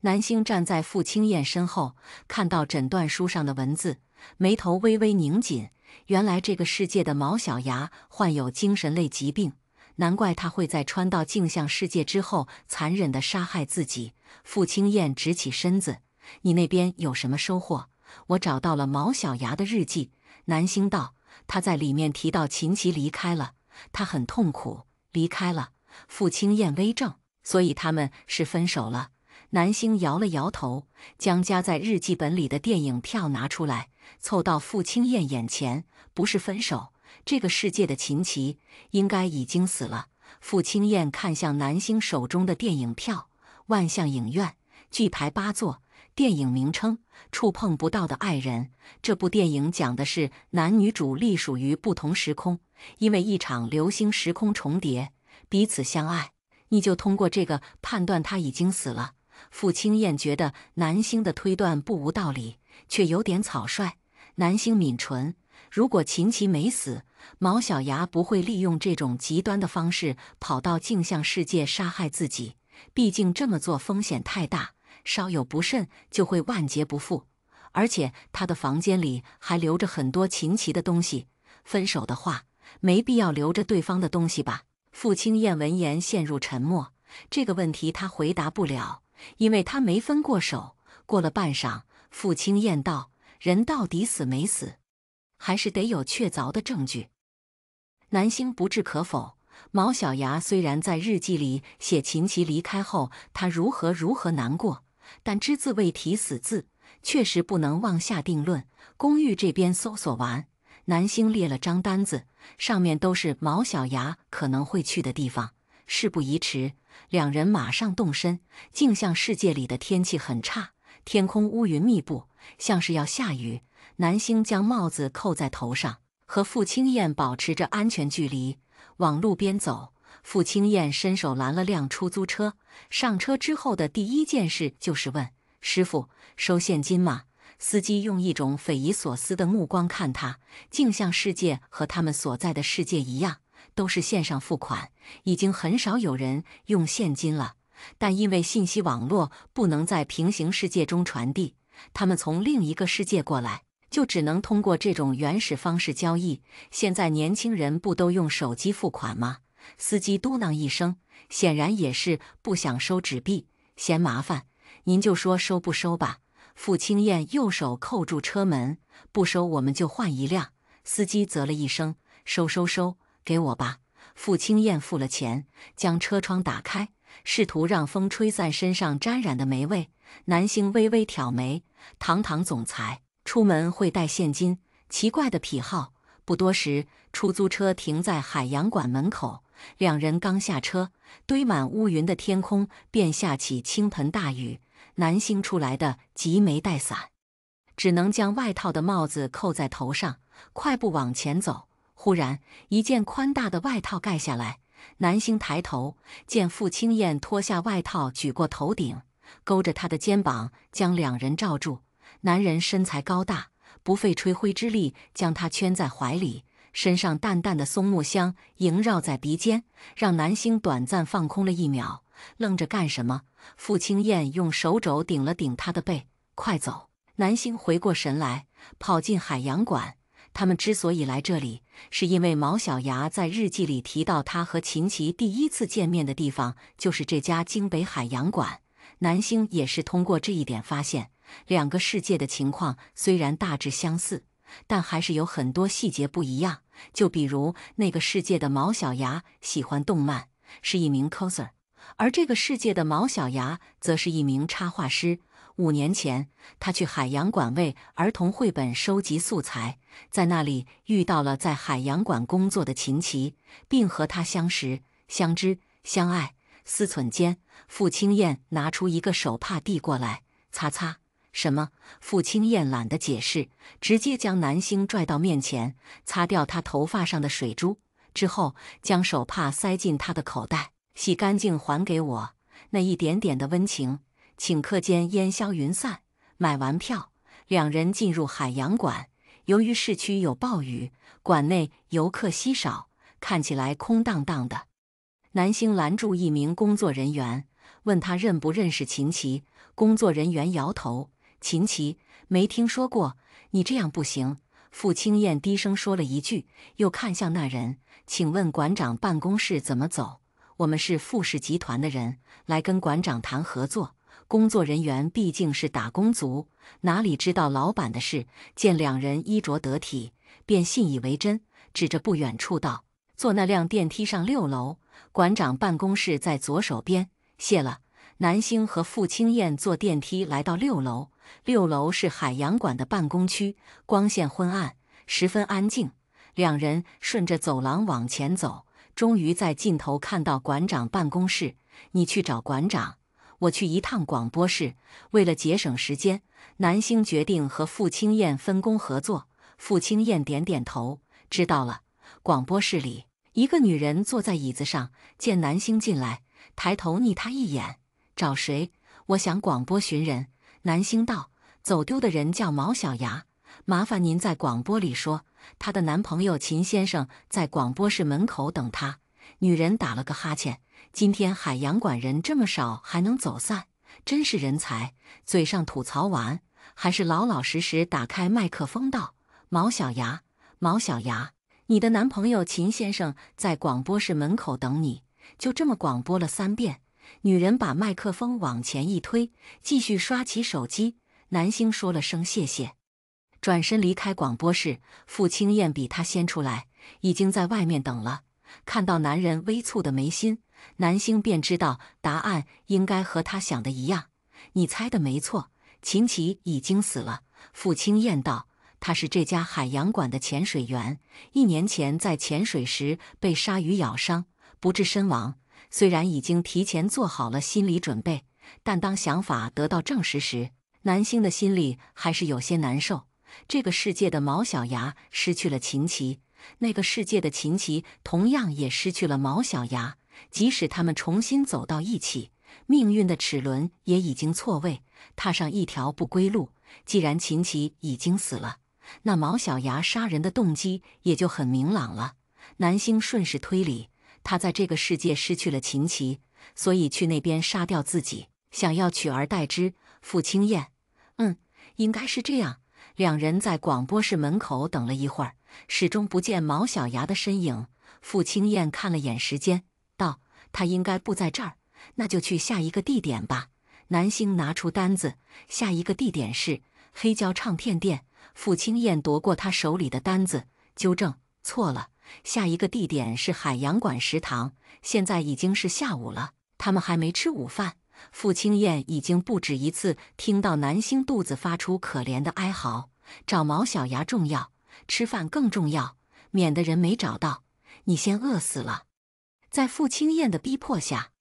南星站在傅青燕身后，看到诊断书上的文字，眉头微微拧紧。原来这个世界的毛小牙患有精神类疾病，难怪他会在穿到镜像世界之后残忍地杀害自己。傅青燕直起身子：“你那边有什么收获？”我找到了毛小牙的日记。南星道：“他在里面提到秦琪离开了，他很痛苦。离开了。”傅青燕微怔：“所以他们是分手了？”南星摇了摇头，将夹在日记本里的电影票拿出来，凑到傅青燕眼前：“不是分手，这个世界的秦琪应该已经死了。”傅青燕看向南星手中的电影票：“万象影院，剧排8座，电影名称《触碰不到的爱人》。这部电影讲的是男女主隶属于不同时空，因为一场流星时空重叠，彼此相爱。你就通过这个判断他已经死了。”傅青燕觉得南星的推断不无道理，却有点草率。南星抿唇：“如果秦琪没死，毛小牙不会利用这种极端的方式跑到镜像世界杀害自己。毕竟这么做风险太大，稍有不慎就会万劫不复。而且他的房间里还留着很多秦琪的东西。分手的话，没必要留着对方的东西吧？”傅青燕闻言陷入沉默。这个问题他回答不了，因为他没分过手。过了半晌，傅清燕道：“人到底死没死？还是得有确凿的证据。”南星不置可否。毛小牙虽然在日记里写秦琪离开后他如何难过，但只字未提死字，确实不能妄下定论。公寓这边搜索完，南星列了张单子，上面都是毛小牙可能会去的地方。事不宜迟，两人马上动身。镜像世界里的天气很差，天空乌云密布，像是要下雨。南星将帽子扣在头上，和傅清燕保持着安全距离，往路边走。傅清燕伸手拦了辆出租车，上车之后的第一件事就是问：“师傅，收现金吗？”司机用一种匪夷所思的目光看他。镜像世界和他们所在的世界一样，都是线上付款，已经很少有人用现金了。但因为信息网络不能在平行世界中传递，他们从另一个世界过来，就只能通过这种原始方式交易。现在年轻人不都用手机付款吗？司机嘟囔一声，显然也是不想收纸币，嫌麻烦。您就说收不收吧。傅清燕右手扣住车门，不收我们就换一辆。司机啧了一声，收，给我吧。傅清燕付了钱，将车窗打开，试图让风吹散身上沾染的霉味。南星微微挑眉，堂堂总裁出门会带现金，奇怪的癖好。不多时，出租车停在海洋馆门口，两人刚下车，堆满乌云的天空便下起倾盆大雨。南星出来的急没带伞，只能将外套的帽子扣在头上，快步往前走。忽然，一件宽大的外套盖下来，南星抬头见傅清燕脱下外套举过头顶，勾着他的肩膀将两人罩住。男人身材高大，不费吹灰之力将他圈在怀里，身上淡淡的松木香萦绕在鼻尖，让南星短暂放空了一秒。愣着干什么？傅清燕用手肘顶了顶他的背，快走！南星回过神来，跑进海洋馆。他们之所以来这里，是因为毛小牙在日记里提到他和秦琪第一次见面的地方就是这家京北海洋馆。南星也是通过这一点发现，两个世界的情况虽然大致相似，但还是有很多细节不一样。就比如那个世界的毛小牙喜欢动漫，是一名 coser。而这个世界的毛小牙则是一名插画师。5年前，他去海洋馆为儿童绘本收集素材，在那里遇到了在海洋馆工作的秦琪，并和他相识、相知、相爱。思忖间，傅清燕拿出一个手帕递过来，擦擦。什么？傅清燕懒得解释，直接将南星拽到面前，擦掉他头发上的水珠，之后将手帕塞进他的口袋。洗干净还给我。那一点点的温情，顷刻间烟消云散。买完票，两人进入海洋馆。由于市区有暴雨，馆内游客稀少，看起来空荡荡的。南星拦住一名工作人员，问他认不认识秦琪。工作人员摇头：“秦琪，没听说过，你这样不行。”傅清燕低声说了一句，又看向那人：“请问馆长办公室怎么走？我们是傅氏集团的人，来跟馆长谈合作。”工作人员毕竟是打工族，哪里知道老板的事，见两人衣着得体，便信以为真，指着不远处道：“坐那辆电梯上6楼，馆长办公室在左手边。”谢了。南星和傅清燕坐电梯来到6楼，6楼是海洋馆的办公区，光线昏暗，十分安静。两人顺着走廊往前走，终于在尽头看到馆长办公室。你去找馆长，我去一趟广播室。为了节省时间，南星决定和傅清燕分工合作。傅清燕点点头，知道了。广播室里，一个女人坐在椅子上，见南星进来，抬头睨他一眼：“找谁？”“我想广播寻人。”南星道：“走丢的人叫毛小牙，麻烦您在广播里说，她的男朋友秦先生在广播室门口等她。”女人打了个哈欠：“今天海洋馆人这么少，还能走散，真是人才。”嘴上吐槽完，还是老老实实打开麦克风道：“毛小牙，毛小牙，你的男朋友秦先生在广播室门口等你。”就这么广播了3遍。女人把麦克风往前一推，继续刷起手机。南星说了声谢谢，转身离开广播室。傅青燕比他先出来，已经在外面等了。看到男人微蹙的眉心，南星便知道答案应该和他想的一样。你猜的没错，秦琪已经死了。傅青燕道，他是这家海洋馆的潜水员，1年前在潜水时被鲨鱼咬伤，不治身亡。虽然已经提前做好了心理准备，但当想法得到证实时，南星的心里还是有些难受。这个世界的毛小牙失去了秦琪，那个世界的秦琪同样也失去了毛小牙。即使他们重新走到一起，命运的齿轮也已经错位，踏上一条不归路。既然秦琪已经死了，那毛小牙杀人的动机也就很明朗了。南星顺势推理，他在这个世界失去了秦琪，所以去那边杀掉自己，想要取而代之。傅青燕，应该是这样。两人在广播室门口等了一会儿，始终不见毛小牙的身影。傅青燕看了眼时间，道：“他应该不在这儿，那就去下一个地点吧。”南星拿出单子，下一个地点是黑胶唱片店。傅青燕夺过他手里的单子，纠正：“错了，下一个地点是海洋馆食堂。现在已经是下午了，他们还没吃午饭。”傅青燕已经不止一次听到南星肚子发出可怜的哀嚎，找毛小牙重要，吃饭更重要，免得人没找到，你先饿死了。在傅青燕的逼迫下，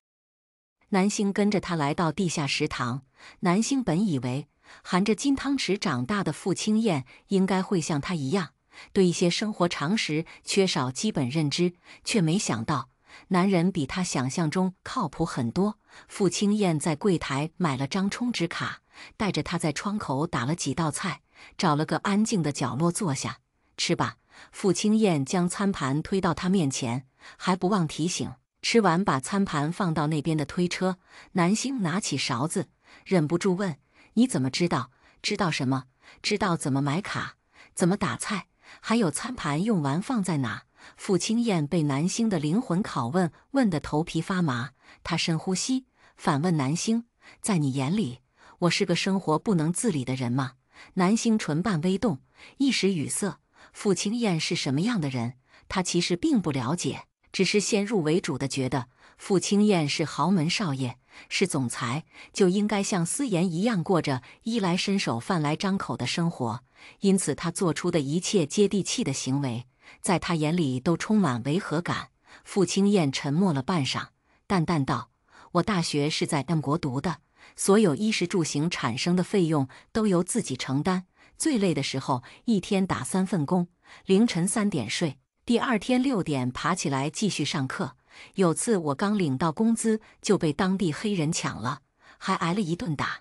南星跟着他来到地下食堂。南星本以为含着金汤匙长大的傅青燕应该会像他一样，对一些生活常识缺少基本认知，却没想到男人比他想象中靠谱很多。傅青燕在柜台买了张充值卡，带着他在窗口打了几道菜，找了个安静的角落坐下。吃吧。傅青燕将餐盘推到他面前，还不忘提醒，吃完把餐盘放到那边的推车。南星拿起勺子，忍不住问：“你怎么知道？知道什么？知道怎么买卡，怎么打菜，还有餐盘用完放在哪？”傅青燕被南星的灵魂拷问问得头皮发麻，她深呼吸，反问南星：“在你眼里，我是个生活不能自理的人吗？”南星唇瓣微动，一时语塞。傅青燕是什么样的人，他其实并不了解，只是先入为主的觉得傅青燕是豪门少爷，是总裁，就应该像思妍一样过着衣来伸手饭来张口的生活。因此他做出的一切接地气的行为，在他眼里都充满违和感。傅青燕沉默了半晌，淡淡道：“我大学是在M国读的，所有衣食住行产生的费用都由自己承担。最累的时候，一天打3份工，凌晨3点睡，第二天6点爬起来继续上课。有次我刚领到工资就被当地黑人抢了，还挨了一顿打。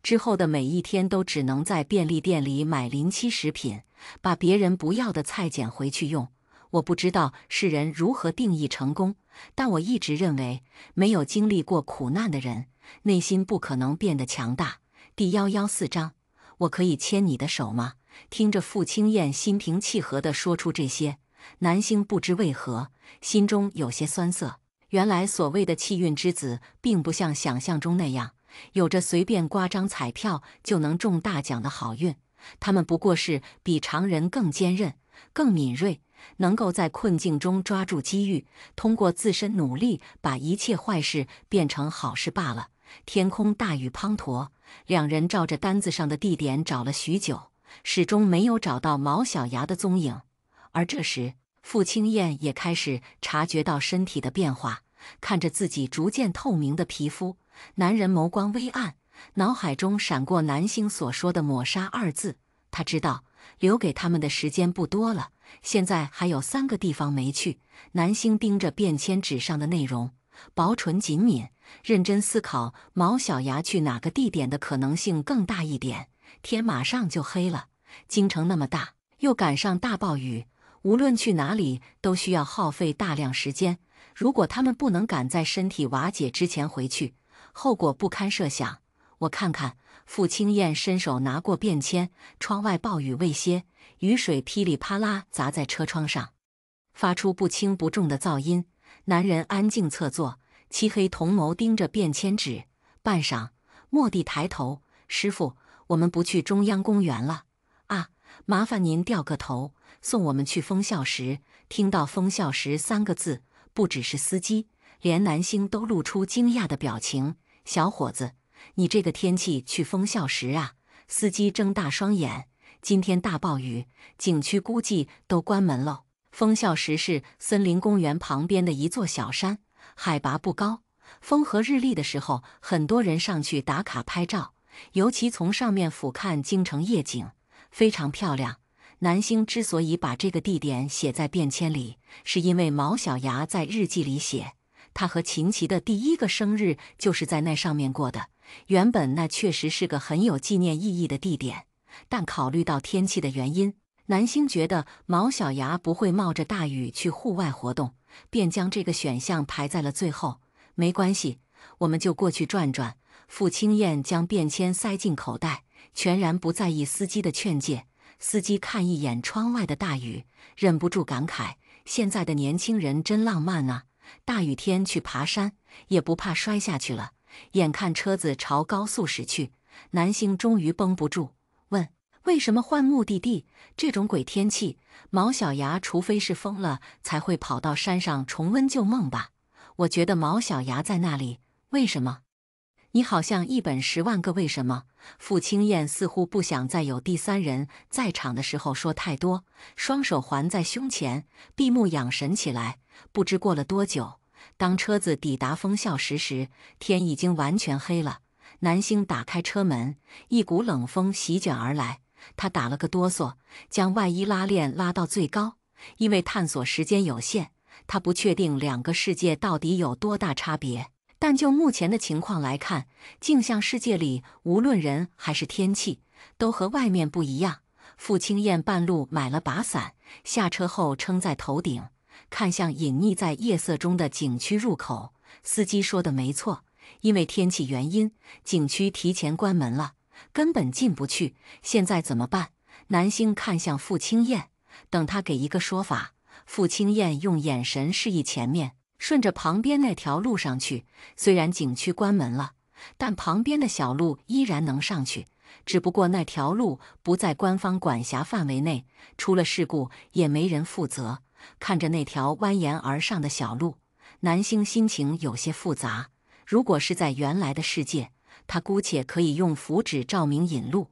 之后的每一天都只能在便利店里买临期食品，把别人不要的菜捡回去用。我不知道世人如何定义成功，但我一直认为，没有经历过苦难的人，内心不可能变得强大。”第114章，我可以牵你的手吗？听着傅青燕心平气和地说出这些，南星不知为何，心中有些酸涩。原来所谓的气运之子，并不像想象中那样，有着随便刮张彩票就能中大奖的好运。他们不过是比常人更坚韧、更敏锐，能够在困境中抓住机遇，通过自身努力把一切坏事变成好事罢了。天空大雨滂沱，两人照着单子上的地点找了许久，始终没有找到毛小牙的踪影。而这时，傅青燕也开始察觉到身体的变化，看着自己逐渐透明的皮肤，男人眸光微暗，脑海中闪过南星所说的抹杀2字。他知道留给他们的时间不多了，现在还有3个地方没去。南星盯着便签纸上的内容，薄唇紧抿，认真思考毛小牙去哪个地点的可能性更大一点。天马上就黑了，京城那么大，又赶上大暴雨，无论去哪里都需要耗费大量时间。如果他们不能赶在身体瓦解之前回去，后果不堪设想。我看看。傅青燕伸手拿过便签，窗外暴雨未歇，雨水噼里啪啦砸在车窗上，发出不轻不重的噪音。男人安静侧坐，漆黑瞳眸盯着便签纸，半晌，蓦地抬头：“师傅，我们不去中央公园了啊？麻烦您掉个头，送我们去枫孝石。听到枫孝石3个字，不只是司机，连南星都露出惊讶的表情。小伙子，你这个天气去枫孝石啊？司机睁大双眼。今天大暴雨，景区估计都关门喽。枫孝石是森林公园旁边的一座小山，海拔不高。风和日丽的时候，很多人上去打卡拍照，尤其从上面俯瞰京城夜景，非常漂亮。南星之所以把这个地点写在便签里，是因为毛小芽在日记里写，他和秦琪的第1个生日就是在那上面过的。原本那确实是个很有纪念意义的地点，但考虑到天气的原因，南星觉得毛小芽不会冒着大雨去户外活动，便将这个选项排在了最后。没关系，我们就过去转转。傅青燕将便签塞进口袋，全然不在意司机的劝诫。司机看一眼窗外的大雨，忍不住感慨：现在的年轻人真浪漫啊！大雨天去爬山，也不怕摔下去了。眼看车子朝高速驶去，南星终于绷不住，问：为什么换目的地？这种鬼天气，毛小芽除非是疯了，才会跑到山上重温旧梦吧？我觉得毛小芽在那里，为什么？你好像一本10万个为什么。傅青燕似乎不想在有第3人在场的时候说太多，双手环在胸前，闭目养神起来。不知过了多久，当车子抵达枫孝石时，天已经完全黑了。南星打开车门，一股冷风席卷而来，他打了个哆嗦，将外衣拉链拉到最高。因为探索时间有限，他不确定2个世界到底有多大差别。但就目前的情况来看，镜像世界里无论人还是天气，都和外面不一样。傅青燕半路买了把伞，下车后撑在头顶，看向隐匿在夜色中的景区入口。司机说的没错，因为天气原因，景区提前关门了，根本进不去。现在怎么办？南星看向傅青燕，等他给一个说法。傅青燕用眼神示意前面，顺着旁边那条路上去。虽然景区关门了，但旁边的小路依然能上去，只不过那条路不在官方管辖范围内，出了事故也没人负责。看着那条蜿蜒而上的小路，南星心情有些复杂。如果是在原来的世界，他姑且可以用符纸照明引路，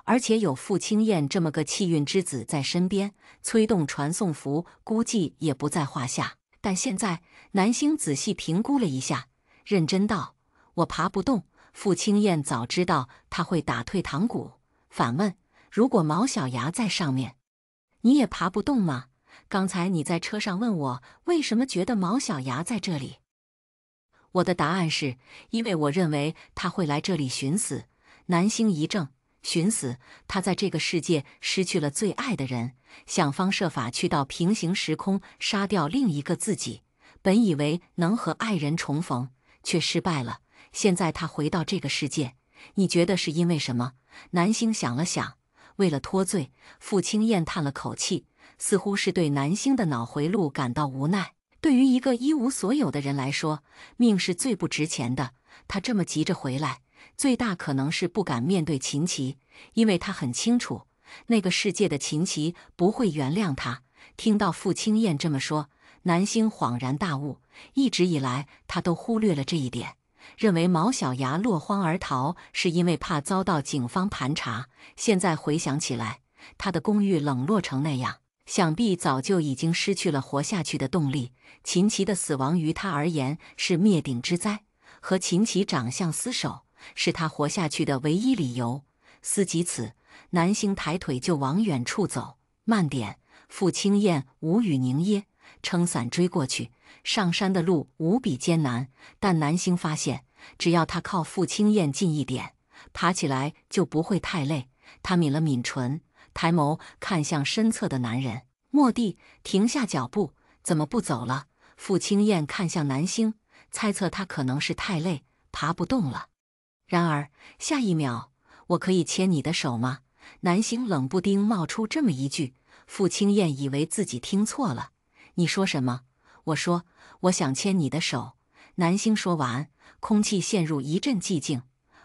而且有傅青燕这么个气运之子在身边，催动传送符估计也不在话下。但现在南星仔细评估了一下，认真道：我爬不动。傅青燕早知道他会打退堂鼓，反问：如果毛小芽在上面，你也爬不动吗？刚才你在车上问我为什么觉得毛小芽在这里，我的答案是因为我认为他会来这里寻死。南星一怔，寻死？他在这个世界失去了最爱的人，想方设法去到平行时空杀掉另一个自己，本以为能和爱人重逢，却失败了。现在他回到这个世界，你觉得是因为什么？南星想了想，为了脱罪。傅青燕叹了口气，似乎是对南星的脑回路感到无奈。对于一个一无所有的人来说，命是最不值钱的。他这么急着回来，最大可能是不敢面对秦琪，因为他很清楚，那个世界的秦琪不会原谅他。听到傅青燕这么说，南星恍然大悟，一直以来他都忽略了这一点，认为毛小芽落荒而逃是因为怕遭到警方盘查。现在回想起来，他的公寓冷落成那样，想必早就已经失去了活下去的动力。秦琪的死亡于他而言是灭顶之灾，和秦琪长相厮守是他活下去的唯一理由。思及此，南星抬腿就往远处走。慢点！傅青燕无语凝噎，撑伞追过去。上山的路无比艰难，但南星发现，只要他靠傅青燕近一点，爬起来就不会太累。他抿了抿唇，抬眸看向身侧的男人，蓦地停下脚步，怎么不走了？傅青燕看向南星，猜测他可能是太累，爬不动了。然而下一秒，我可以牵你的手吗？南星冷不丁冒出这么一句，傅青燕以为自己听错了。你说什么？我说，我想牵你的手。南星说完，空气陷入一阵寂静，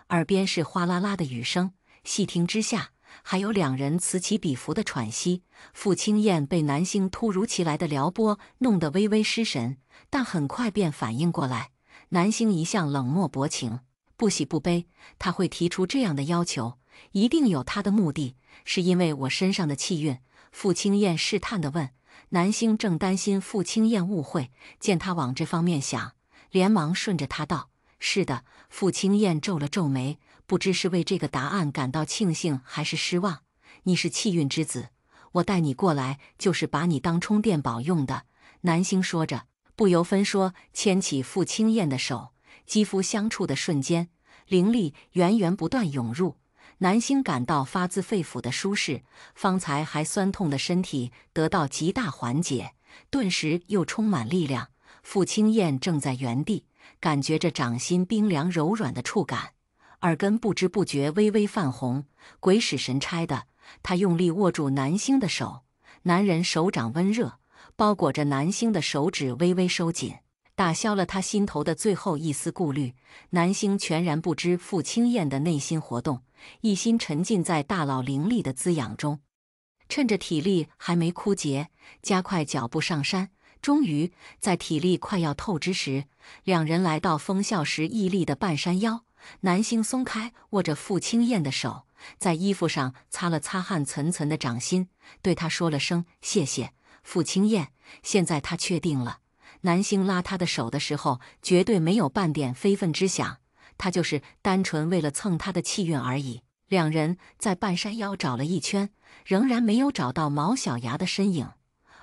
耳边是哗啦啦的雨声，细听之下，还有两人此起彼伏的喘息。傅青燕被南星突如其来的撩拨弄得微微失神，但很快便反应过来，南星一向冷漠薄情，不喜不悲，他会提出这样的要求，一定有他的目的，是因为我身上的气运。傅青燕试探地问。南星正担心傅青燕误会，见他往这方面想，连忙顺着他道：“是的。”傅青燕皱了皱眉，不知是为这个答案感到庆幸还是失望。你是气运之子，我带你过来就是把你当充电宝用的。南星说着，不由分说牵起傅青燕的手，肌肤相触的瞬间，灵力源源不断涌入。南星感到发自肺腑的舒适，方才还酸痛的身体得到极大缓解，顿时又充满力量。傅青燕正在原地，感觉着掌心冰凉柔软的触感，耳根不知不觉微微泛红。鬼使神差的，他用力握住南星的手，男人手掌温热，包裹着南星的手指微微收紧，打消了他心头的最后一丝顾虑。南星全然不知傅青燕的内心活动，一心沉浸在大脑灵力的滋养中，趁着体力还没枯竭，加快脚步上山。终于在体力快要透支时，两人来到风啸石屹立的半山腰。南星松开握着傅青燕的手，在衣服上擦了擦汗涔涔的掌心，对他说了声谢谢。傅青燕，现在他确定了。南星拉他的手的时候，绝对没有半点非分之想，他就是单纯为了蹭他的气运而已。两人在半山腰找了一圈，仍然没有找到毛小牙的身影。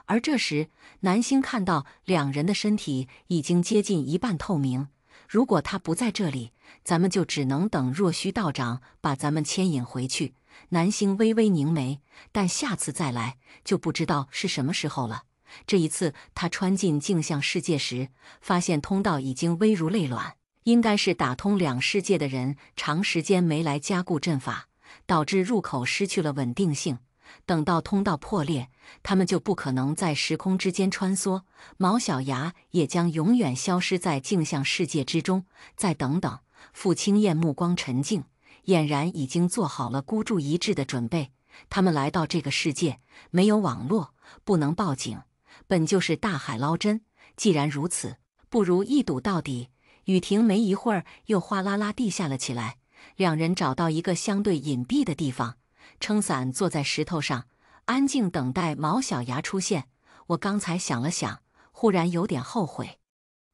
而这时，南星看到两人的身体已经接近一半透明。如果他不在这里，咱们就只能等若虚道长把咱们牵引回去。南星微微凝眉，但下次再来就不知道是什么时候了。这一次，他穿进镜像世界时，发现通道已经危如累卵，应该是打通两世界的人长时间没来加固阵法，导致入口失去了稳定性。等到通道破裂，他们就不可能在时空之间穿梭，毛小牙也将永远消失在镜像世界之中。再等等，傅青燕目光沉静，俨然已经做好了孤注一掷的准备。他们来到这个世界，没有网络，不能报警，本就是大海捞针。既然如此，不如一赌到底。雨停没一会儿，又哗啦啦地下了起来。两人找到一个相对隐蔽的地方，撑伞坐在石头上，安静等待毛小牙出现。我刚才想了想，忽然有点后悔。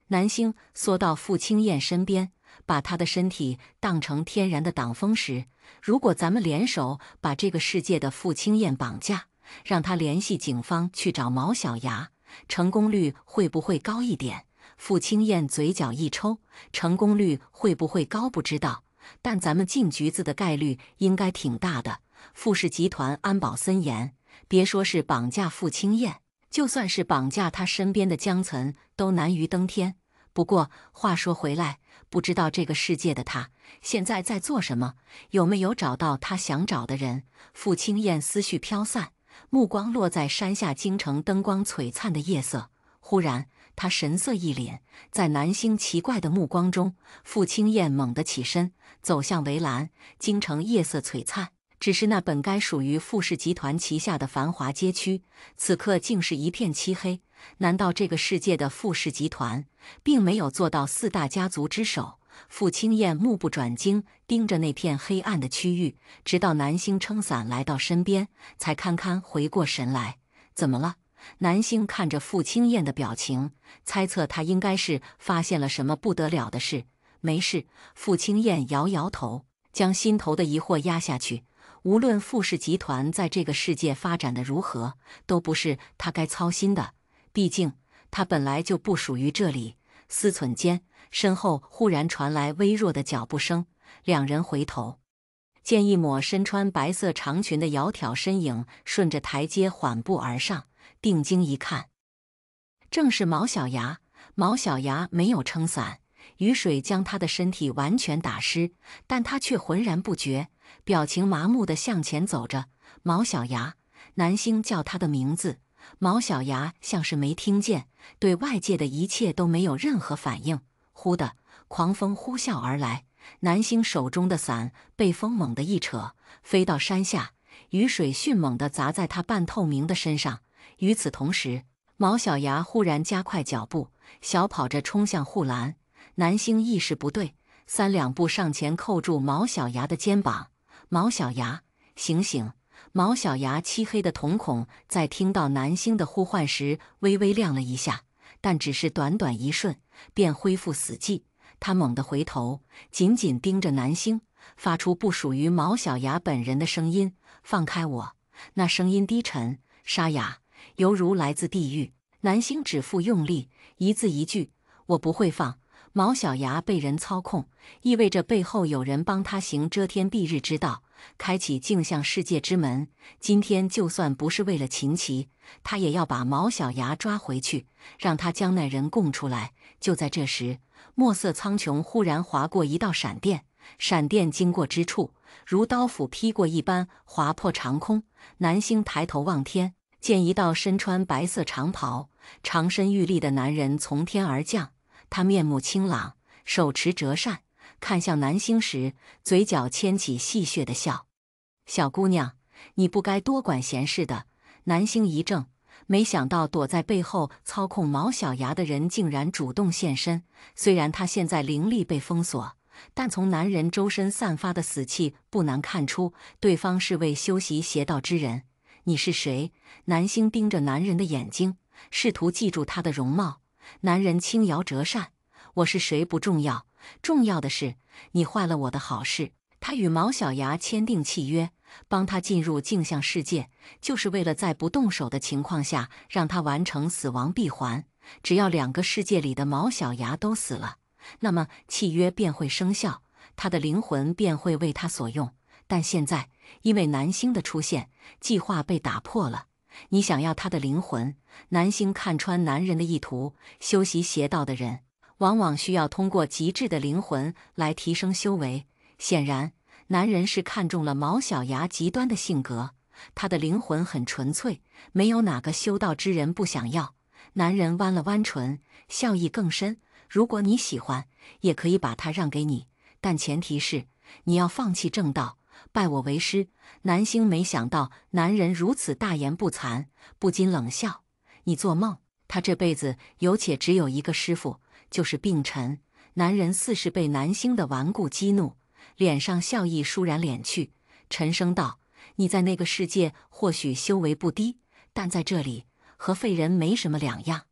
南星缩到傅青燕身边，把她的身体当成天然的挡风石。如果咱们联手把这个世界的傅青燕绑架，让她联系警方去找毛小牙，成功率会不会高一点？傅青燕嘴角一抽，成功率会不会高不知道，但咱们进局子的概率应该挺大的。傅氏集团安保森严，别说是绑架傅青燕，就算是绑架他身边的江岑，都难于登天。不过话说回来，不知道这个世界的他现在在做什么，有没有找到他想找的人？傅青燕思绪飘散，目光落在山下京城灯光璀璨的夜色。忽然，他神色一凛，在南星奇怪的目光中，傅青燕猛地起身，走向围栏。京城夜色璀璨，只是那本该属于傅氏集团旗下的繁华街区，此刻竟是一片漆黑。难道这个世界的傅氏集团并没有做到四大家族之首？傅青燕目不转睛盯着那片黑暗的区域，直到南星撑伞来到身边，才堪堪回过神来。怎么了？南星看着傅青燕的表情，猜测她应该是发现了什么不得了的事。没事。傅青燕摇摇头，将心头的疑惑压下去。无论傅氏集团在这个世界发展的如何，都不是他该操心的。毕竟他本来就不属于这里。思忖间，身后忽然传来微弱的脚步声，两人回头，见一抹身穿白色长裙的窈窕身影顺着台阶缓步而上。定睛一看，正是毛小牙。毛小牙没有撑伞，雨水将他的身体完全打湿，但他却浑然不觉，表情麻木地向前走着。毛小牙，南星叫他的名字，毛小牙像是没听见，对外界的一切都没有任何反应。忽的，狂风呼啸而来，南星手中的伞被风猛地一扯，飞到山下，雨水迅猛地砸在他半透明的身上。与此同时，毛小牙忽然加快脚步，小跑着冲向护栏。南星意识不对，三两步上前扣住毛小牙的肩膀：“毛小牙，醒醒！”毛小牙漆黑的瞳孔在听到南星的呼唤时微微亮了一下，但只是短短一瞬，便恢复死寂。他猛地回头，紧紧盯着南星，发出不属于毛小牙本人的声音：“放开我！”那声音低沉沙哑，犹如来自地狱。南星指腹用力，一字一句：“我不会放。”毛小牙被人操控，意味着背后有人帮他行遮天蔽日之道，开启镜像世界之门。今天就算不是为了秦琪，他也要把毛小牙抓回去，让他将那人供出来。就在这时，墨色苍穹忽然划过一道闪电，闪电经过之处，如刀斧劈过一般划破长空。南星抬头望天，见一道身穿白色长袍、长身玉立的男人从天而降。他面目清朗，手持折扇，看向南星时，嘴角牵起戏谑的笑。“小姑娘，你不该多管闲事的。”南星一怔，没想到躲在背后操控毛小牙的人竟然主动现身。虽然他现在灵力被封锁，但从男人周身散发的死气不难看出，对方是位修习邪道之人。“你是谁？”南星盯着男人的眼睛，试图记住他的容貌。男人轻摇折扇：“我是谁不重要，重要的是你坏了我的好事。”他与毛小牙签订契约，帮他进入镜像世界，就是为了在不动手的情况下让他完成死亡闭环。只要两个世界里的毛小牙都死了，那么契约便会生效，他的灵魂便会为他所用。但现在因为南星的出现，计划被打破了。你想要他的灵魂？南星看穿男人的意图，修习邪道的人往往需要通过极致的灵魂来提升修为。显然，男人是看中了毛小牙极端的性格，他的灵魂很纯粹，没有哪个修道之人不想要。男人弯了弯唇，笑意更深：“如果你喜欢，也可以把它让给你，但前提是你要放弃正道，拜我为师。”南星没想到男人如此大言不惭，不禁冷笑：“你做梦！他这辈子有且只有一个师傅，就是病尘。”男人似是被南星的顽固激怒，脸上笑意倏然敛去，沉声道：“你在那个世界或许修为不低，但在这里和废人没什么两样。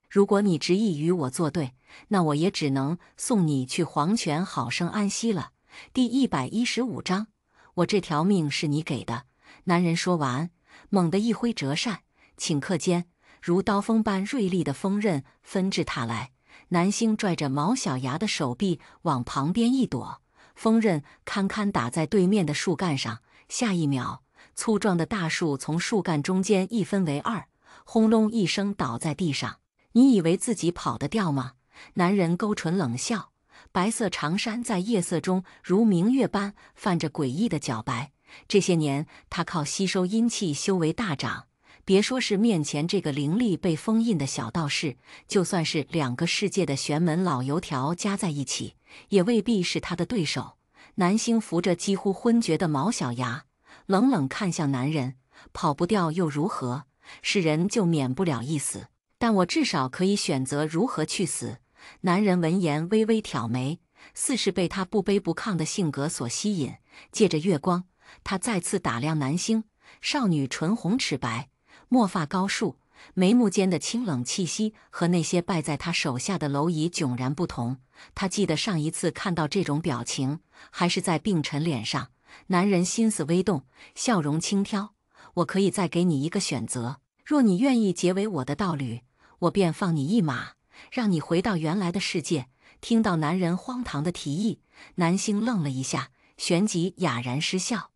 如果你执意与我作对，那我也只能送你去黄泉好生安息了。”第115章，我这条命是你给的。男人说完，猛地一挥折扇，顷刻间，如刀锋般锐利的锋刃纷至沓来。南星拽着毛小牙的手臂往旁边一躲，锋刃堪堪打在对面的树干上。下一秒，粗壮的大树从树干中间一分为二，轰隆一声倒在地上。“你以为自己跑得掉吗？”男人勾唇冷笑。白色长衫在夜色中如明月般泛着诡异的皎白。这些年，他靠吸收阴气修为大涨，别说是面前这个灵力被封印的小道士，就算是两个世界的玄门老油条加在一起，也未必是他的对手。南星扶着几乎昏厥的毛小牙，冷冷看向男人：“跑不掉又如何？是人就免不了一死，但我至少可以选择如何去死。”男人闻言微微挑眉，似是被他不卑不亢的性格所吸引。借着月光，他再次打量南星。少女唇红齿白，墨发高束，眉目间的清冷气息和那些败在他手下的蝼蚁迥然不同。他记得上一次看到这种表情，还是在病尘脸上。男人心思微动，笑容轻佻：“我可以再给你一个选择，若你愿意结为我的道侣，我便放你一马，让你回到原来的世界。”听到男人荒唐的提议，南星愣了一下，旋即哑然失笑：“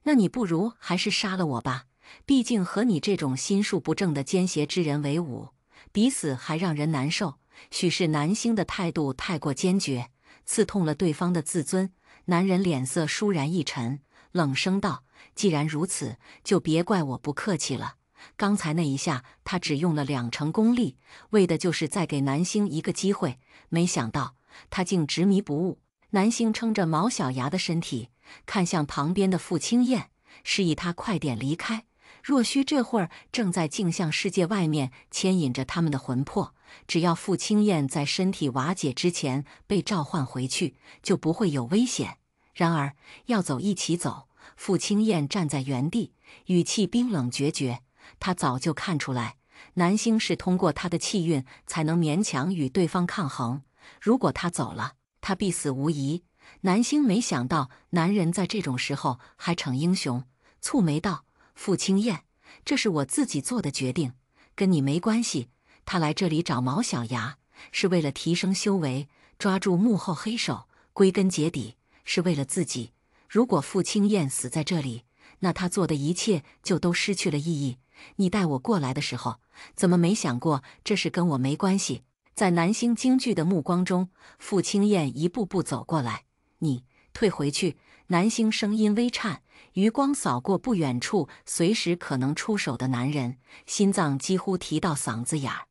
那你不如还是杀了我吧，毕竟和你这种心术不正的奸邪之人为伍，彼此还让人难受。”许是南星的态度太过坚决，刺痛了对方的自尊。男人脸色倏然一沉，冷声道：“既然如此，就别怪我不客气了。”刚才那一下，他只用了2成功力，为的就是再给南星一个机会。没想到他竟执迷不悟，南星撑着毛小牙的身体，看向旁边的傅青燕，示意他快点离开。若虚这会儿正在镜像世界外面牵引着他们的魂魄，只要傅青燕在身体瓦解之前被召唤回去，就不会有危险。然而要走一起走。傅青燕站在原地，语气冰冷决绝。他早就看出来，南星是通过他的气运才能勉强与对方抗衡。如果他走了，他必死无疑。南星没想到男人在这种时候还逞英雄，蹙眉道：“傅青燕，这是我自己做的决定，跟你没关系。他来这里找毛小牙，是为了提升修为，抓住幕后黑手，归根结底是为了自己。如果傅青燕死在这里，那他做的一切就都失去了意义。你带我过来的时候，怎么没想过这事跟我没关系？”在南星惊惧的目光中，傅青燕一步步走过来。“你退回去。”南星声音微颤，余光扫过不远处随时可能出手的男人，心脏几乎提到嗓子眼儿。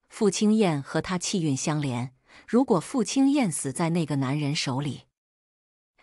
傅青燕和他气运相连，如果傅青燕死在那个男人手里，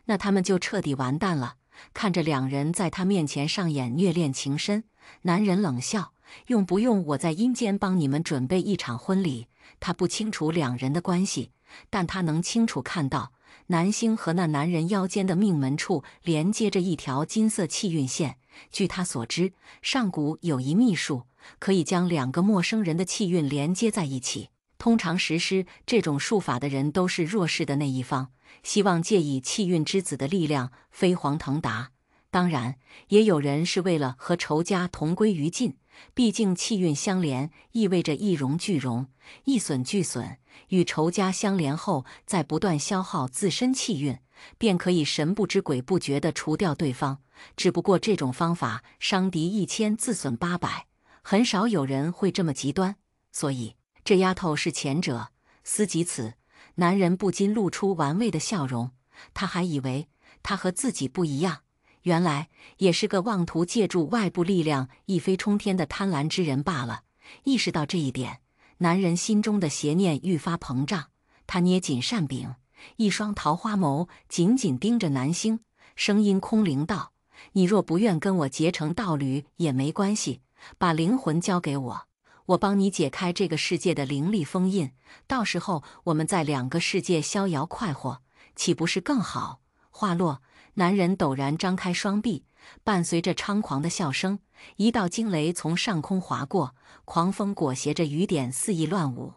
那他们就彻底完蛋了。看着两人在他面前上演虐恋情深，男人冷笑：“用不用我在阴间帮你们准备一场婚礼？”他不清楚两人的关系，但他能清楚看到南星和那男人腰间的命门处连接着一条金色气运线。据他所知，上古有一秘术，可以将两个陌生人的气运连接在一起。通常实施这种术法的人都是弱势的那一方，希望借以气运之子的力量飞黄腾达。当然，也有人是为了和仇家同归于尽，毕竟气运相连意味着一荣俱荣，一损俱损。与仇家相连后，再不断消耗自身气运，便可以神不知鬼不觉地除掉对方。只不过这种方法伤敌1000，自损800，很少有人会这么极端。所以这丫头是前者。思及此，男人不禁露出玩味的笑容。他还以为他和自己不一样，原来也是个妄图借助外部力量一飞冲天的贪婪之人罢了。意识到这一点，男人心中的邪念愈发膨胀。他捏紧扇柄，一双桃花眸紧紧盯着南星，声音空灵道：“你若不愿跟我结成道侣也没关系，把灵魂交给我，我帮你解开这个世界的灵力封印，到时候我们在两个世界逍遥快活，岂不是更好？”话落，男人陡然张开双臂，伴随着猖狂的笑声，一道惊雷从上空划过，狂风裹挟着雨点肆意乱舞。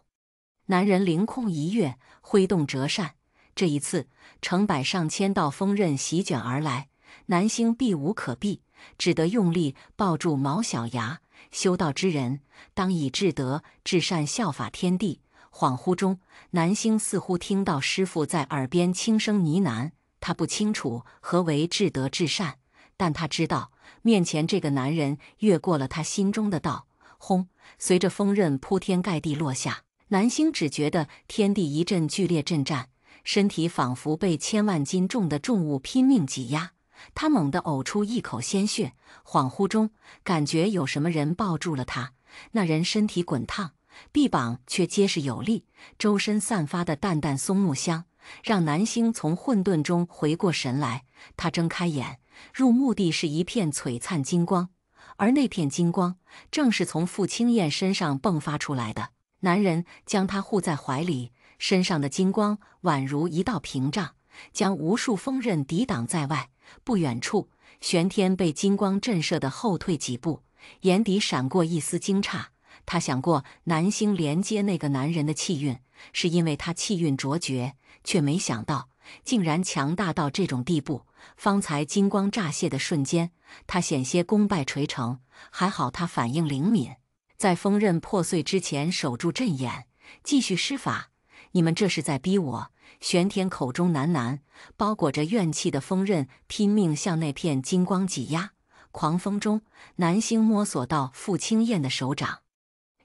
男人凌空一跃，挥动折扇，这一次成百上千道风刃席卷而来，南星避无可避，只得用力抱住毛小牙。修道之人，当以至德至善效法天地。恍惚中，南星似乎听到师父在耳边轻声呢喃。他不清楚何为至德至善，但他知道面前这个男人越过了他心中的道。轰！随着风刃铺天盖地落下，南星只觉得天地一阵剧烈震颤，身体仿佛被千万斤重的重物拼命挤压。他猛地呕出一口鲜血，恍惚中感觉有什么人抱住了他。那人身体滚烫，臂膀却结实有力，周身散发的淡淡松木香，让南星从混沌中回过神来。他睁开眼，入目的是一片璀璨金光，而那片金光正是从傅青燕身上迸发出来的。男人将她护在怀里，身上的金光宛如一道屏障，将无数锋刃抵挡在外。不远处，玄天被金光震慑的后退几步，眼底闪过一丝惊诧。他想过南星连接那个男人的气运，是因为他气运卓绝，却没想到竟然强大到这种地步。方才金光乍泄的瞬间，他险些功败垂成，还好他反应灵敏，在锋刃破碎之前守住阵眼，继续施法。你们这是在逼我！玄天口中喃喃，包裹着怨气的锋刃拼命向那片金光挤压。狂风中，南星摸索到傅青燕的手掌，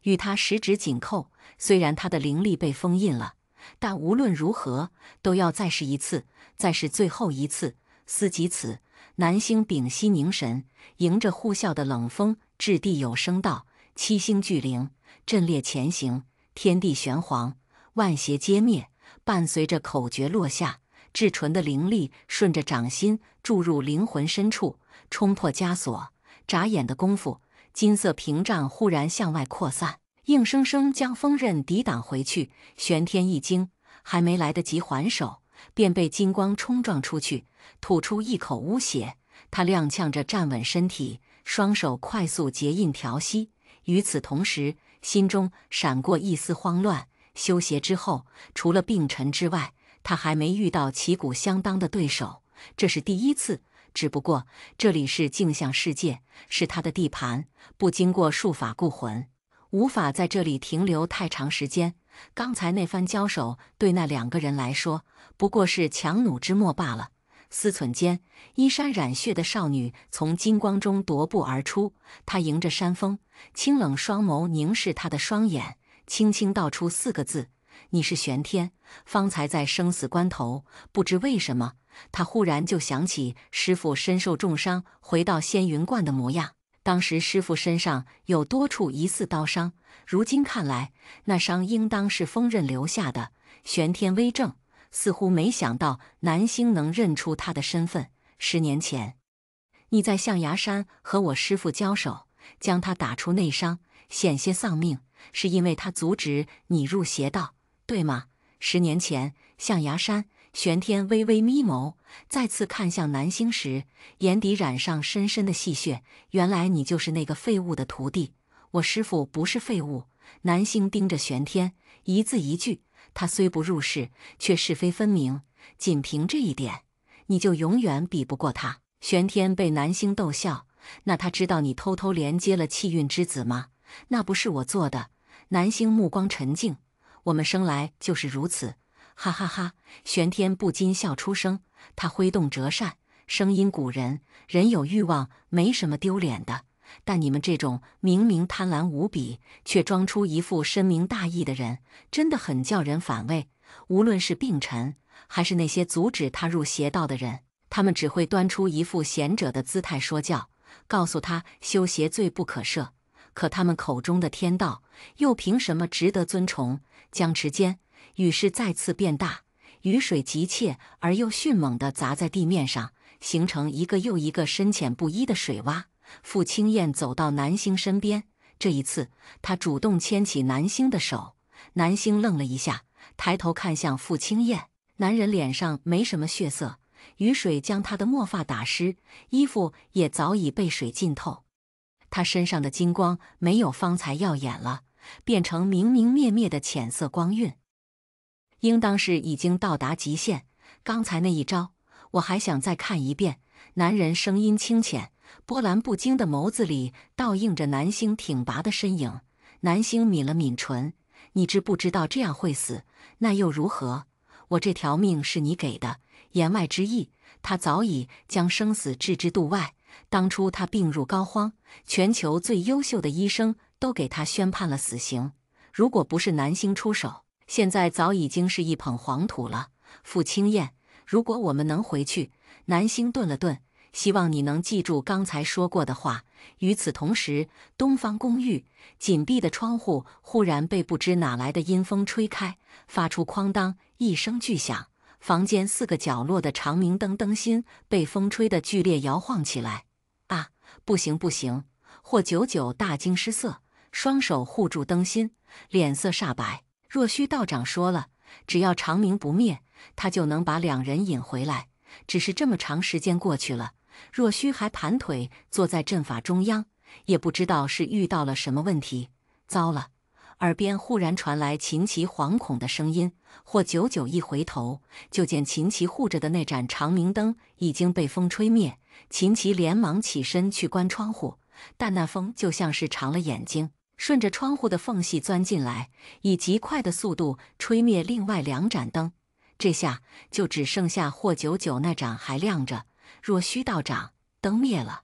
与他十指紧扣。虽然他的灵力被封印了，但无论如何都要再试一次，再是最后一次。思及此，南星屏息凝神，迎着呼啸的冷风，掷地有声道：“七星聚灵，阵列前行，天地玄黄，万邪皆灭。”伴随着口诀落下，至纯的灵力顺着掌心注入灵魂深处，冲破枷锁。眨眼的功夫，金色屏障忽然向外扩散，硬生生将锋刃抵挡回去。玄天一惊，还没来得及还手，便被金光冲撞出去，吐出一口污血。他踉跄着站稳身体，双手快速结印调息。与此同时，心中闪过一丝慌乱。修邪之后，除了病尘之外，他还没遇到旗鼓相当的对手，这是第一次。只不过这里是镜像世界，是他的地盘，不经过术法固魂，无法在这里停留太长时间。刚才那番交手，对那2个人来说，不过是强弩之末罢了。思忖间，衣衫染血的少女从金光中踱步而出，她迎着山峰，清冷双眸凝视他的双眼，轻轻道出4个字：“你是玄天。”方才在生死关头，不知为什么，他忽然就想起师父身受重伤，回到仙云观的模样。当时师父身上有多处疑似刀伤，如今看来，那伤应当是锋刃留下的。玄天微怔，似乎没想到南星能认出他的身份。10年前，你在象牙山和我师父交手，将他打出内伤，险些丧命，是因为他阻止你入邪道，对吗？10年前，象牙山。玄天微微眯眸，再次看向南星时，眼底染上深深的戏谑。原来你就是那个废物的徒弟。我师父不是废物。南星盯着玄天，一字一句。他虽不入世，却是非分明。仅凭这一点，你就永远比不过他。玄天被南星逗笑。那他知道你偷偷连接了气运之子吗？那不是我做的。南星目光沉静。我们生来就是如此。哈哈哈！玄天不禁笑出声，他挥动折扇，声音古人：“人有欲望，没什么丢脸的。但你们这种明明贪婪无比，却装出一副深明大义的人，真的很叫人反胃。无论是病臣，还是那些阻止他入邪道的人，他们只会端出一副贤者的姿态说教，告诉他修邪罪不可赦。可他们口中的天道，又凭什么值得尊崇？”僵持间，雨势再次变大，雨水急切而又迅猛地砸在地面上，形成一个又一个深浅不一的水洼。傅青燕走到南星身边，这一次，她主动牵起南星的手。南星愣了一下，抬头看向傅青燕，男人脸上没什么血色，雨水将他的墨发打湿，衣服也早已被水浸透。他身上的金光没有方才耀眼了，变成明明灭灭的浅色光晕。应当是已经到达极限。刚才那一招，我还想再看一遍。男人声音清浅，波澜不惊的眸子里倒映着南星挺拔的身影。南星抿了抿唇：“你知不知道这样会死？那又如何？我这条命是你给的。”言外之意，他早已将生死置之度外。当初他病入膏肓，全球最优秀的医生都给他宣判了死刑。如果不是南星出手，现在早已经是一捧黄土了。傅青燕，如果我们能回去……南星顿了顿，希望你能记住刚才说过的话。与此同时，东方公寓紧闭的窗户忽然被不知哪来的阴风吹开，发出哐当一声巨响。房间4个角落的长明灯灯芯被风吹得剧烈摇晃起来。啊，不行不行！霍九九大惊失色，双手护住灯芯，脸色煞白。若虚道长说了，只要长明不灭，他就能把2人引回来。只是这么长时间过去了，若虚还盘腿坐在阵法中央，也不知道是遇到了什么问题。糟了！耳边忽然传来秦琪惶恐的声音。霍九九一回头，就见秦琪护着的那盏长明灯已经被风吹灭。秦琪连忙起身去关窗户，但那风就像是长了眼睛，顺着窗户的缝隙钻进来，以极快的速度吹灭另外2盏灯。这下就只剩下霍九九那盏还亮着。若虚道长，灯灭了！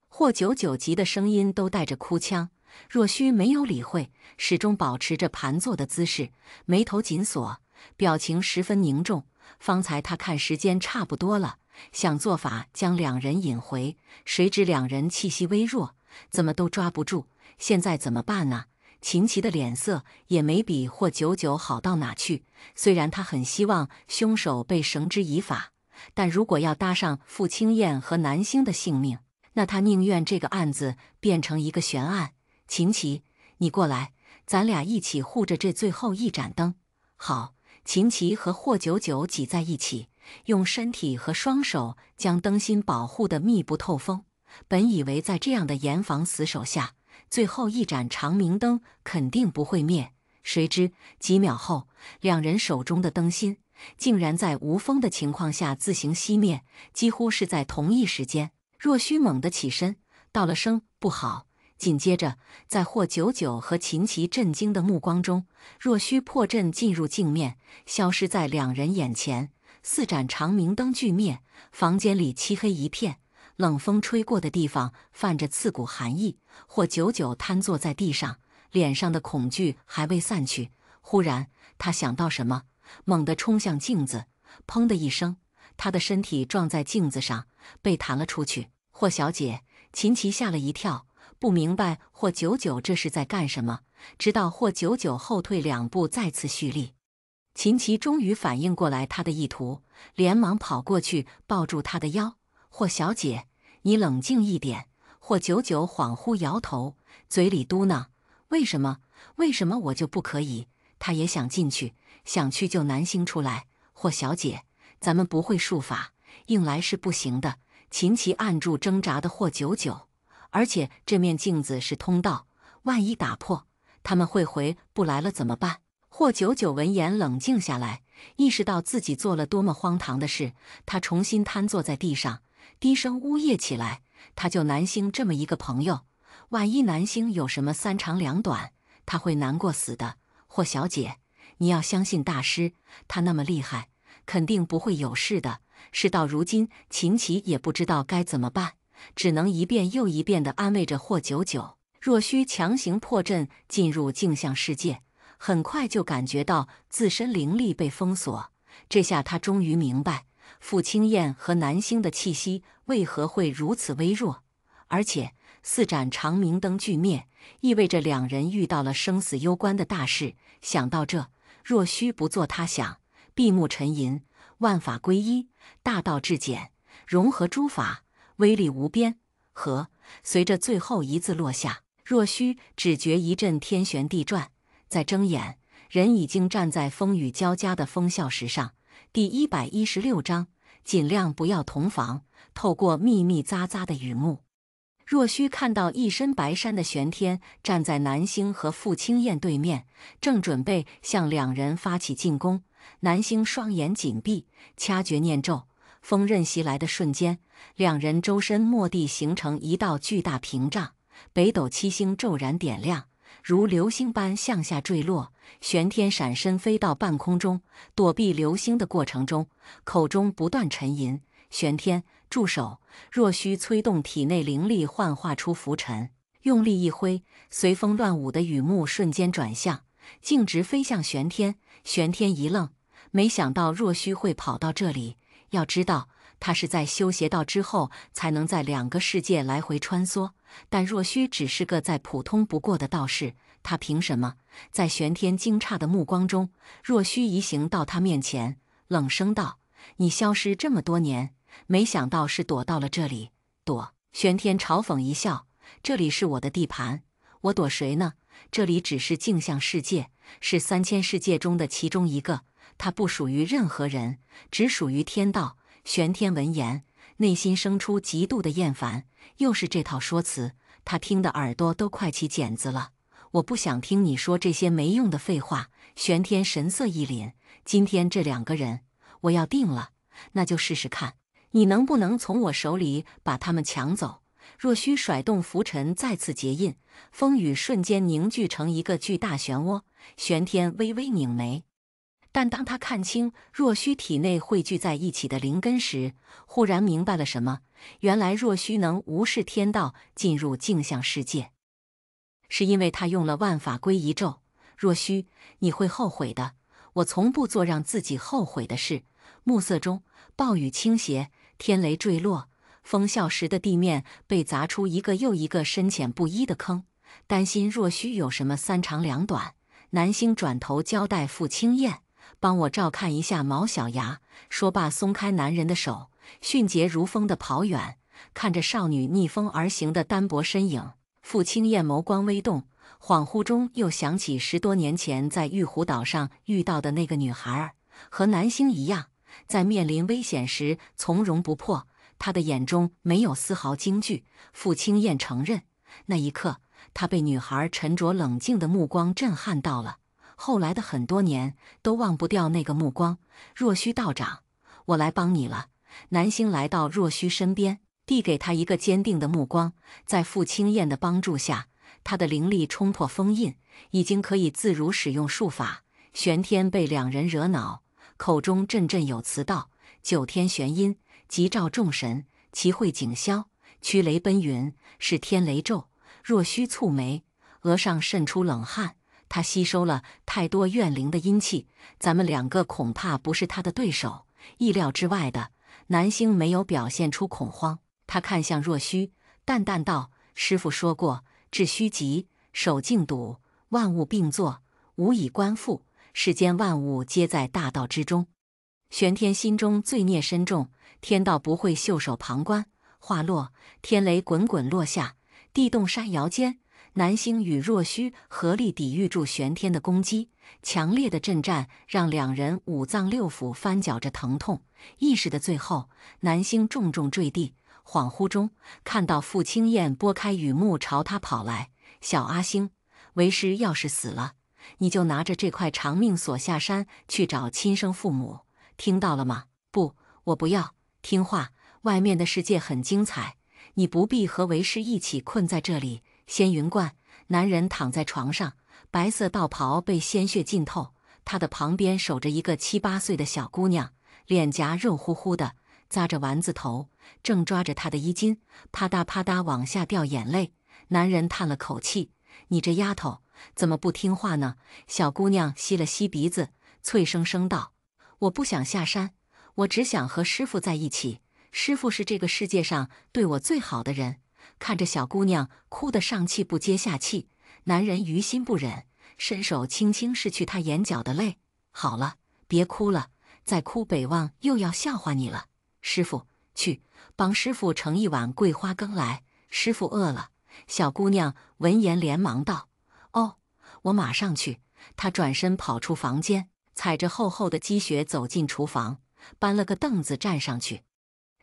霍九九急的声音都带着哭腔。若虚没有理会，始终保持着盘坐的姿势，眉头紧锁，表情十分凝重。方才他看时间差不多了，想做法将2人引回，谁知2人气息微弱，怎么都抓不住。现在怎么办呢？秦琪的脸色也没比霍九九好到哪去。虽然他很希望凶手被绳之以法，但如果要搭上傅青燕和南星的性命，那他宁愿这个案子变成一个悬案。秦琪，你过来，咱俩一起护着这最后一盏灯。好。秦琪和霍九九挤在一起，用身体和双手将灯芯保护得密不透风。本以为在这样的严防死守下，最后一盏长明灯肯定不会灭，谁知几秒后，两人手中的灯芯竟然在无风的情况下自行熄灭，几乎是在同一时间。若虚猛地起身，道了声不好。紧接着，在霍九九和秦琪震惊的目光中，若虚破阵进入镜面，消失在两人眼前。4盏长明灯俱灭，房间里漆黑一片，冷风吹过的地方泛着刺骨寒意。霍九九瘫坐在地上，脸上的恐惧还未散去。忽然，他想到什么，猛地冲向镜子，砰的一声，他的身体撞在镜子上，被弹了出去。霍小姐，秦琪吓了一跳。不明白霍九九这是在干什么，直到霍九九后退2步再次蓄力，秦琪终于反应过来他的意图，连忙跑过去抱住他的腰。霍小姐，你冷静一点。霍九九恍惚摇头，嘴里嘟囔：为什么我就不可以？他也想进去，想去救南星出来。霍小姐，咱们不会术法，硬来是不行的。秦琪按住挣扎的霍九九，而且这面镜子是通道，万一打破，他们会回不来了怎么办？霍九九闻言冷静下来，意识到自己做了多么荒唐的事，他重新瘫坐在地上，低声呜咽起来。他救南星这么一个朋友，万一南星有什么3长2短，他会难过死的。霍小姐，你要相信大师，他那么厉害，肯定不会有事的。事到如今，秦琪也不知道该怎么办，只能一遍又一遍地安慰着霍九九。若虚强行破阵进入镜像世界，很快就感觉到自身灵力被封锁。这下他终于明白，傅青燕和南星的气息为何会如此微弱，而且4盏长明灯俱灭，意味着两人遇到了生死攸关的大事。想到这，若虚不做他想，闭目沉吟，万法归一，大道至简，融合诸法，威力无边。和随着最后一字落下，若虚只觉一阵天旋地转，再睁眼，人已经站在风雨交加的风啸石上。第116章，尽量不要同房。透过密密匝匝的雨幕，若虚看到一身白衫的玄天站在南星和傅青燕对面，正准备向两人发起进攻。南星双眼紧闭，掐诀念咒，风刃袭来的瞬间，两人周身蓦地形成一道巨大屏障，北斗七星骤然点亮，如流星般向下坠落。玄天闪身飞到半空中，躲避流星的过程中，口中不断沉吟：玄天，住手！若虚催动体内灵力幻化出浮尘，用力一挥，随风乱舞的雨幕瞬间转向，径直飞向玄天。玄天一愣，没想到若虚会跑到这里。要知道，他是在修邪道之后才能在2个世界来回穿梭，但若虚只是个再普通不过的道士，他凭什么？在玄天惊诧的目光中，若虚移行到他面前，冷声道：你消失这么多年，没想到是躲到了这里。躲？玄天嘲讽一笑：这里是我的地盘，我躲谁呢？这里只是镜像世界，是3000世界中的其中一个，它不属于任何人，只属于天道。玄天闻言，内心生出极度的厌烦，又是这套说辞，他听得耳朵都快起茧子了。我不想听你说这些没用的废话。玄天神色一凛：今天这2个人，我要定了，那就试试看，你能不能从我手里把他们抢走。若虚甩动浮尘再次结印，风雨瞬间凝聚成一个巨大漩涡。玄天微微拧眉，但当他看清若虚体内汇聚在一起的灵根时，忽然明白了什么。原来若虚能无视天道进入镜像世界，是因为他用了万法归一咒。若虚，你会后悔的，我从不做让自己后悔的事。暮色中，暴雨倾斜，天雷坠落，风啸时的地面被砸出一个又一个深浅不一的坑。担心若虚有什么三长两短。南星转头交代傅青燕：“帮我照看一下毛小牙。”说罢，松开男人的手，迅捷如风地跑远。看着少女逆风而行的单薄身影，傅青燕眸光微动，恍惚中又想起10多年前在玉湖岛上遇到的那个女孩儿，和南星一样，在面临危险时从容不迫。她的眼中没有丝毫惊惧。傅青燕承认，那一刻，她被女孩沉着冷静的目光震撼到了。后来的很多年都忘不掉那个目光。若虚道长，我来帮你了。南星来到若虚身边，递给他一个坚定的目光。在傅青燕的帮助下，他的灵力冲破封印，已经可以自如使用术法。玄天被两人惹恼，口中振振有词道：“九天玄阴，急召众神，齐会警霄，驱雷奔云，是天雷咒。”若虚蹙眉，额上渗出冷汗。他吸收了太多怨灵的阴气，咱们两个恐怕不是他的对手。意料之外的，南星没有表现出恐慌，他看向若虚，淡淡道：“师父说过，治虚极，守静笃，万物并作，无以观复。世间万物皆在大道之中。”玄天心中罪孽深重，天道不会袖手旁观。话落，天雷滚滚落下，地动山摇间。南星与若虚合力抵御住玄天的攻击，强烈的震战让两人五脏六腑翻搅着疼痛。意识的最后，南星重重坠地，恍惚中看到傅青燕拨开雨幕朝他跑来：“小阿星，为师要是死了，你就拿着这块长命锁下山去找亲生父母，听到了吗？”“不，我不要。听话，外面的世界很精彩，你不必和为师一起困在这里。”仙云观，男人躺在床上，白色道袍被鲜血浸透，他的旁边守着一个7、8岁的小姑娘，脸颊肉乎乎的，扎着丸子头，正抓着他的衣襟，啪嗒啪嗒往下掉眼泪。男人叹了口气：“你这丫头怎么不听话呢？”小姑娘吸了吸鼻子，脆生生道：“我不想下山，我只想和师父在一起。师父是这个世界上对我最好的人。”看着小姑娘哭得上气不接下气，男人于心不忍，伸手轻轻拭去她眼角的泪。“好了，别哭了，再哭北望又要笑话你了。师父，去帮师父盛一碗桂花羹来，师父饿了。”小姑娘闻言连忙道：“哦，我马上去。”她转身跑出房间，踩着厚厚的积雪走进厨房，搬了个凳子站上去。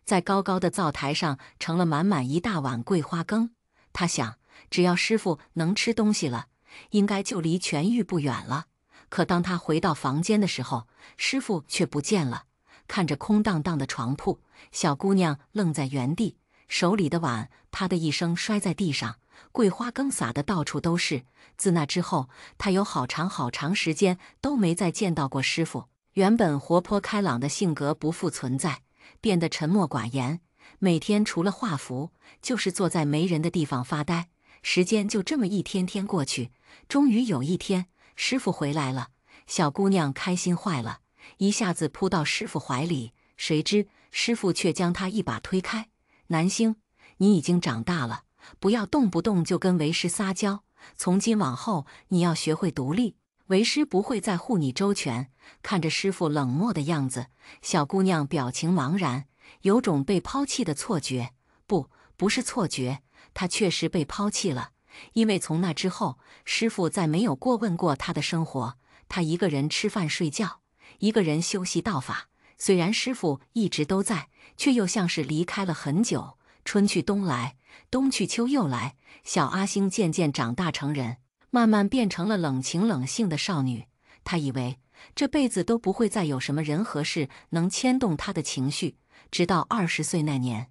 在高高的灶台上盛了满满一大碗桂花羹。他想，只要师父能吃东西了，应该就离痊愈不远了。可当他回到房间的时候，师父却不见了。看着空荡荡的床铺，小姑娘愣在原地，手里的碗啪的一声摔在地上，桂花羹洒得到处都是。自那之后，她有好长好长时间都没再见到过师父。原本活泼开朗的性格不复存在，变得沉默寡言，每天除了画符，就是坐在没人的地方发呆。时间就这么一天天过去，终于有一天，师父回来了。小姑娘开心坏了，一下子扑到师父怀里，谁知师父却将她一把推开：“南星，你已经长大了，不要动不动就跟为师撒娇。从今往后，你要学会独立，为师不会再护你周全。”看着师父冷漠的样子，小姑娘表情茫然，有种被抛弃的错觉。不是错觉，她确实被抛弃了。因为从那之后，师父再没有过问过她的生活，她一个人吃饭睡觉，一个人修习道法。虽然师父一直都在，却又像是离开了很久。春去冬来，冬去秋又来，小阿星渐渐长大成人，慢慢变成了冷情冷性的少女。她以为这辈子都不会再有什么人和事能牵动她的情绪，直到20岁那年，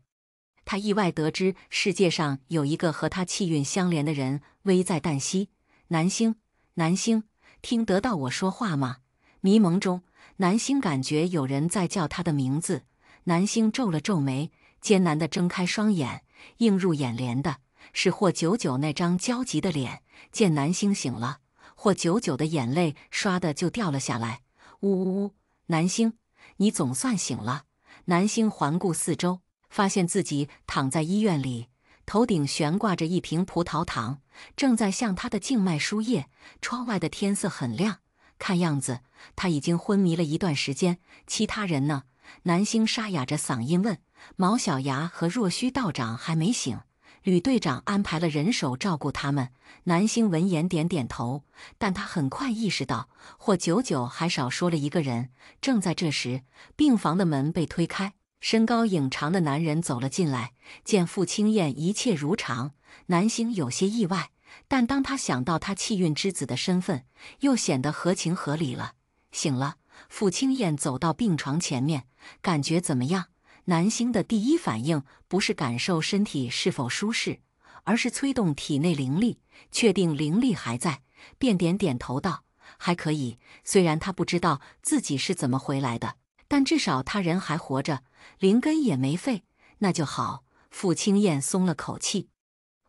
她意外得知世界上有一个和她气运相连的人危在旦夕。南星，南星，听得到我说话吗？迷蒙中，南星感觉有人在叫他的名字。南星皱了皱眉，艰难地睁开双眼，映入眼帘的是霍九九那张焦急的脸。见南星醒了，霍九九的眼泪唰的就掉了下来。呜呜呜，南星，你总算醒了。南星环顾四周，发现自己躺在医院里，头顶悬挂着一瓶葡萄糖，正在向他的静脉输液。窗外的天色很亮，看样子他已经昏迷了一段时间。其他人呢？南星沙哑着嗓音问。毛小牙和若虚道长还没醒，吕队长安排了人手照顾他们。南星闻言点点头，但他很快意识到霍九九还少说了一个人。正在这时，病房的门被推开，身高影长的男人走了进来。见傅青燕一切如常，南星有些意外，但当他想到他气运之子的身份，又显得合情合理了。醒了，傅青燕走到病床前面，感觉怎么样？南星的第一反应不是感受身体是否舒适，而是催动体内灵力，确定灵力还在，便点点头道：“还可以。”虽然他不知道自己是怎么回来的，但至少他人还活着，灵根也没废，那就好。傅青燕松了口气。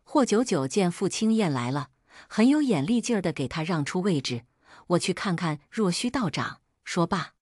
霍九九见傅青燕来了，很有眼力劲儿地给他让出位置。我去看看若虚道长。说罢，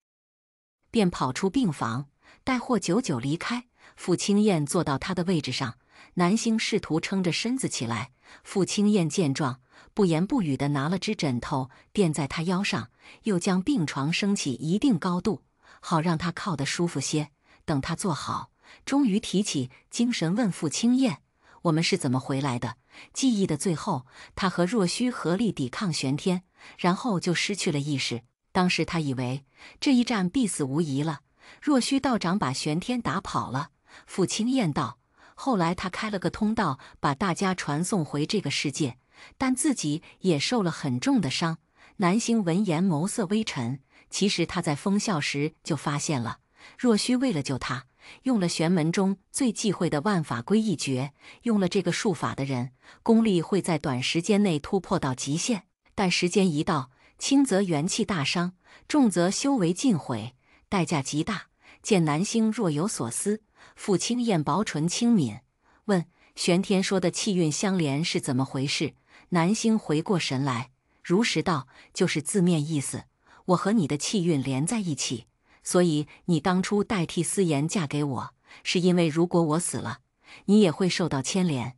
便跑出病房。待霍九九离开，傅青燕坐到他的位置上，南星试图撑着身子起来。傅青燕见状，不言不语地拿了只枕头垫在他腰上，又将病床升起一定高度，好让他靠得舒服些。等他坐好，终于提起精神问傅青燕：“我们是怎么回来的？”记忆的最后，他和若虚合力抵抗玄天，然后就失去了意识。当时他以为这一战必死无疑了。若虚道长把玄天打跑了。傅青燕道：“后来他开了个通道，把大家传送回这个世界，但自己也受了很重的伤。”南星闻言眸色微沉，其实他在封校时就发现了，若虚为了救他，用了玄门中最忌讳的万法归一诀。用了这个术法的人，功力会在短时间内突破到极限，但时间一到，轻则元气大伤，重则修为尽毁，代价极大。见南星若有所思，傅青燕薄唇轻抿，问：“玄天说的气运相连是怎么回事？”南星回过神来，如实道：“就是字面意思，我和你的气运连在一起，所以你当初代替思妍嫁给我，是因为如果我死了，你也会受到牵连。”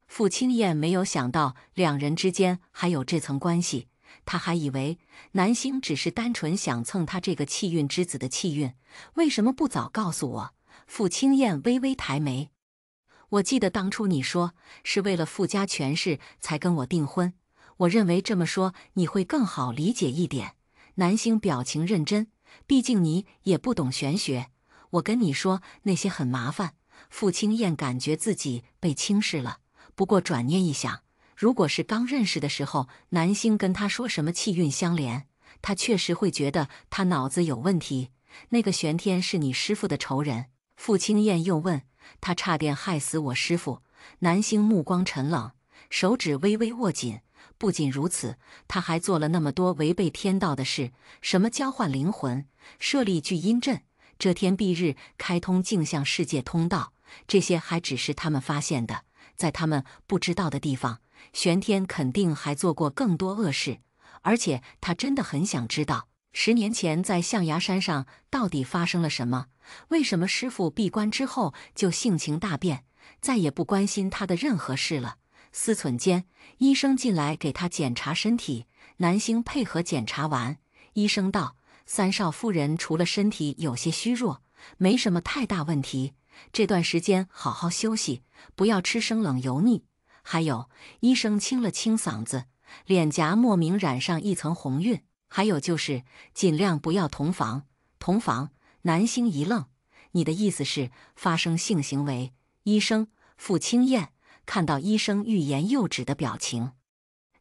傅青燕没有想到两人之间还有这层关系。他还以为南星只是单纯想蹭他这个气运之子的气运，为什么不早告诉我？傅青燕微微抬眉：“我记得当初你说是为了傅家权势才跟我订婚，我认为这么说你会更好理解一点。”南星表情认真，毕竟你也不懂玄学，我跟你说那些很麻烦。傅青燕感觉自己被轻视了，不过转念一想，如果是刚认识的时候，南星跟他说什么气运相连，他确实会觉得他脑子有问题。那个玄天是你师父的仇人？傅青燕又问。他差点害死我师父。南星目光沉冷，手指微微握紧。不仅如此，他还做了那么多违背天道的事，什么交换灵魂、设立聚阴阵、遮天蔽日、开通镜像世界通道，这些还只是他们发现的。在他们不知道的地方，玄天肯定还做过更多恶事，而且他真的很想知道10年前在象牙山上到底发生了什么？为什么师父闭关之后就性情大变，再也不关心他的任何事了？思忖间，医生进来给他检查身体。南星配合检查完，医生道：“三少夫人除了身体有些虚弱，没什么太大问题，这段时间好好休息，不要吃生冷油腻。还有，医生清了清嗓子，脸颊莫名染上一层红晕。还有就是尽量不要同房。”同房？南星一愣，你的意思是发生性行为？医生，傅青燕看到医生欲言又止的表情，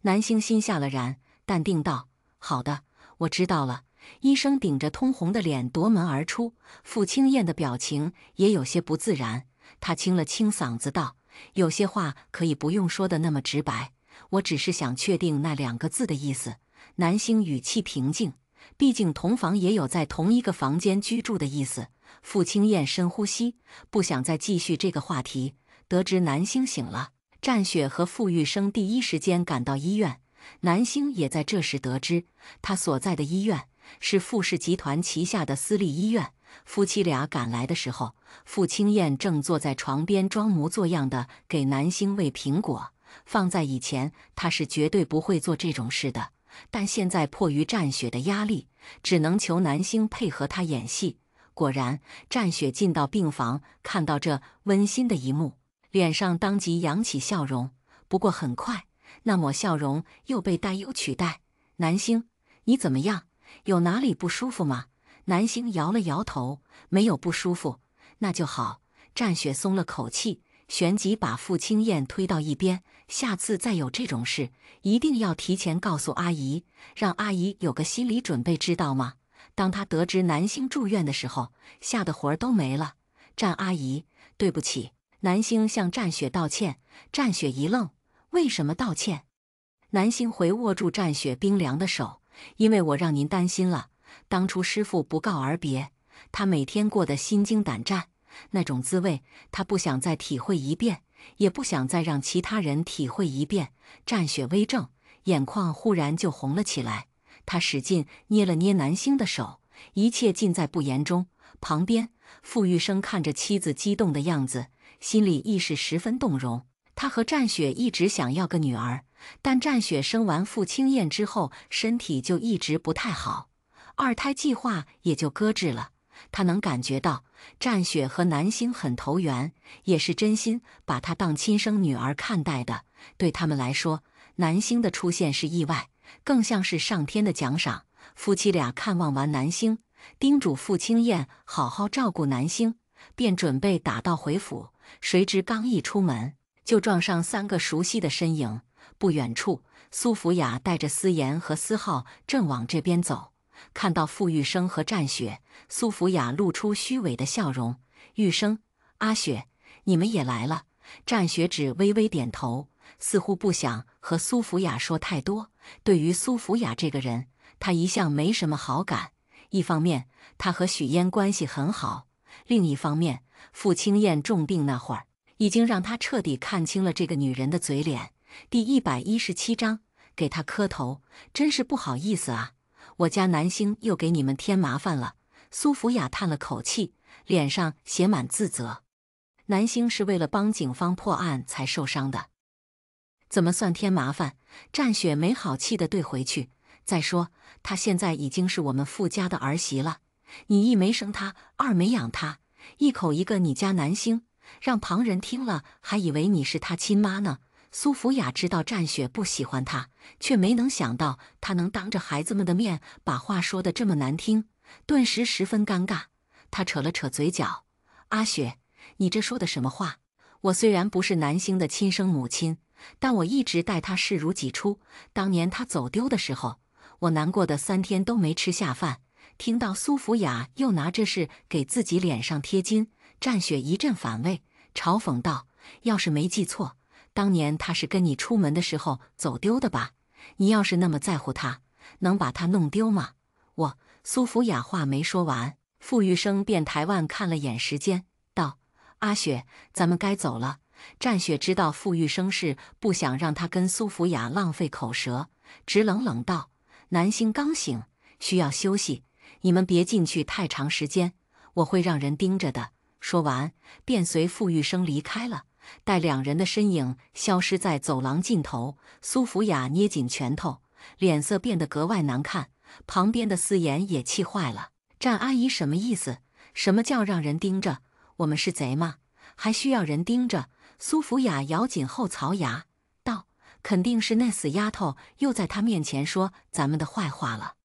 南星心下了然，淡定道：“好的，我知道了。”医生顶着通红的脸夺门而出，傅青燕的表情也有些不自然。他清了清嗓子道：“有些话可以不用说的那么直白，我只是想确定那2个字的意思。”南星语气平静，毕竟同房也有在同一个房间居住的意思。傅青燕深呼吸，不想再继续这个话题。得知南星醒了，战雪和傅玉生第一时间赶到医院。南星也在这时得知，他所在的医院是傅氏集团旗下的私立医院，夫妻俩赶来的时候，傅青燕正坐在床边装模作样的给南星喂苹果。放在以前，她是绝对不会做这种事的，但现在迫于战雪的压力，只能求南星配合她演戏。果然，战雪进到病房，看到这温馨的一幕，脸上当即扬起笑容。不过很快，那抹笑容又被担忧取代。南星，你怎么样？有哪里不舒服吗？南星摇了摇头，没有不舒服。那就好。战雪松了口气，旋即把傅青燕推到一边。下次再有这种事，一定要提前告诉阿姨，让阿姨有个心理准备，知道吗？当她得知南星住院的时候，吓得魂儿都没了。战阿姨，对不起。南星向战雪道歉。战雪一愣，为什么道歉？南星回握住战雪冰凉的手，因为我让您担心了。当初师父不告而别，他每天过得心惊胆战，那种滋味，他不想再体会一遍，也不想再让其他人体会一遍。战雪微怔，眼眶忽然就红了起来。他使劲捏了捏南星的手，一切尽在不言中。旁边，傅玉生看着妻子激动的样子，心里亦是十分动容。他和战雪一直想要个女儿，但战雪生完傅青燕之后，身体就一直不太好，二胎计划也就搁置了。他能感觉到战雪和南星很投缘，也是真心把她当亲生女儿看待的。对他们来说，南星的出现是意外，更像是上天的奖赏。夫妻俩看望完南星，叮嘱傅青燕好好照顾南星，便准备打道回府。谁知刚一出门，就撞上三个熟悉的身影。不远处，苏福雅带着思妍和思浩正往这边走。看到傅玉生和战雪，苏福雅露出虚伪的笑容。玉生、阿雪，你们也来了。战雪只微微点头，似乎不想和苏福雅说太多。对于苏福雅这个人，他一向没什么好感。一方面，他和许嫣关系很好；另一方面，傅青燕重病那会儿，已经让他彻底看清了这个女人的嘴脸。第117章，给他磕头，真是不好意思啊，我家南星又给你们添麻烦了。苏福雅叹了口气，脸上写满自责。南星是为了帮警方破案才受伤的，怎么算添麻烦？战雪没好气地对回去。再说，她现在已经是我们傅家的儿媳了，你一没生她，二没养她，一口一个你家南星，让旁人听了还以为你是她亲妈呢。苏福雅知道战雪不喜欢她，却没能想到她能当着孩子们的面把话说得这么难听，顿时十分尴尬。她扯了扯嘴角：“阿雪，你这说的什么话？我虽然不是南星的亲生母亲，但我一直待他视如己出。当年他走丢的时候，我难过的3天都没吃下饭。”听到苏福雅又拿这事给自己脸上贴金，战雪一阵反胃，嘲讽道：“要是没记错，当年他是跟你出门的时候走丢的吧？你要是那么在乎他，能把他弄丢吗？”苏福雅话没说完，傅玉生便抬腕看了眼时间，道：“阿雪，咱们该走了。”战雪知道傅玉生是不想让他跟苏福雅浪费口舌，直冷冷道：“南星刚醒，需要休息，你们别进去太长时间，我会让人盯着的。”说完，便随傅玉生离开了。待两人的身影消失在走廊尽头，苏福雅捏紧拳头，脸色变得格外难看。旁边的思妍也气坏了：“战阿姨什么意思？什么叫让人盯着？我们是贼吗？还需要人盯着？”苏福雅咬紧后槽牙，道：“肯定是那死丫头又在她面前说咱们的坏话了。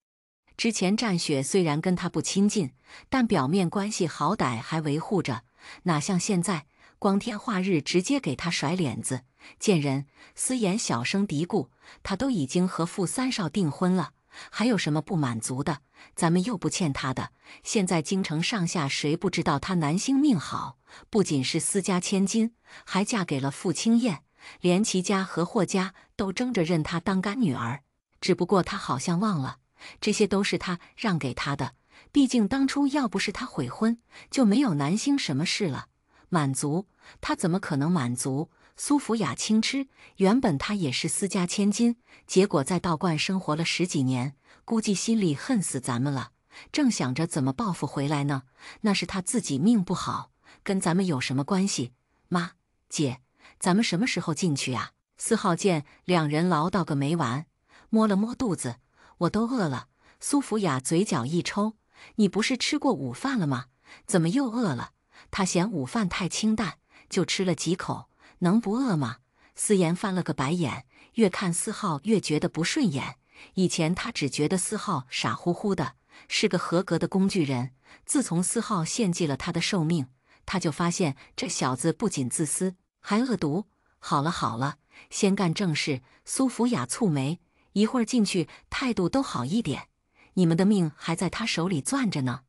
之前战雪虽然跟她不亲近，但表面关系好歹还维护着，哪像现在光天化日直接给她甩脸子。贱人！”思妍小声嘀咕：“她都已经和傅三少订婚了，还有什么不满足的？咱们又不欠她的。现在京城上下谁不知道她南星命好？不仅是私家千金，还嫁给了傅青燕，连齐家和霍家都争着认她当干女儿。只不过她好像忘了，这些都是她让给她的。毕竟当初要不是她悔婚，就没有南星什么事了。满足？她怎么可能满足？”苏福雅轻嗤：“原本她也是私家千金，结果在道观生活了10几年，估计心里恨死咱们了。正想着怎么报复回来呢，那是他自己命不好，跟咱们有什么关系？妈，姐，咱们什么时候进去呀？4号见两人唠叨个没完，摸了摸肚子，我都饿了。苏福雅嘴角一抽，你不是吃过午饭了吗？怎么又饿了？他嫌午饭太清淡，就吃了几口，能不饿吗？思妍翻了个白眼，越看4号越觉得不顺眼。以前他只觉得4号傻乎乎的，是个合格的工具人。自从4号献祭了他的寿命，他就发现这小子不仅自私，还恶毒。好了好了，先干正事。苏福雅蹙眉，一会儿进去态度都好一点。你们的命还在他手里攥着呢。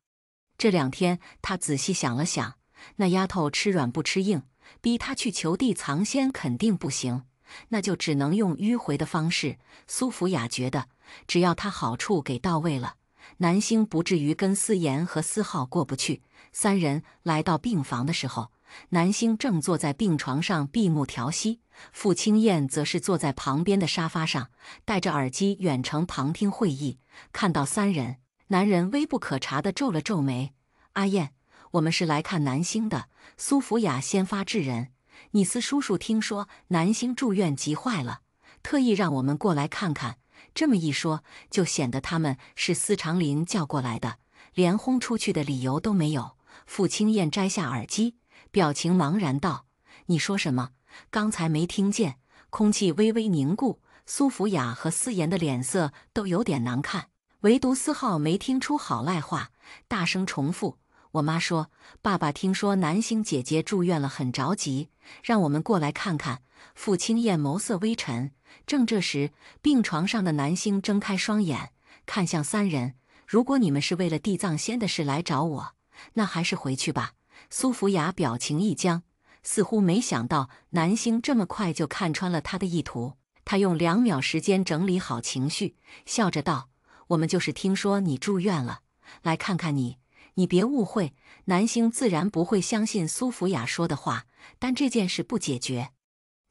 这2天他仔细想了想，那丫头吃软不吃硬，逼他去求地藏仙肯定不行，那就只能用迂回的方式。苏福雅觉得，只要他好处给到位了，南星不至于跟思妍和4号过不去。3人来到病房的时候，南星正坐在病床上闭目调息，傅青燕则是坐在旁边的沙发上，戴着耳机远程旁听会议。看到3人，男人微不可察地皱了皱眉：“阿燕，我们是来看南星的。”苏福雅先发制人：“你司叔叔听说南星住院急坏了，特意让我们过来看看。”这么一说，就显得他们是司长林叫过来的，连轰出去的理由都没有。傅青燕摘下耳机，表情茫然道：“你说什么？刚才没听见。”空气微微凝固，苏福雅和思妍的脸色都有点难看，唯独4号没听出好赖话，大声重复：“我妈说，爸爸听说南星姐姐住院了，很着急，让我们过来看看。”傅青燕眸色微沉。正这时，病床上的南星睁开双眼，看向3人：“如果你们是为了地藏仙的事来找我，那还是回去吧。”苏福雅表情一僵，似乎没想到南星这么快就看穿了他的意图。他用2秒时间整理好情绪，笑着道：“我们就是听说你住院了，来看看你。你别误会。”南星自然不会相信苏福雅说的话，但这件事不解决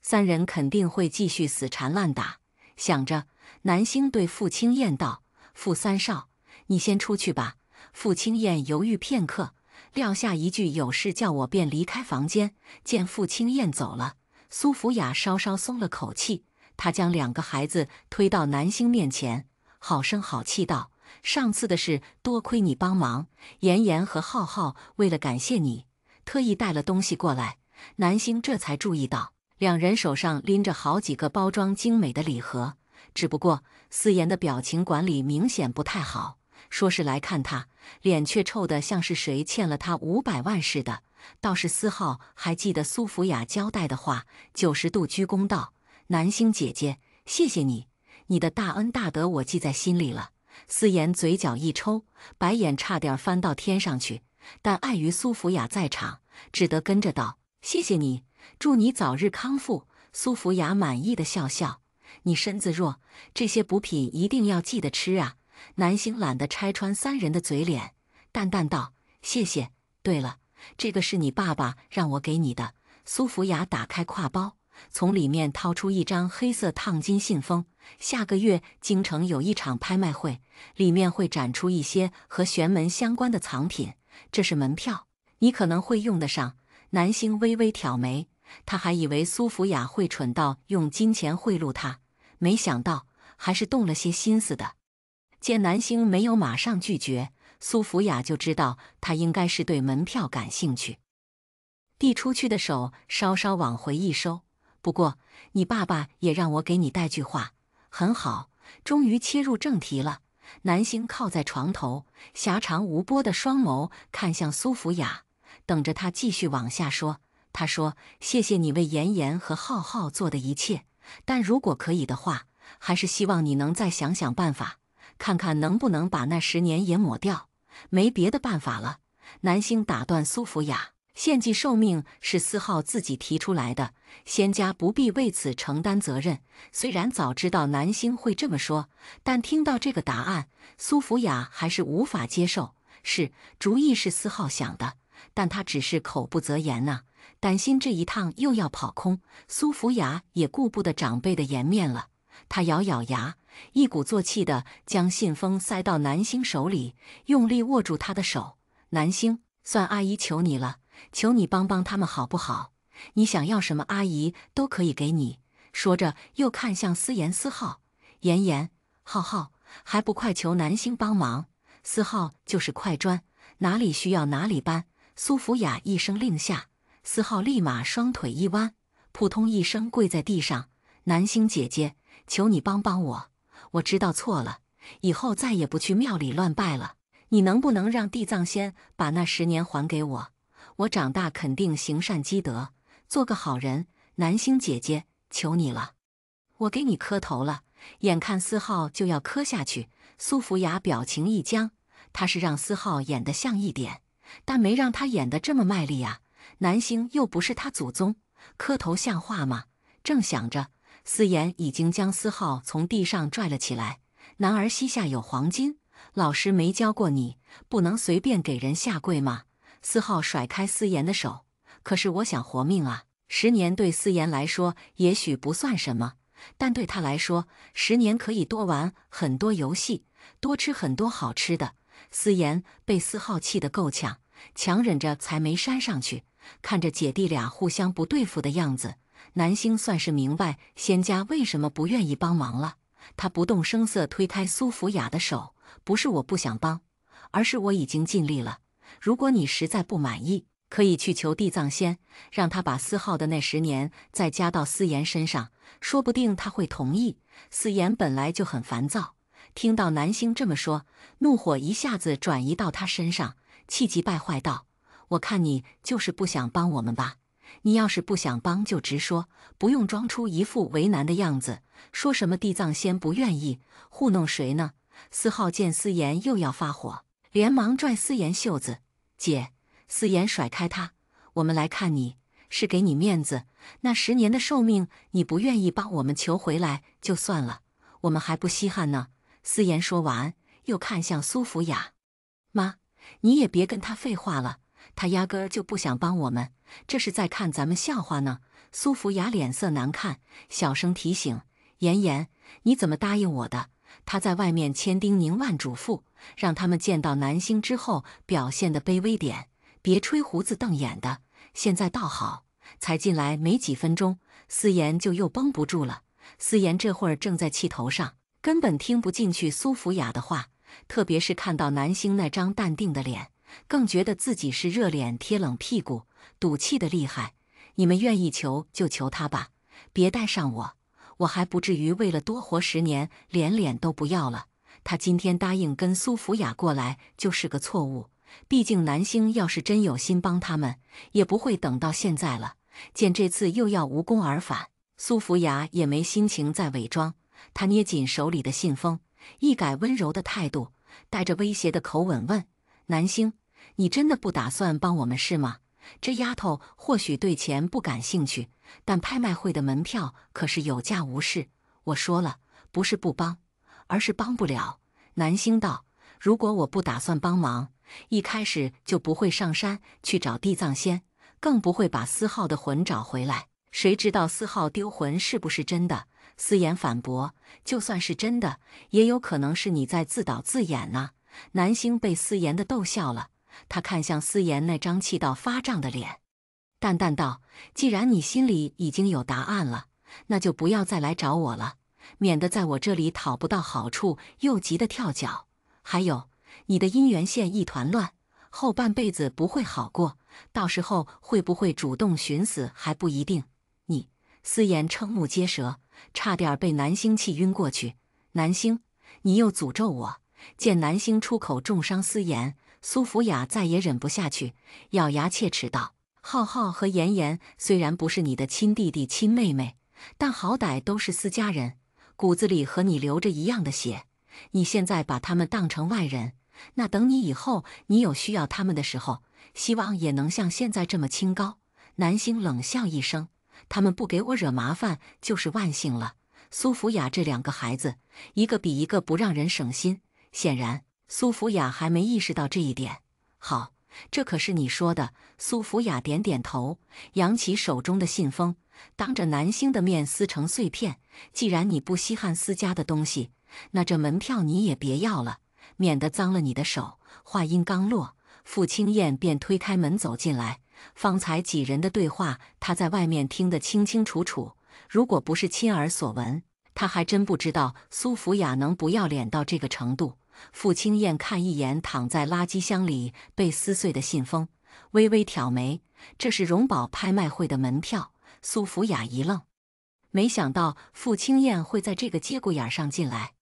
，3人肯定会继续死缠烂打。想着，南星对傅青燕道：“傅3少，你先出去吧。”傅青燕犹豫片刻，撂下一句“有事叫我”，便离开房间。见傅青燕走了，苏福雅稍稍松了口气。她将2个孩子推到南星面前，好声好气道：“上次的事多亏你帮忙，妍妍和浩浩为了感谢你，特意带了东西过来。”南星这才注意到2人手上拎着好几个包装精美的礼盒，只不过思妍的表情管理明显不太好，说是来看他，脸却臭得像是谁欠了他500万似的。倒是4号还记得苏福雅交代的话，90度鞠躬道：“南星姐姐，谢谢你，你的大恩大德我记在心里了。”思妍嘴角一抽，白眼差点翻到天上去，但碍于苏福雅在场，只得跟着道：“谢谢你，祝你早日康复。”苏福雅满意的笑笑：“你身子弱，这些补品一定要记得吃啊。”南星懒得拆穿3人的嘴脸，淡淡道：“谢谢。对了，这个是你爸爸让我给你的。”苏福雅打开挎包，从里面掏出一张黑色烫金信封。下个月京城有一场拍卖会，里面会展出一些和玄门相关的藏品，这是门票，你可能会用得上。南星微微挑眉，他还以为苏福雅会蠢到用金钱贿赂他，没想到还是动了些心思的。见南星没有马上拒绝，苏福雅就知道他应该是对门票感兴趣，递出去的手稍稍往回一收。不过你爸爸也让我给你带句话。很好，终于切入正题了。南星靠在床头，狭长无波的双眸看向苏福雅，等着他继续往下说。他说：“谢谢你为妍妍和浩浩做的一切，但如果可以的话，还是希望你能再想想办法，看看能不能把那10年也抹掉。没别的办法了。”南星打断苏福雅：“献祭寿命是4号自己提出来的，仙家不必为此承担责任。”虽然早知道南星会这么说，但听到这个答案，苏福雅还是无法接受。是，主意是4号想的，但他只是口不择言呐，担心这一趟又要跑空。苏福雅也顾不得长辈的颜面了，他咬咬牙，一鼓作气地将信封塞到南星手里，用力握住他的手。南星，算阿姨求你了，求你帮帮他们好不好？你想要什么，阿姨都可以给你。说着，又看向思妍、思浩、妍妍、浩浩，还不快求南星帮忙？思浩就是快砖，哪里需要哪里搬。苏福雅一声令下，思浩立马双腿一弯，扑通一声跪在地上。南星姐姐，求你帮帮我，我知道错了，以后再也不去庙里乱拜了。你能不能让地藏仙把那10年还给我？我长大肯定行善积德，做个好人。南星姐姐，求你了，我给你磕头了。眼看思浩就要磕下去，苏福雅表情一僵，他是让思浩演得像一点，但没让他演得这么卖力啊。南星又不是他祖宗，磕头像话吗？正想着，思妍已经将思浩从地上拽了起来。男儿膝下有黄金，老师没教过你，不能随便给人下跪吗？思浩甩开思妍的手，可是我想活命啊。10年对思妍来说也许不算什么，但对他来说，10年可以多玩很多游戏，多吃很多好吃的。思妍被思浩气得够呛，强忍着才没扇上去。看着姐弟俩互相不对付的样子，南星算是明白仙家为什么不愿意帮忙了。他不动声色推开苏福雅的手，不是我不想帮，而是我已经尽力了。如果你实在不满意，可以去求地藏仙，让他把思浩的那10年再加到思妍身上，说不定他会同意。思妍本来就很烦躁，听到南星这么说，怒火一下子转移到他身上，气急败坏道：“我看你就是不想帮我们吧？你要是不想帮就直说，不用装出一副为难的样子，说什么地藏仙不愿意，糊弄谁呢？”思浩见思妍又要发火，连忙拽思妍袖子：“姐。”思妍甩开他：“我们来看你，是给你面子。那10年的寿命，你不愿意帮我们求回来就算了，我们还不稀罕呢。”思妍说完，又看向苏福雅：“妈，你也别跟他废话了，他压根儿就不想帮我们，这是在看咱们笑话呢。”苏福雅脸色难看，小声提醒：“妍妍，你怎么答应我的？”他在外面千叮咛万嘱咐，让他们见到南星之后表现得卑微点，别吹胡子瞪眼的。现在倒好，才进来没几分钟，思妍就又绷不住了。思妍这会儿正在气头上，根本听不进去苏福雅的话，特别是看到南星那张淡定的脸，更觉得自己是热脸贴冷屁股，赌气的厉害。你们愿意求就求他吧，别带上我，我还不至于为了多活10年连脸都不要了。他今天答应跟苏福雅过来就是个错误，毕竟南星要是真有心帮他们，也不会等到现在了。见这次又要无功而返，苏福雅也没心情再伪装，他捏紧手里的信封，一改温柔的态度，带着威胁的口吻问：“南星，你真的不打算帮我们是吗？这丫头或许对钱不感兴趣，但拍卖会的门票可是有价无市。我说了，不是不帮，而是帮不了。”南星道：“如果我不打算帮忙，一开始就不会上山去找地藏仙，更不会把思浩的魂找回来。谁知道思浩丢魂是不是真的？”思妍反驳：“就算是真的，也有可能是你在自导自演呢。”南星被思妍的逗笑了，他看向思妍那张气到发胀的脸，淡淡道：“既然你心里已经有答案了，那就不要再来找我了，免得在我这里讨不到好处又急得跳脚。还有，你的姻缘线一团乱，后半辈子不会好过，到时候会不会主动寻死还不一定。你……”思妍瞠目结舌，差点被南星气晕过去。“南星，你又诅咒我！”见南星出口重伤思妍，苏福雅再也忍不下去，咬牙切齿道：“浩浩和妍妍虽然不是你的亲弟弟亲妹妹，但好歹都是私家人，骨子里和你流着一样的血。你现在把他们当成外人，那等你以后你有需要他们的时候，希望也能像现在这么清高。”南星冷笑一声：“他们不给我惹麻烦就是万幸了。”苏福雅这2个孩子，一个比一个不让人省心。显然，苏福雅还没意识到这一点。“好，这可是你说的。”苏福雅点点头，扬起手中的信封，当着南星的面撕成碎片。既然你不稀罕私家的东西，那这门票你也别要了，免得脏了你的手。话音刚落，傅清燕便推开门走进来。方才几人的对话，他在外面听得清清楚楚。如果不是亲耳所闻，他还真不知道苏福雅能不要脸到这个程度。傅清燕看一眼躺在垃圾箱里被撕碎的信封，微微挑眉：“这是荣宝拍卖会的门票。”苏福雅一愣，没想到傅清燕会在这个节骨眼上进来，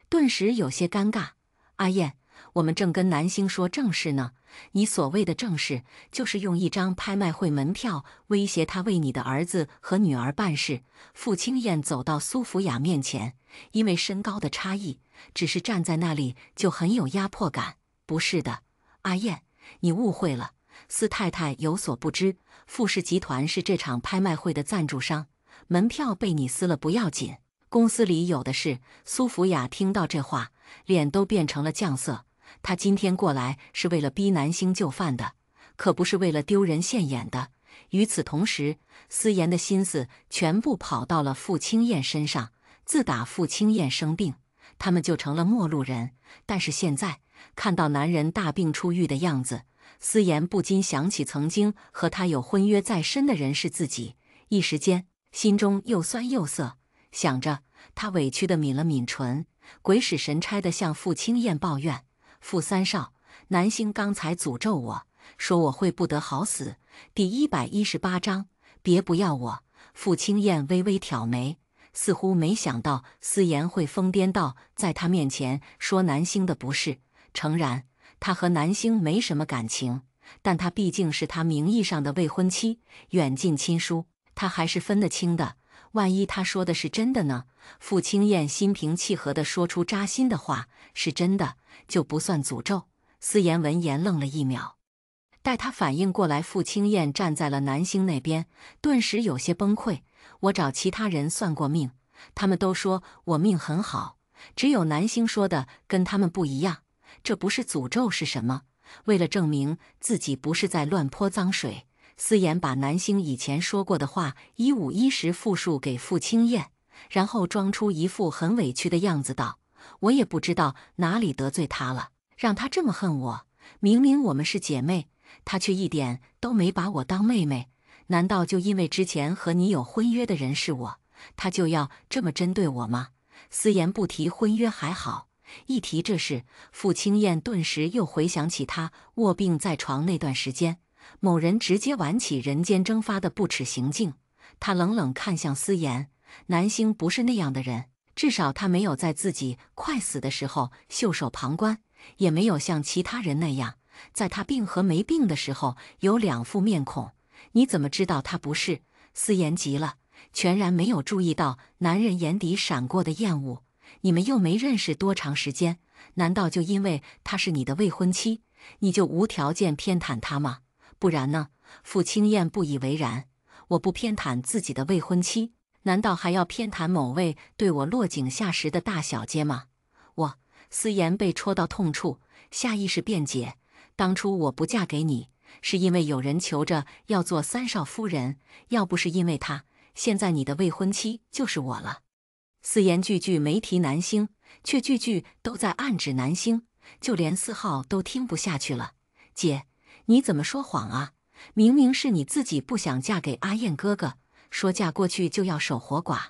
顿时有些尴尬。阿燕，我们正跟南星说正事呢，你所谓的正事，就是用一张拍卖会门票威胁他为你的儿子和女儿办事。傅清燕走到苏福雅面前，因为身高的差异，只是站在那里就很有压迫感。不是的，阿燕，你误会了。司太太有所不知，傅氏集团是这场拍卖会的赞助商，门票被你撕了不要紧，公司里有的是。苏福雅听到这话，脸都变成了酱色。他今天过来是为了逼南星就范的，可不是为了丢人现眼的。与此同时，思妍的心思全部跑到了傅清燕身上。自打傅清燕生病，他们就成了陌路人。但是现在看到男人大病初愈的样子，思妍不禁想起曾经和他有婚约在身的人是自己，一时间心中又酸又涩。想着，他委屈地抿了抿唇，鬼使神差地向傅清燕抱怨：“傅三少，南星刚才诅咒我，说我会不得好死。”第118章，别不要我。傅清燕微微挑眉，似乎没想到思妍会疯癫到在他面前说南星的不是。诚然，他和南星没什么感情，但他毕竟是他名义上的未婚妻，远近亲疏，他还是分得清的。万一他说的是真的呢？傅清燕心平气和地说出扎心的话：“是真的，就不算诅咒。”思妍闻言愣了一秒，待他反应过来，傅清燕站在了南星那边，顿时有些崩溃。我找其他人算过命，他们都说我命很好，只有南星说的跟他们不一样。这不是诅咒是什么？为了证明自己不是在乱泼脏水，思妍把南星以前说过的话一五一十复述给傅清燕，然后装出一副很委屈的样子道：“我也不知道哪里得罪他了，让他这么恨我。明明我们是姐妹，他却一点都没把我当妹妹。难道就因为之前和你有婚约的人是我，他就要这么针对我吗？”思妍不提婚约还好，一提这事，傅清燕顿时又回想起他卧病在床那段时间，某人直接玩起人间蒸发的不耻行径。他冷冷看向思妍，南星不是那样的人，至少他没有在自己快死的时候袖手旁观，也没有像其他人那样，在他病和没病的时候有两副面孔。你怎么知道他不是？思妍急了，全然没有注意到男人眼底闪过的厌恶。你们又没认识多长时间，难道就因为她是你的未婚妻，你就无条件偏袒她吗？不然呢？傅清燕不以为然。我不偏袒自己的未婚妻，难道还要偏袒某位对我落井下石的大小姐吗？思妍被戳到痛处，下意识辩解：当初我不嫁给你，是因为有人求着要做三少夫人，要不是因为他，现在你的未婚妻就是我了。思妍句句没提南星，却句句都在暗指南星，就连4号都听不下去了。姐，你怎么说谎啊？明明是你自己不想嫁给阿燕哥哥，说嫁过去就要守活寡。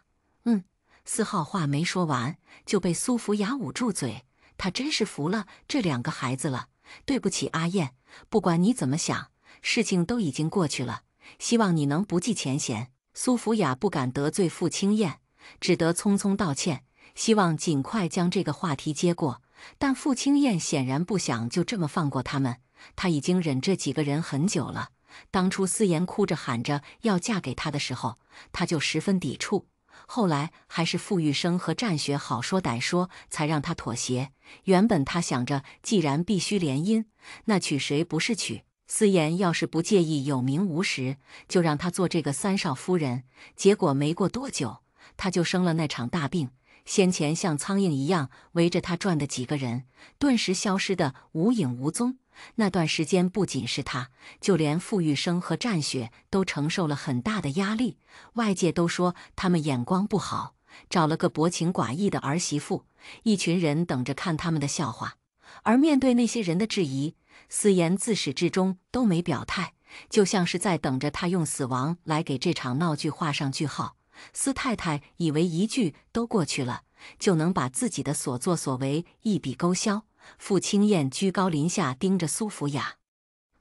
4号话没说完，就被苏福雅捂住嘴。他真是服了这2个孩子了。对不起阿燕，不管你怎么想，事情都已经过去了，希望你能不计前嫌。苏福雅不敢得罪傅清燕，只得匆匆道歉，希望尽快将这个话题接过。但傅清燕显然不想就这么放过他们，她已经忍这几个人很久了。当初思妍哭着喊着要嫁给他的时候，她就十分抵触，后来还是傅玉生和战雪好说歹说，才让她妥协。原本她想着，既然必须联姻，那娶谁不是娶？思妍要是不介意有名无实，就让她做这个三少夫人。结果没过多久，她就生了那场大病，先前像苍蝇一样围着他转的几个人，顿时消失得无影无踪。那段时间，不仅是他，就连傅玉生和战雪都承受了很大的压力。外界都说他们眼光不好，找了个薄情寡义的儿媳妇，一群人等着看他们的笑话。而面对那些人的质疑，思妍自始至终都没表态，就像是在等着他用死亡来给这场闹剧画上句号。司太太以为一句都过去了，就能把自己的所作所为一笔勾销。傅青燕居高临下盯着苏福雅，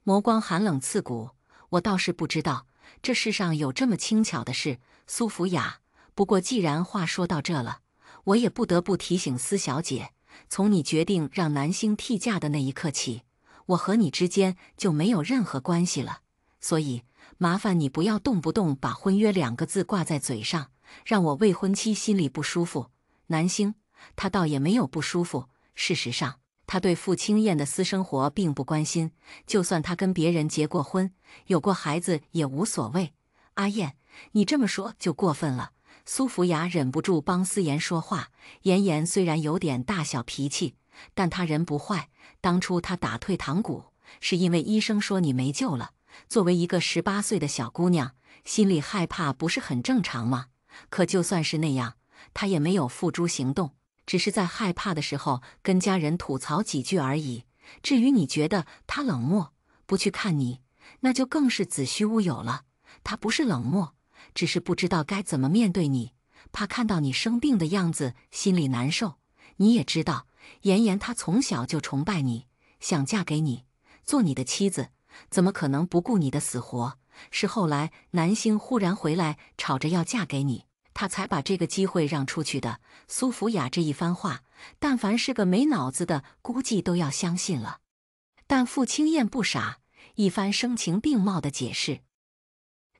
眸光寒冷刺骨。我倒是不知道这世上有这么轻巧的事，苏福雅。不过既然话说到这了，我也不得不提醒司小姐，从你决定让南星替嫁的那一刻起，我和你之间就没有任何关系了。所以麻烦你不要动不动把婚约2个字挂在嘴上，让我未婚妻心里不舒服。南星他倒也没有不舒服，事实上他对傅青燕的私生活并不关心，就算他跟别人结过婚，有过孩子也无所谓。阿燕，你这么说就过分了。苏福雅忍不住帮思妍说话。妍妍虽然有点大小脾气，但她人不坏。当初她打退堂鼓，是因为医生说你没救了。作为一个18岁的小姑娘，心里害怕不是很正常吗？可就算是那样，她也没有付诸行动，只是在害怕的时候跟家人吐槽几句而已。至于你觉得她冷漠，不去看你，那就更是子虚乌有了。她不是冷漠，只是不知道该怎么面对你，怕看到你生病的样子心里难受。你也知道，妍妍她从小就崇拜你，想嫁给你，做你的妻子，怎么可能不顾你的死活？是后来南星忽然回来吵着要嫁给你，他才把这个机会让出去的。苏福雅这一番话，但凡是个没脑子的，估计都要相信了。但傅青燕不傻，一番声情并茂的解释，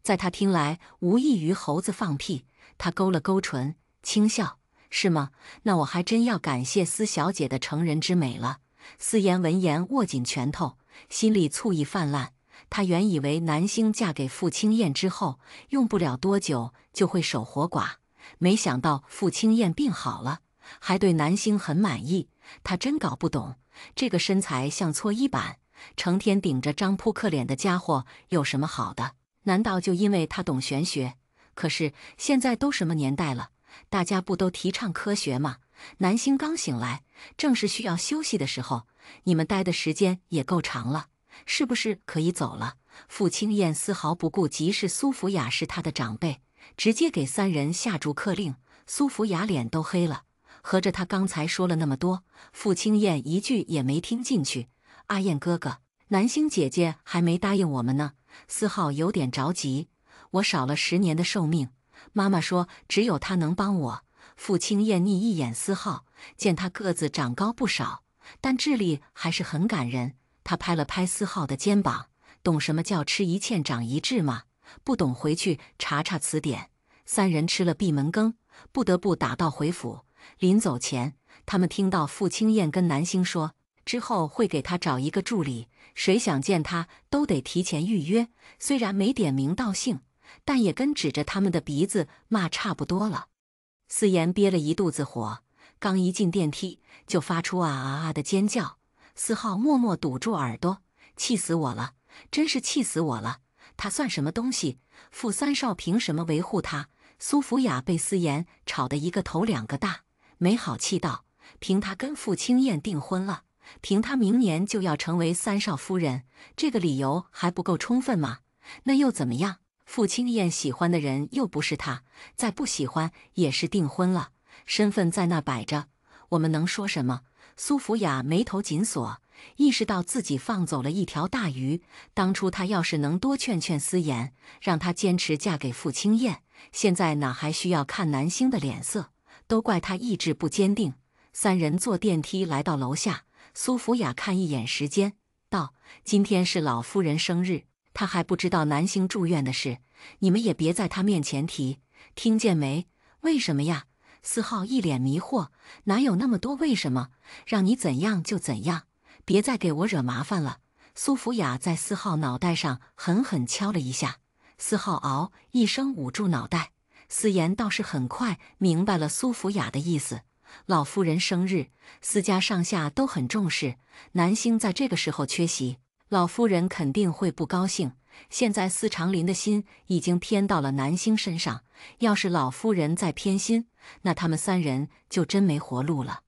在他听来无异于猴子放屁。他勾了勾唇，轻笑：“是吗？那我还真要感谢司小姐的成人之美了。”思妍闻言握紧拳头，心里醋意泛滥。她原以为南星嫁给傅青燕之后，用不了多久就会守活寡，没想到傅青燕病好了，还对南星很满意。她真搞不懂，这个身材像搓衣板，成天顶着张扑克脸的家伙有什么好的？难道就因为他懂玄学？可是现在都什么年代了，大家不都提倡科学吗？南星刚醒来，正是需要休息的时候，你们待的时间也够长了，是不是可以走了？傅青燕丝毫不顾即使苏福雅是她的长辈，直接给3人下逐客令。苏福雅脸都黑了，合着她刚才说了那么多，傅青燕一句也没听进去。阿燕哥哥，南星姐姐还没答应我们呢。思浩有点着急，我少了10年的寿命，妈妈说只有她能帮我。傅青燕睨一眼思浩，见他个子长高不少，但智力还是很感人。他拍了拍思浩的肩膀，懂什么叫吃一堑长一智吗？不懂回去查查词典。3人吃了闭门羹，不得不打道回府。临走前，他们听到傅青燕跟南星说，之后会给他找一个助理，谁想见他都得提前预约。虽然没点名道姓，但也跟指着他们的鼻子骂差不多了。思妍憋了一肚子火，刚一进电梯就发出啊啊啊的尖叫。思浩默默堵住耳朵，气死我了，真是气死我了！他算什么东西？傅三少凭什么维护他？苏福雅被思妍吵得一个头2个大，没好气道：凭他跟傅青燕订婚了，凭他明年就要成为3少夫人，这个理由还不够充分吗？那又怎么样？傅青燕喜欢的人又不是他，再不喜欢也是订婚了，身份在那摆着，我们能说什么？苏福雅眉头紧锁，意识到自己放走了一条大鱼。当初他要是能多劝劝思妍，让她坚持嫁给傅青燕，现在哪还需要看南星的脸色？都怪他意志不坚定。3人坐电梯来到楼下，苏福雅看一眼时间，道：今天是老夫人生日，他还不知道南星住院的事，你们也别在他面前提，听见没？为什么呀？思浩一脸迷惑，哪有那么多为什么？让你怎样就怎样，别再给我惹麻烦了。苏福雅在思浩脑袋上狠狠敲了一下，思浩嗷一声捂住脑袋，思妍倒是很快明白了苏福雅的意思。老夫人生日，司家上下都很重视，南星在这个时候缺席，老夫人肯定会不高兴。现在司长林的心已经偏到了南星身上，要是老夫人再偏心，那他们三人就真没活路了。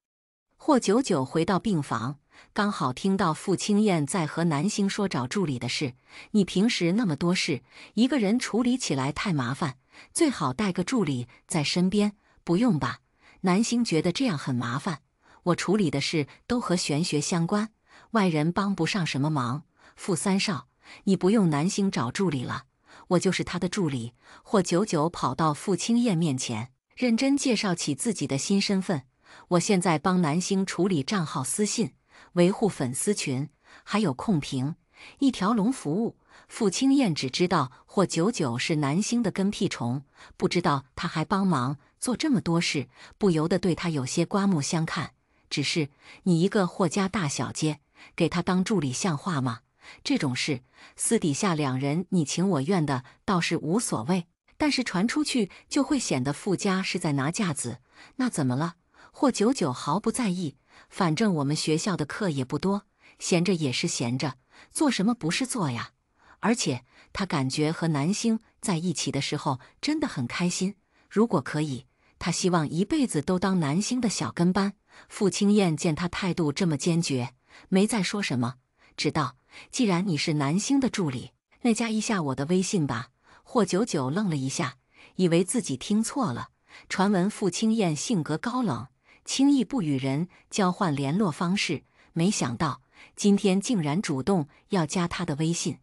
霍九九回到病房，刚好听到傅青燕在和南星说找助理的事。你平时那么多事，一个人处理起来太麻烦，最好带个助理在身边。不用吧？南星觉得这样很麻烦，我处理的事都和玄学相关，外人帮不上什么忙。傅三少，你不用南星找助理了，我就是他的助理。霍九九跑到傅青燕面前，认真介绍起自己的新身份。我现在帮南星处理账号私信，维护粉丝群，还有控评，一条龙服务。傅青燕只知道霍九九是南星的跟屁虫，不知道他还帮忙做这么多事，不由得对他有些刮目相看。只是你一个霍家大小姐，给他当助理像话吗？这种事私底下两人你情我愿的倒是无所谓，但是传出去就会显得傅家是在拿架子。那怎么了？霍九九毫不在意，反正我们学校的课也不多，闲着也是闲着，做什么不是做呀？而且他感觉和南星在一起的时候真的很开心，如果可以，他希望一辈子都当南星的小跟班。傅青燕见他态度这么坚决，没再说什么，只道：既然你是南星的助理，那加一下我的微信吧。霍九九愣了一下，以为自己听错了。传闻傅青燕性格高冷，轻易不与人交换联络方式，没想到今天竟然主动要加他的微信。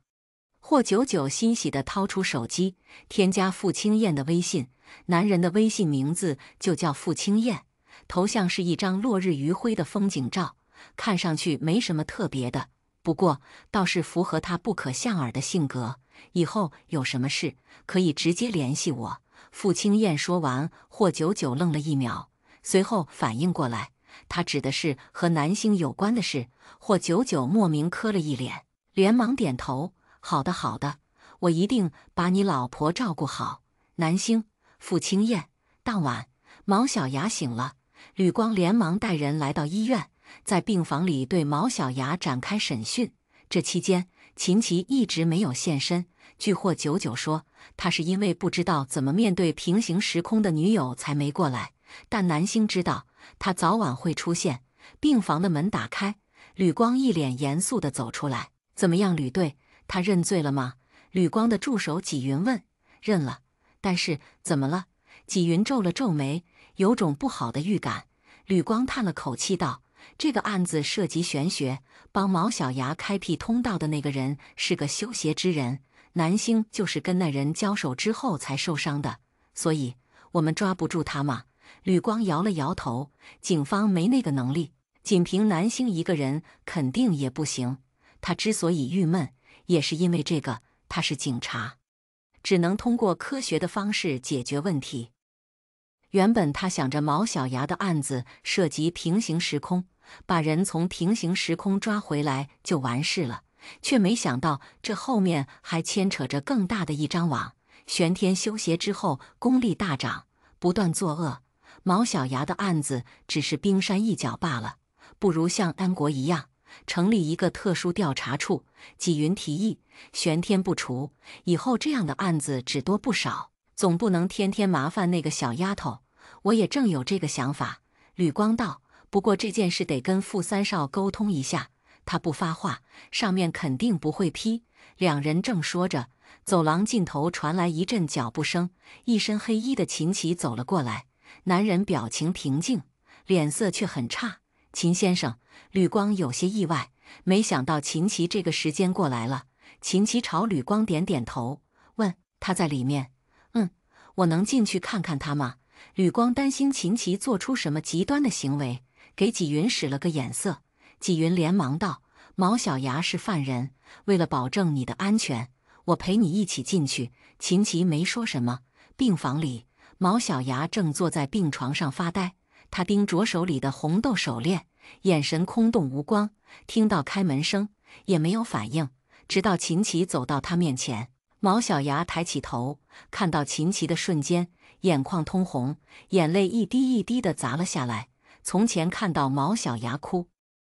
霍九九欣喜地掏出手机，添加傅青燕的微信。男人的微信名字就叫傅青燕，头像是一张落日余晖的风景照，看上去没什么特别的，不过倒是符合他不可相耳的性格。以后有什么事可以直接联系我。傅青燕说完，霍九九愣了一秒，随后反应过来，他指的是和南星有关的事。霍九九莫名磕了一脸，连忙点头：好的好的，我一定把你老婆照顾好。南星，傅青燕。当晚，毛小牙醒了，吕光连忙带人来到医院，在病房里对毛小牙展开审讯。这期间，秦琪一直没有现身。据霍九九说，他是因为不知道怎么面对平行时空的女友才没过来，但南星知道他早晚会出现。病房的门打开，吕光一脸严肃地走出来：怎么样，吕队，他认罪了吗？吕光的助手纪云问。认了，但是怎么了？纪云皱了皱眉，有种不好的预感。吕光叹了口气道：这个案子涉及玄学，帮毛小牙开辟通道的那个人是个修邪之人，南星就是跟那人交手之后才受伤的，所以我们抓不住他嘛。吕光摇了摇头，警方没那个能力，仅凭南星一个人肯定也不行。他之所以郁闷，也是因为这个，他是警察，只能通过科学的方式解决问题。原本他想着毛小牙的案子涉及平行时空，把人从平行时空抓回来就完事了，却没想到这后面还牵扯着更大的一张网。玄天修邪之后功力大涨，不断作恶，毛小牙的案子只是冰山一角罢了，不如像安国一样成立一个特殊调查处。纪云提议，玄天不除，以后这样的案子只多不少，总不能天天麻烦那个小丫头。我也正有这个想法。吕光道：不过这件事得跟傅三少沟通一下，他不发话，上面肯定不会批。两人正说着，走廊尽头传来一阵脚步声，一身黑衣的秦琪走了过来。男人表情平静，脸色却很差。秦先生，吕光有些意外，没想到秦琪这个时间过来了。秦琪朝吕光点点头，问：他在里面？我能进去看看他吗？吕光担心秦琪做出什么极端的行为，给纪云使了个眼色。纪云连忙道：毛小牙是犯人，为了保证你的安全，我陪你一起进去。秦琪没说什么。病房里，毛小牙正坐在病床上发呆，他盯着手里的红豆手链，眼神空洞无光。听到开门声，也没有反应，直到秦琪走到他面前。毛小牙抬起头，看到秦琪的瞬间，眼眶通红，眼泪一滴一滴地砸了下来。从前看到毛小芽哭，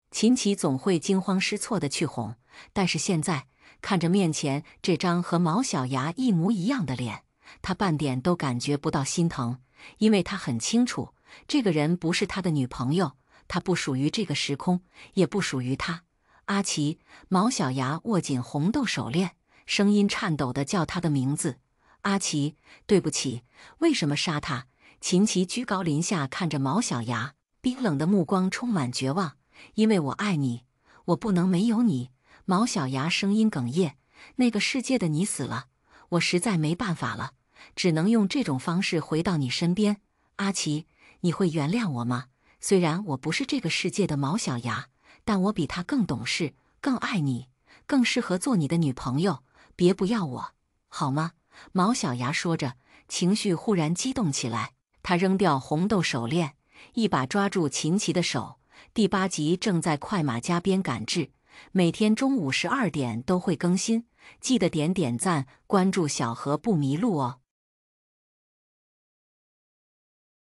秦琪总会惊慌失措地去哄，但是现在看着面前这张和毛小芽一模一样的脸，他半点都感觉不到心疼，因为他很清楚，这个人不是他的女朋友，他不属于这个时空，也不属于他。阿奇，毛小芽握紧红豆手链，声音颤抖地叫他的名字。阿奇，对不起，为什么杀他？秦琪居高临下看着毛小芽，冰冷的目光充满绝望。因为我爱你，我不能没有你。毛小芽声音哽咽，那个世界的你死了，我实在没办法了，只能用这种方式回到你身边。阿奇，你会原谅我吗？虽然我不是这个世界的毛小芽，但我比他更懂事，更爱你，更适合做你的女朋友。别不要我，好吗？毛小芽说着，情绪忽然激动起来，她扔掉红豆手链，一把抓住秦琪的手。第8集正在快马加鞭赶制，每天中午12点都会更新，记得点赞，关注小河不迷路哦。